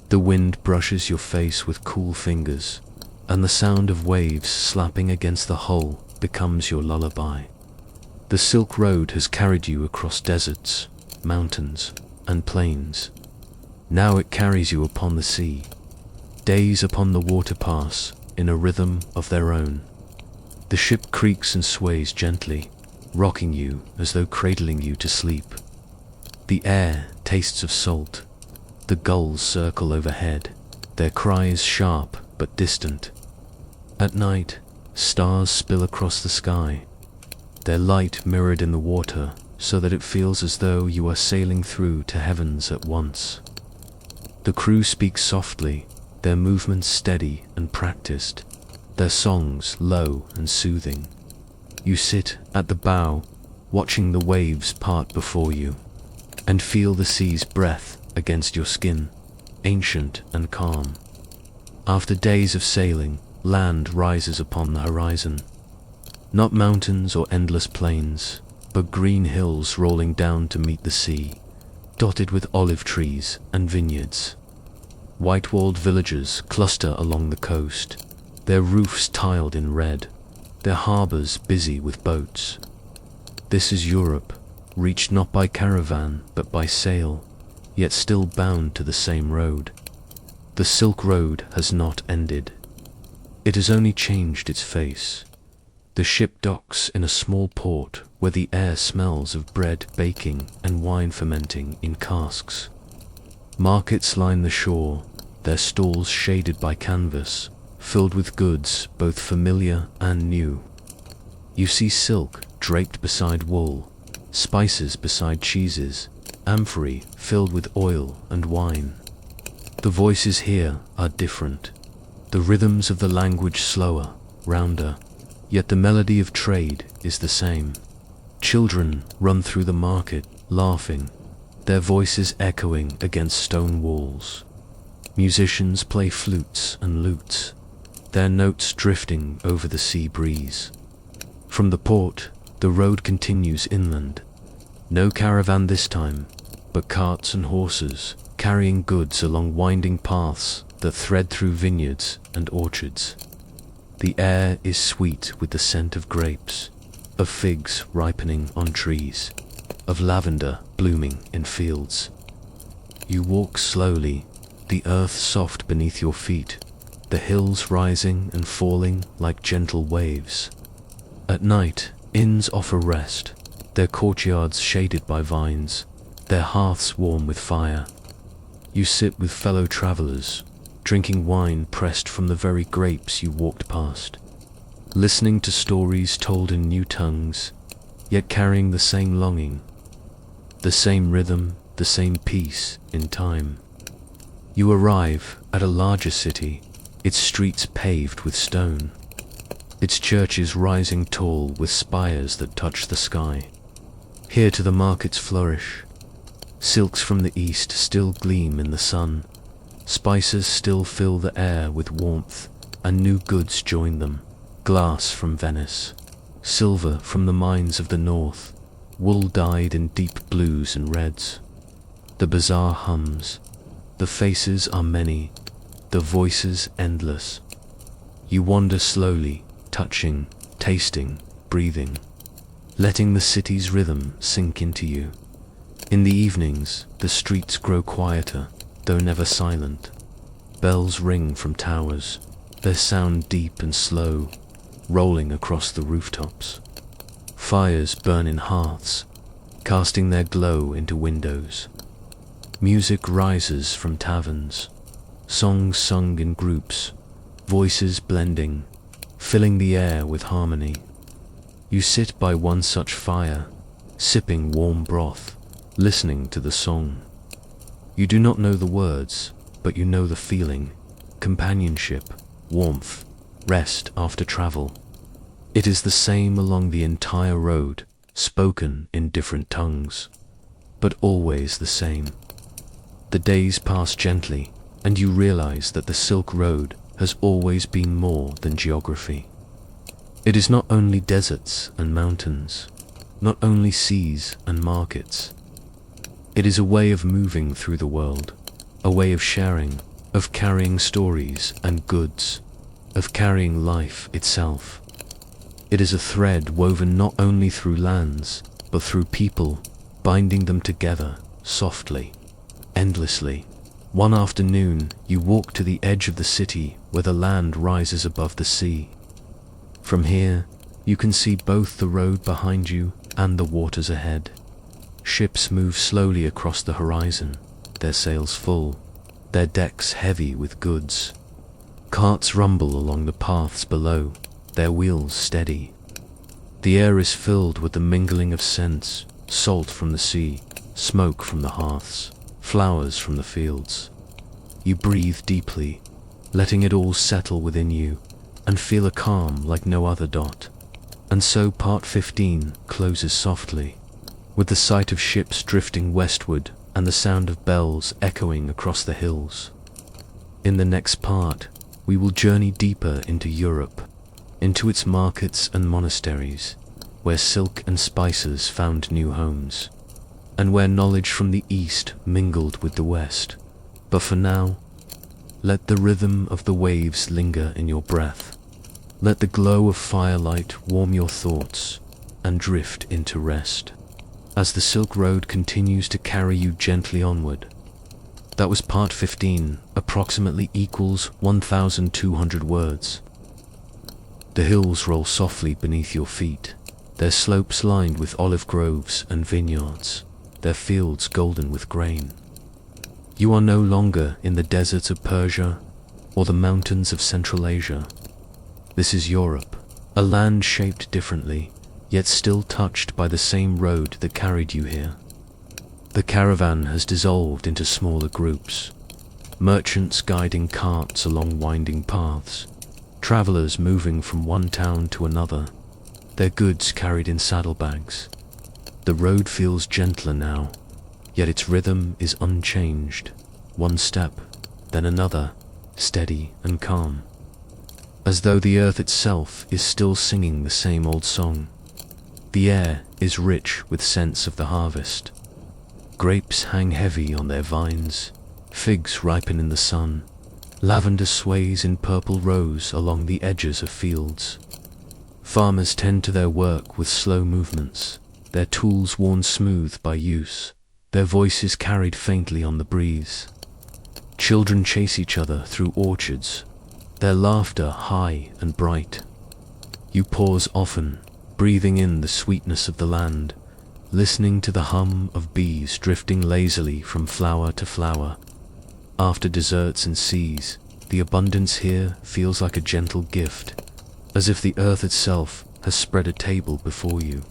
The wind brushes your face with cool fingers, and the sound of waves slapping against the hull becomes your lullaby. The Silk Road has carried you across deserts, mountains, and plains. Now it carries you upon the sea. Days upon the water pass in a rhythm of their own. The ship creaks and sways gently, rocking you as though cradling you to sleep. The air tastes of salt. The gulls circle overhead, their cries sharp but distant. At night, stars spill across the sky, their light mirrored in the water so that it feels as though you are sailing through to heavens at once. The crew speaks softly, their movements steady and practiced, their songs low and soothing. You sit at the bow, watching the waves part before you, and feel the sea's breath against your skin, ancient and calm. After days of sailing, land rises upon the horizon. Not mountains or endless plains, but green hills rolling down to meet the sea, dotted with olive trees and vineyards. White-walled villages cluster along the coast, their roofs tiled in red, their harbors busy with boats. This is Europe, reached not by caravan but by sail, yet still bound to the same road. The Silk Road has not ended. It has only changed its face. The ship docks in a small port where the air smells of bread baking and wine fermenting in casks. Markets line the shore, their stalls shaded by canvas, filled with goods both familiar and new. You see silk draped beside wool, spices beside cheeses, amphorae filled with oil and wine. The voices here are different, the rhythms of the language slower, rounder, yet the melody of trade is the same. Children run through the market, laughing, their voices echoing against stone walls. Musicians play flutes and lutes, their notes drifting over the sea breeze. From the port, the road continues inland. No caravan this time, but carts and horses, carrying goods along winding paths that thread through vineyards and orchards. The air is sweet with the scent of grapes, of figs ripening on trees, of lavender blooming in fields. You walk slowly, the earth soft beneath your feet, the hills rising and falling like gentle waves. At night, inns offer rest, their courtyards shaded by vines, their hearths warm with fire. You sit with fellow travelers, drinking wine pressed from the very grapes you walked past, listening to stories told in new tongues, yet carrying the same longing, the same rhythm, the same peace in time. You arrive at a larger city, its streets paved with stone, its churches rising tall with spires that touch the sky. Here too the markets flourish. Silks from the east still gleam in the sun, spices still fill the air with warmth, and new goods join them. Glass from Venice, silver from the mines of the north, wool dyed in deep blues and reds. The bazaar hums, the faces are many, the voices endless. You wander slowly, touching, tasting, breathing, letting the city's rhythm sink into you. In the evenings, the streets grow quieter, though never silent. Bells ring from towers, their sound deep and slow, rolling across the rooftops. Fires burn in hearths, casting their glow into windows. Music rises from taverns, songs sung in groups, voices blending, filling the air with harmony. You sit by one such fire, sipping warm broth, listening to the song. You do not know the words, but you know the feeling, companionship, warmth, rest after travel. It is the same along the entire road, spoken in different tongues, but always the same. The days pass gently, and you realize that the Silk Road has always been more than geography. It is not only deserts and mountains, not only seas and markets. It is a way of moving through the world, a way of sharing, of carrying stories and goods, of carrying life itself. It is a thread woven not only through lands, but through people, binding them together, softly, endlessly. One afternoon, you walk to the edge of the city where the land rises above the sea. From here, you can see both the road behind you and the waters ahead. Ships move slowly across the horizon, their sails full, their decks heavy with goods. Carts rumble along the paths below, their wheels steady. The air is filled with the mingling of scents, salt from the sea, smoke from the hearths, flowers from the fields. You breathe deeply, letting it all settle within you, and feel a calm like no other dot. And so part 15 closes softly, with the sight of ships drifting westward and the sound of bells echoing across the hills. In the next part, we will journey deeper into Europe, into its markets and monasteries, where silk and spices found new homes, and where knowledge from the East mingled with the West. But for now, let the rhythm of the waves linger in your breath. Let the glow of firelight warm your thoughts and drift into rest, as the Silk Road continues to carry you gently onward. That was part 15, approximately equals 1,200 words. The hills roll softly beneath your feet, their slopes lined with olive groves and vineyards, their fields golden with grain. You are no longer in the deserts of Persia or the mountains of Central Asia. This is Europe, a land shaped differently, yet still touched by the same road that carried you here. The caravan has dissolved into smaller groups. merchants guiding carts along winding paths, travelers moving from one town to another, their goods carried in saddlebags. The road feels gentler now, yet its rhythm is unchanged. One step, then another, steady and calm, as though the earth itself is still singing the same old song. The air is rich with scents of the harvest. Grapes hang heavy on their vines, figs ripen in the sun, lavender sways in purple rows along the edges of fields. Farmers tend to their work with slow movements, their tools worn smooth by use, their voices carried faintly on the breeze. Children chase each other through orchards, their laughter high and bright. You pause often, breathing in the sweetness of the land, listening to the hum of bees drifting lazily from flower to flower. After deserts and seas, the abundance here feels like a gentle gift, as if the earth itself has spread a table before you.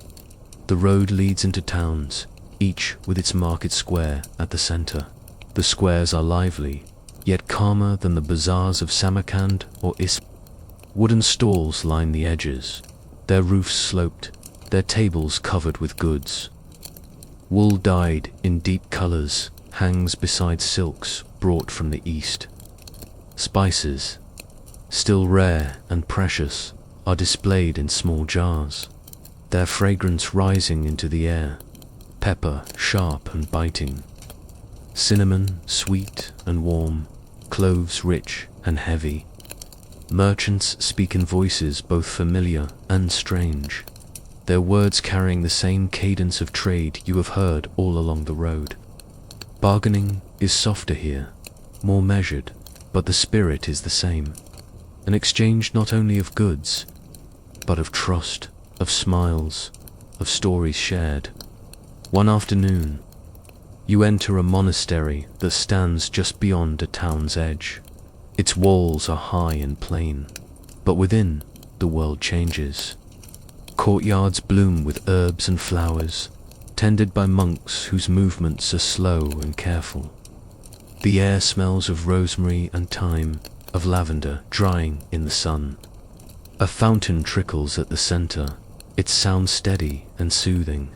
The road leads into towns, each with its market square at the center. The squares are lively, yet calmer than the bazaars of Samarkand or Isfahan. Wooden stalls line the edges, their roofs sloped, their tables covered with goods. Wool dyed in deep colors hangs beside silks brought from the east. Spices, still rare and precious, are displayed in small jars, their fragrance rising into the air, pepper sharp and biting, cinnamon sweet and warm, cloves rich and heavy. Merchants speak in voices both familiar and strange, their words carrying the same cadence of trade you have heard all along the road. Bargaining is softer here, more measured, but the spirit is the same. An exchange not only of goods, but of trust, of smiles, of stories shared. One afternoon, you enter a monastery that stands just beyond a town's edge. Its walls are high and plain, but within, the world changes. Courtyards bloom with herbs and flowers, tended by monks whose movements are slow and careful. The air smells of rosemary and thyme, of lavender drying in the sun. A fountain trickles at the center, its sound steady and soothing.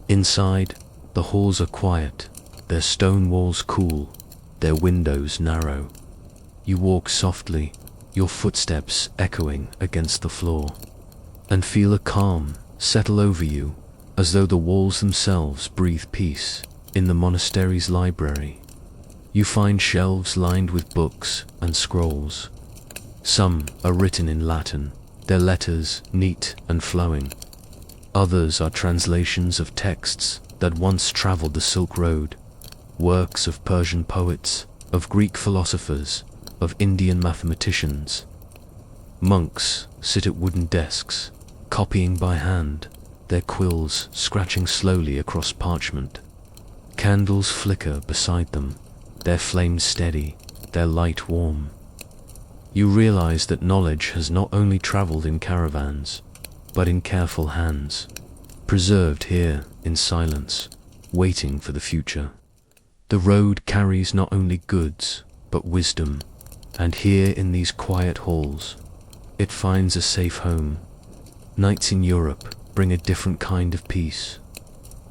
Inside, the halls are quiet, their stone walls cool, their windows narrow. You walk softly, your footsteps echoing against the floor, and feel a calm settle over you, as though the walls themselves breathe peace. In the monastery's library, you find shelves lined with books and scrolls. Some are written in Latin, their letters neat and flowing. Others are translations of texts that once traveled the Silk Road, works of Persian poets, of Greek philosophers, of Indian mathematicians. Monks sit at wooden desks, copying by hand, their quills scratching slowly across parchment. Candles flicker beside them, their flames steady, their light warm. You realize that knowledge has not only traveled in caravans, but in careful hands, preserved here in silence, waiting for the future. The road carries not only goods, but wisdom, and here in these quiet halls, it finds a safe home. Nights in Europe bring a different kind of peace.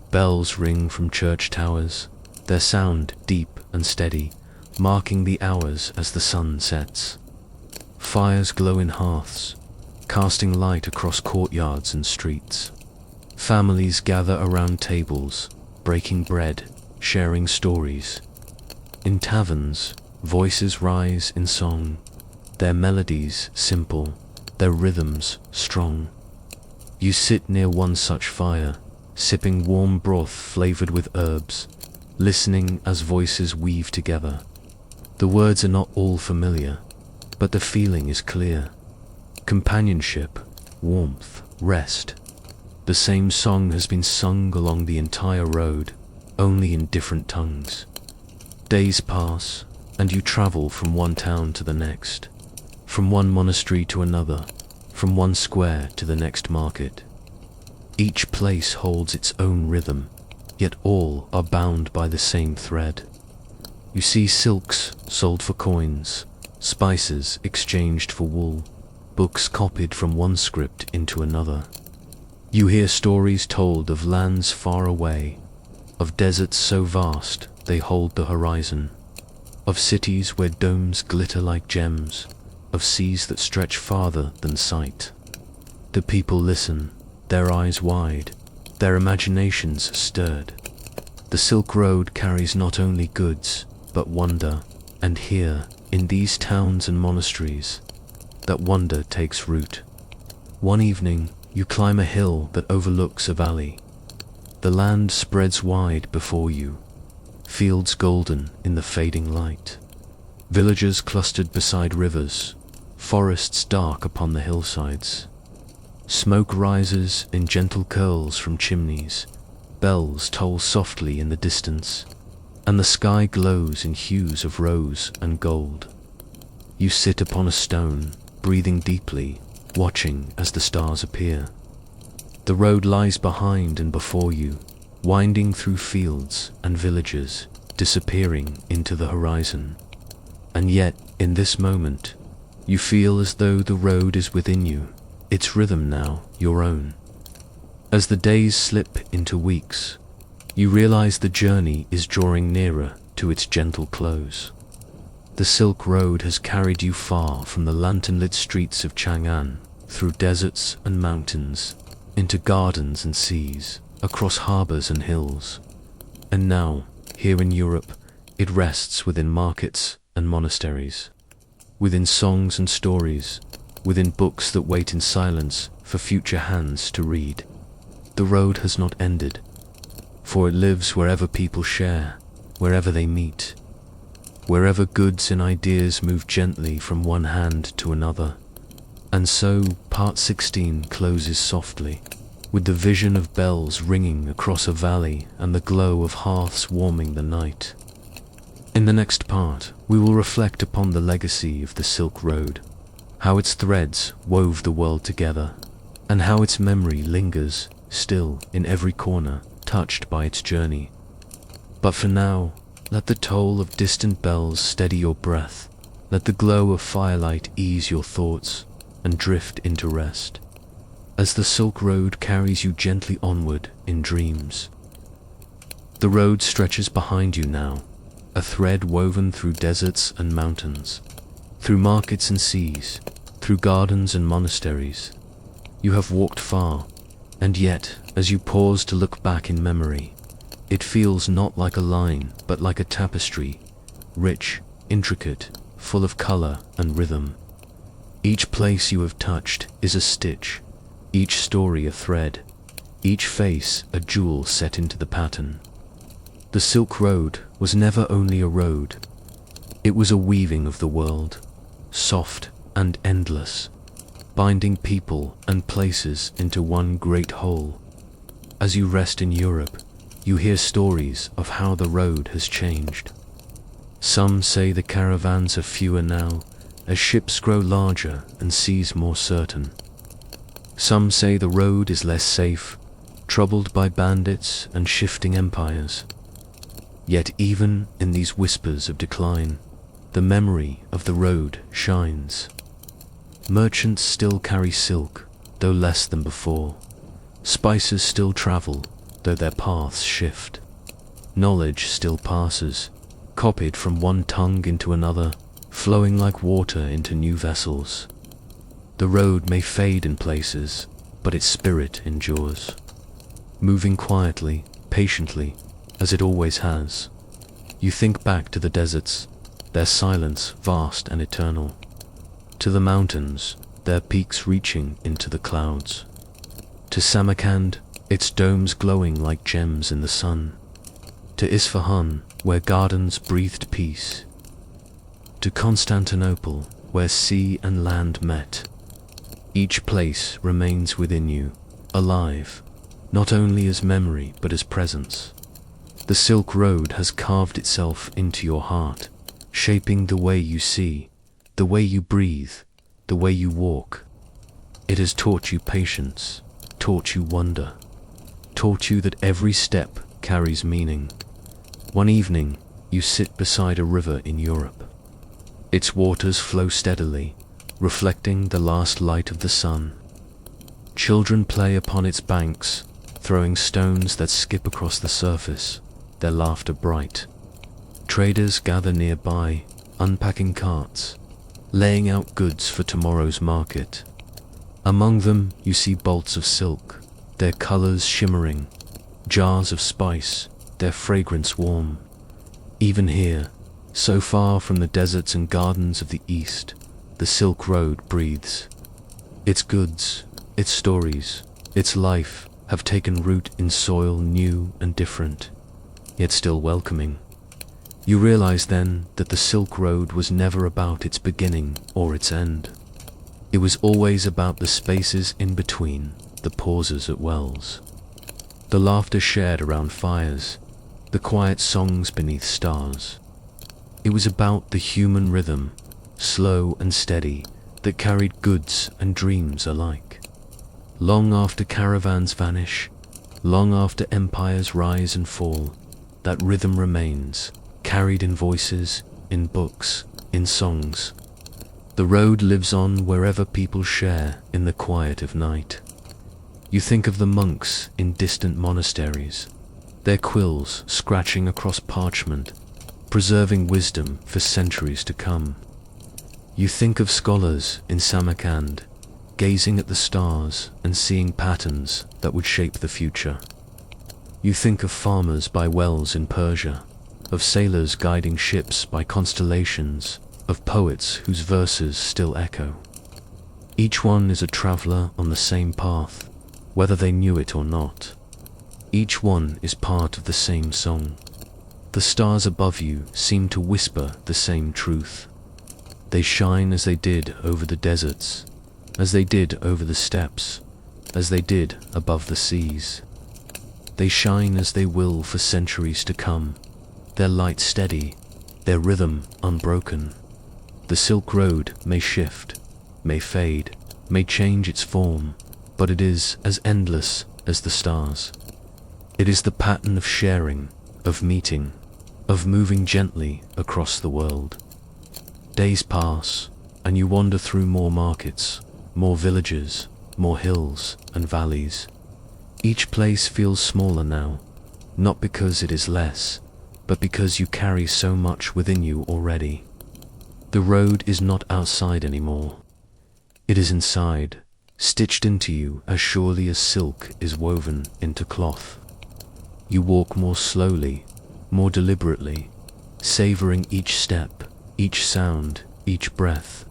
Bells ring from church towers, their sound deep and steady, marking the hours as the sun sets. Fires glow in hearths, casting light across courtyards and streets. Families gather around tables, breaking bread, sharing stories. In taverns, voices rise in song, their melodies simple, their rhythms strong. You sit near one such fire, sipping warm broth flavored with herbs, listening as voices weave together. The words are not all familiar, but the feeling is clear. Companionship, warmth, rest. The same song has been sung along the entire road, only in different tongues. Days pass, and you travel from one town to the next, from one monastery to another, from one square to the next market. Each place holds its own rhythm, yet all are bound by the same thread. You see silks sold for coins, spices exchanged for wool, books copied from one script into another. You hear stories told of lands far away, of deserts so vast they hold the horizon, of cities where domes glitter like gems, of seas that stretch farther than sight. The people listen, their eyes wide, their imaginations stirred. The Silk Road carries not only goods, but wonder, and here, in these towns and monasteries, that wonder takes root. One evening, you climb a hill that overlooks a valley. The land spreads wide before you, fields golden in the fading light, villages clustered beside rivers, forests dark upon the hillsides. Smoke rises in gentle curls from chimneys, bells toll softly in the distance, and the sky glows in hues of rose and gold. You sit upon a stone, breathing deeply, watching as the stars appear. The road lies behind and before you, winding through fields and villages, disappearing into the horizon. And yet, in this moment, you feel as though the road is within you, its rhythm now your own. As the days slip into weeks, you realize the journey is drawing nearer to its gentle close. The Silk Road has carried you far from the lantern-lit streets of Chang'an, through deserts and mountains, into gardens and seas, across harbors and hills. And now, here in Europe, it rests within markets and monasteries, within songs and stories, within books that wait in silence for future hands to read. The road has not ended, for it lives wherever people share, wherever they meet, wherever goods and ideas move gently from one hand to another. And so, part 16 closes softly, with the vision of bells ringing across a valley and the glow of hearths warming the night. In the next part, we will reflect upon the legacy of the Silk Road, how its threads wove the world together, and how its memory lingers still in every corner touched by its journey. But for now, let the toll of distant bells steady your breath, let the glow of firelight ease your thoughts, and drift into rest, as the Silk Road carries you gently onward in dreams. The road stretches behind you now, a thread woven through deserts and mountains, through markets and seas, through gardens and monasteries. You have walked far, and yet, as you pause to look back in memory, it feels not like a line, but like a tapestry, rich, intricate, full of color and rhythm. Each place you have touched is a stitch, each story a thread, each face a jewel set into the pattern. The Silk Road was never only a road, it was a weaving of the world, soft and endless, binding people and places into one great whole. As you rest in Europe, you hear stories of how the road has changed. Some say the caravans are fewer now, as ships grow larger and seas more certain. Some say the road is less safe, troubled by bandits and shifting empires. Yet even in these whispers of decline, the memory of the road shines. Merchants still carry silk, though less than before. Spices still travel, though their paths shift. Knowledge still passes, copied from one tongue into another, flowing like water into new vessels. The road may fade in places, but its spirit endures, moving quietly, patiently, as it always has. You think back to the deserts, their silence vast and eternal, to the mountains, their peaks reaching into the clouds, to Samarkand, its domes glowing like gems in the sun, to Isfahan, where gardens breathed peace, to Constantinople, where sea and land met. Each place remains within you, alive, not only as memory but as presence. The Silk Road has carved itself into your heart, shaping the way you see, the way you breathe, the way you walk. It has taught you patience, taught you wonder, taught you that every step carries meaning. One evening, you sit beside a river in Europe. Its waters flow steadily, reflecting the last light of the sun. Children play upon its banks, throwing stones that skip across the surface, their laughter bright. Traders gather nearby, unpacking carts, laying out goods for tomorrow's market. Among them you see bolts of silk, their colors shimmering, jars of spice, their fragrance warm. Even here, so far from the deserts and gardens of the East, the Silk Road breathes. Its goods, its stories, its life have taken root in soil new and different, yet still welcoming. You realize then that the Silk Road was never about its beginning or its end. It was always about the spaces in between, the pauses at wells, the laughter shared around fires, the quiet songs beneath stars. It was about the human rhythm, slow and steady, that carried goods and dreams alike. Long after caravans vanish, long after empires rise and fall, that rhythm remains, carried in voices, in books, in songs. The road lives on wherever people share in the quiet of night. You think of the monks in distant monasteries, their quills scratching across parchment, preserving wisdom for centuries to come. You think of scholars in Samarkand, gazing at the stars and seeing patterns that would shape the future. You think of farmers by wells in Persia, of sailors guiding ships by constellations, of poets whose verses still echo. Each one is a traveler on the same path, whether they knew it or not. Each one is part of the same song. The stars above you seem to whisper the same truth. They shine as they did over the deserts, as they did over the steppes, as they did above the seas. They shine as they will for centuries to come, their light steady, their rhythm unbroken. The Silk Road may shift, may fade, may change its form, but it is as endless as the stars. It is the pattern of sharing, of meeting, of moving gently across the world. Days pass, and you wander through more markets, more villages, more hills and valleys. Each place feels smaller now, not because it is less, but because you carry so much within you already. The road is not outside anymore. It is inside, stitched into you as surely as silk is woven into cloth. You walk more slowly, more deliberately, savoring each step, each sound, each breath.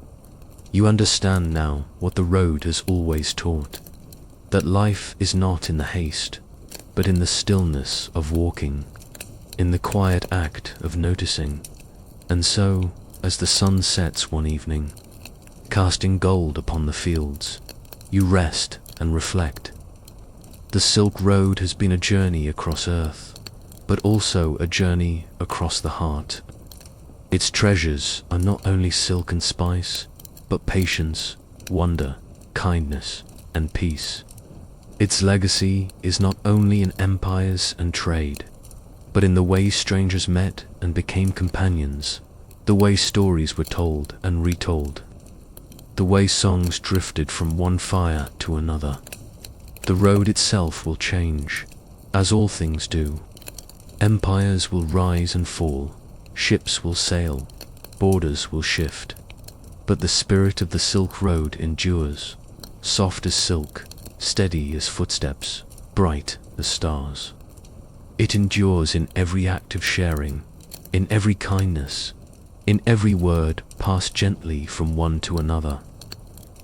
You understand now what the road has always taught, that life is not in the haste, but in the stillness of walking, in the quiet act of noticing. And so, as the sun sets one evening, casting gold upon the fields, you rest and reflect. The Silk Road has been a journey across earth, but also a journey across the heart. Its treasures are not only silk and spice, but patience, wonder, kindness, and peace. Its legacy is not only in empires and trade, but in the way strangers met and became companions, the way stories were told and retold, the way songs drifted from one fire to another. The road itself will change, as all things do. Empires will rise and fall, ships will sail, borders will shift, but the spirit of the Silk Road endures, soft as silk, steady as footsteps, bright as stars. It endures in every act of sharing, in every kindness, in every word passed gently from one to another.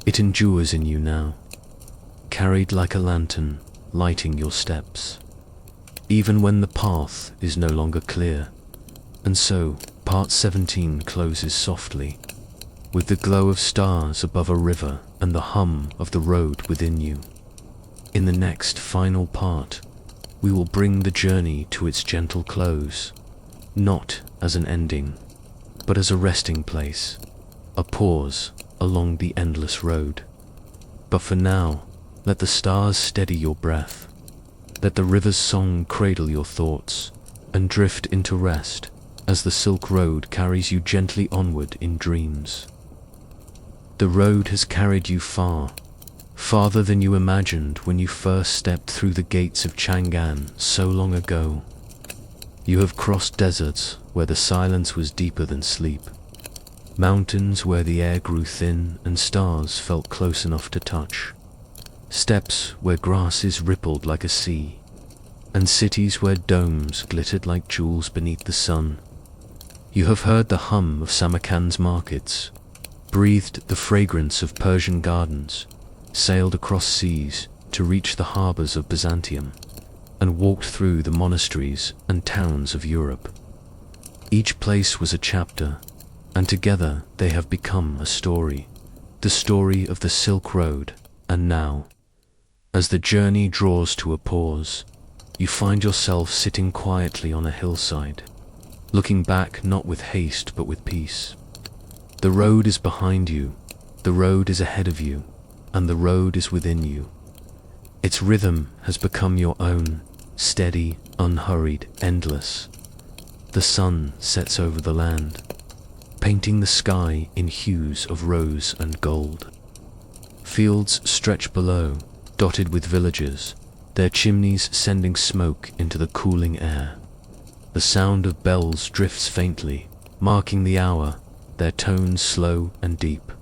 It endures in you now, carried like a lantern, lighting your steps, even when the path is no longer clear. And so, part 17 closes softly, with the glow of stars above a river and the hum of the road within you. In the next final part, we will bring the journey to its gentle close, not as an ending, but as a resting place, a pause along the endless road. But for now, let the stars steady your breath, let the river's song cradle your thoughts, and drift into rest, as the Silk Road carries you gently onward in dreams. The road has carried you far, farther than you imagined when you first stepped through the gates of Chang'an so long ago. You have crossed deserts where the silence was deeper than sleep, mountains where the air grew thin and stars felt close enough to touch, steppes where grasses rippled like a sea, and cities where domes glittered like jewels beneath the sun. You have heard the hum of Samarkand's markets, breathed the fragrance of Persian gardens, sailed across seas to reach the harbors of Byzantium, and walked through the monasteries and towns of Europe. Each place was a chapter, and together they have become a story, the story of the Silk Road. And now, as the journey draws to a pause, you find yourself sitting quietly on a hillside, looking back not with haste but with peace. The road is behind you, the road is ahead of you, and the road is within you. Its rhythm has become your own, steady, unhurried, endless. The sun sets over the land, painting the sky in hues of rose and gold. Fields stretch below, dotted with villages, their chimneys sending smoke into the cooling air. The sound of bells drifts faintly, marking the hour, their tones slow and deep.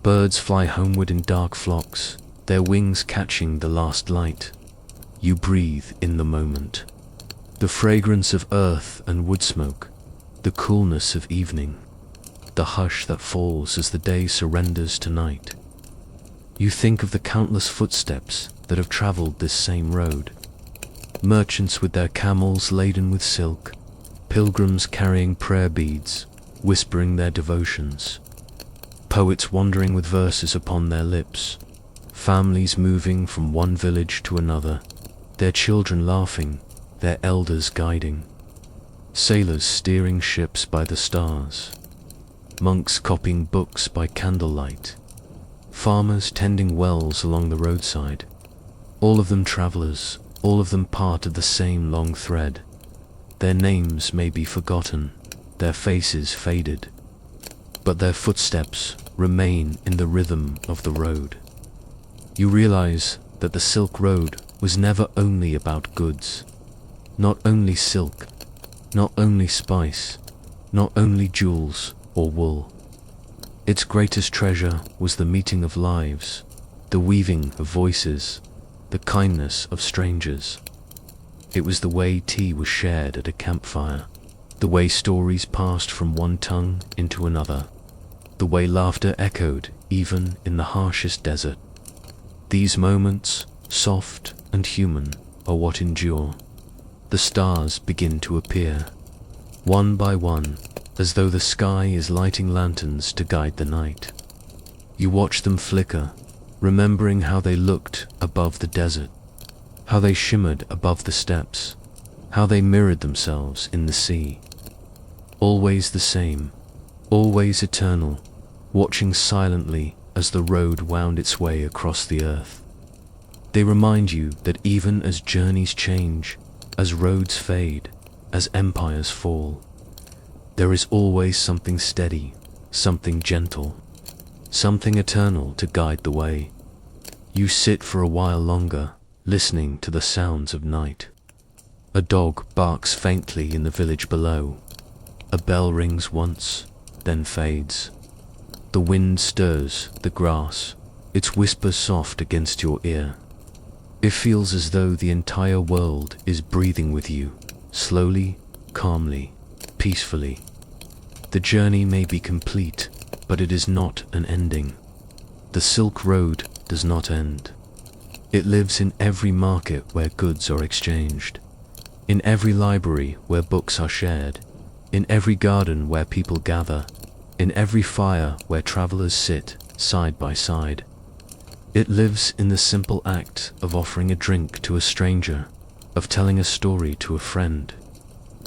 Birds fly homeward in dark flocks, their wings catching the last light. You breathe in the moment. The fragrance of earth and wood smoke, the coolness of evening, the hush that falls as the day surrenders to night. You think of the countless footsteps that have traveled this same road. Merchants with their camels laden with silk, pilgrims carrying prayer beads, whispering their devotions, poets wandering with verses upon their lips, families moving from one village to another, their children laughing, their elders guiding, sailors steering ships by the stars, monks copying books by candlelight, farmers tending wells along the roadside, all of them travelers, all of them part of the same long thread. Their names may be forgotten, their faces faded, but their footsteps remain in the rhythm of the road. You realize that the Silk Road was never only about goods, not only silk, not only spice, not only jewels or wool. Its greatest treasure was the meeting of lives, the weaving of voices, the kindness of strangers. It was the way tea was shared at a campfire, the way stories passed from one tongue into another, the way laughter echoed even in the harshest desert. These moments, soft and human, are what endure. The stars begin to appear, one by one, as though the sky is lighting lanterns to guide the night. You watch them flicker, remembering how they looked above the desert, how they shimmered above the steppes, how they mirrored themselves in the sea. Always the same, always eternal, watching silently as the road wound its way across the earth. They remind you that even as journeys change, as roads fade, as empires fall, there is always something steady, something gentle, something eternal to guide the way. You sit for a while longer, listening to the sounds of night. A dog barks faintly in the village below. A bell rings once, then fades. The wind stirs the grass, its whisper soft against your ear. It feels as though the entire world is breathing with you, slowly, calmly, peacefully. The journey may be complete, but it is not an ending. The Silk Road does not end. It lives in every market where goods are exchanged, in every library where books are shared, in every garden where people gather, in every fire where travelers sit side by side. It lives in the simple act of offering a drink to a stranger, of telling a story to a friend,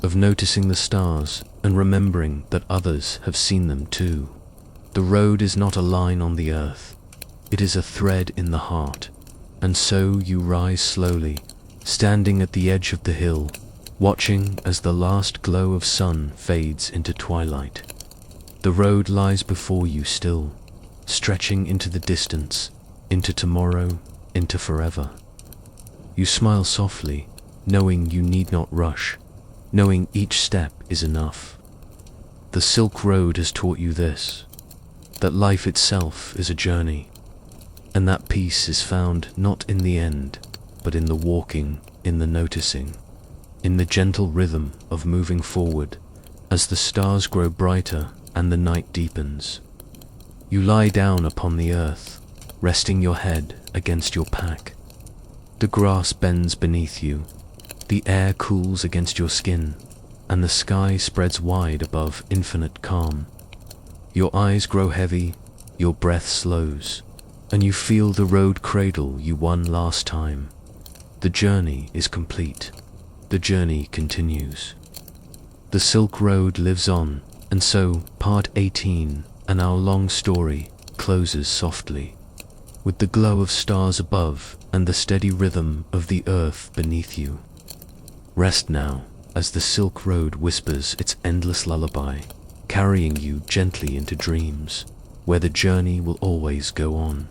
of noticing the stars and remembering that others have seen them too. The road is not a line on the earth, it is a thread in the heart, and so you rise slowly, standing at the edge of the hill, watching as the last glow of sun fades into twilight. The road lies before you still, stretching into the distance, into tomorrow, into forever. You smile softly, knowing you need not rush, knowing each step is enough. The Silk Road has taught you this, that life itself is a journey, and that peace is found not in the end, but in the walking, in the noticing, in the gentle rhythm of moving forward as the stars grow brighter and the night deepens. You lie down upon the earth, resting your head against your pack. The grass bends beneath you, the air cools against your skin, and the sky spreads wide above infinite calm. Your eyes grow heavy, your breath slows, and you feel the road cradle you won last time. The journey is complete. The journey continues. The Silk Road lives on, and so part 18, an hour-long story, closes softly, with the glow of stars above and the steady rhythm of the earth beneath you. Rest now, as the Silk Road whispers its endless lullaby, carrying you gently into dreams, where the journey will always go on.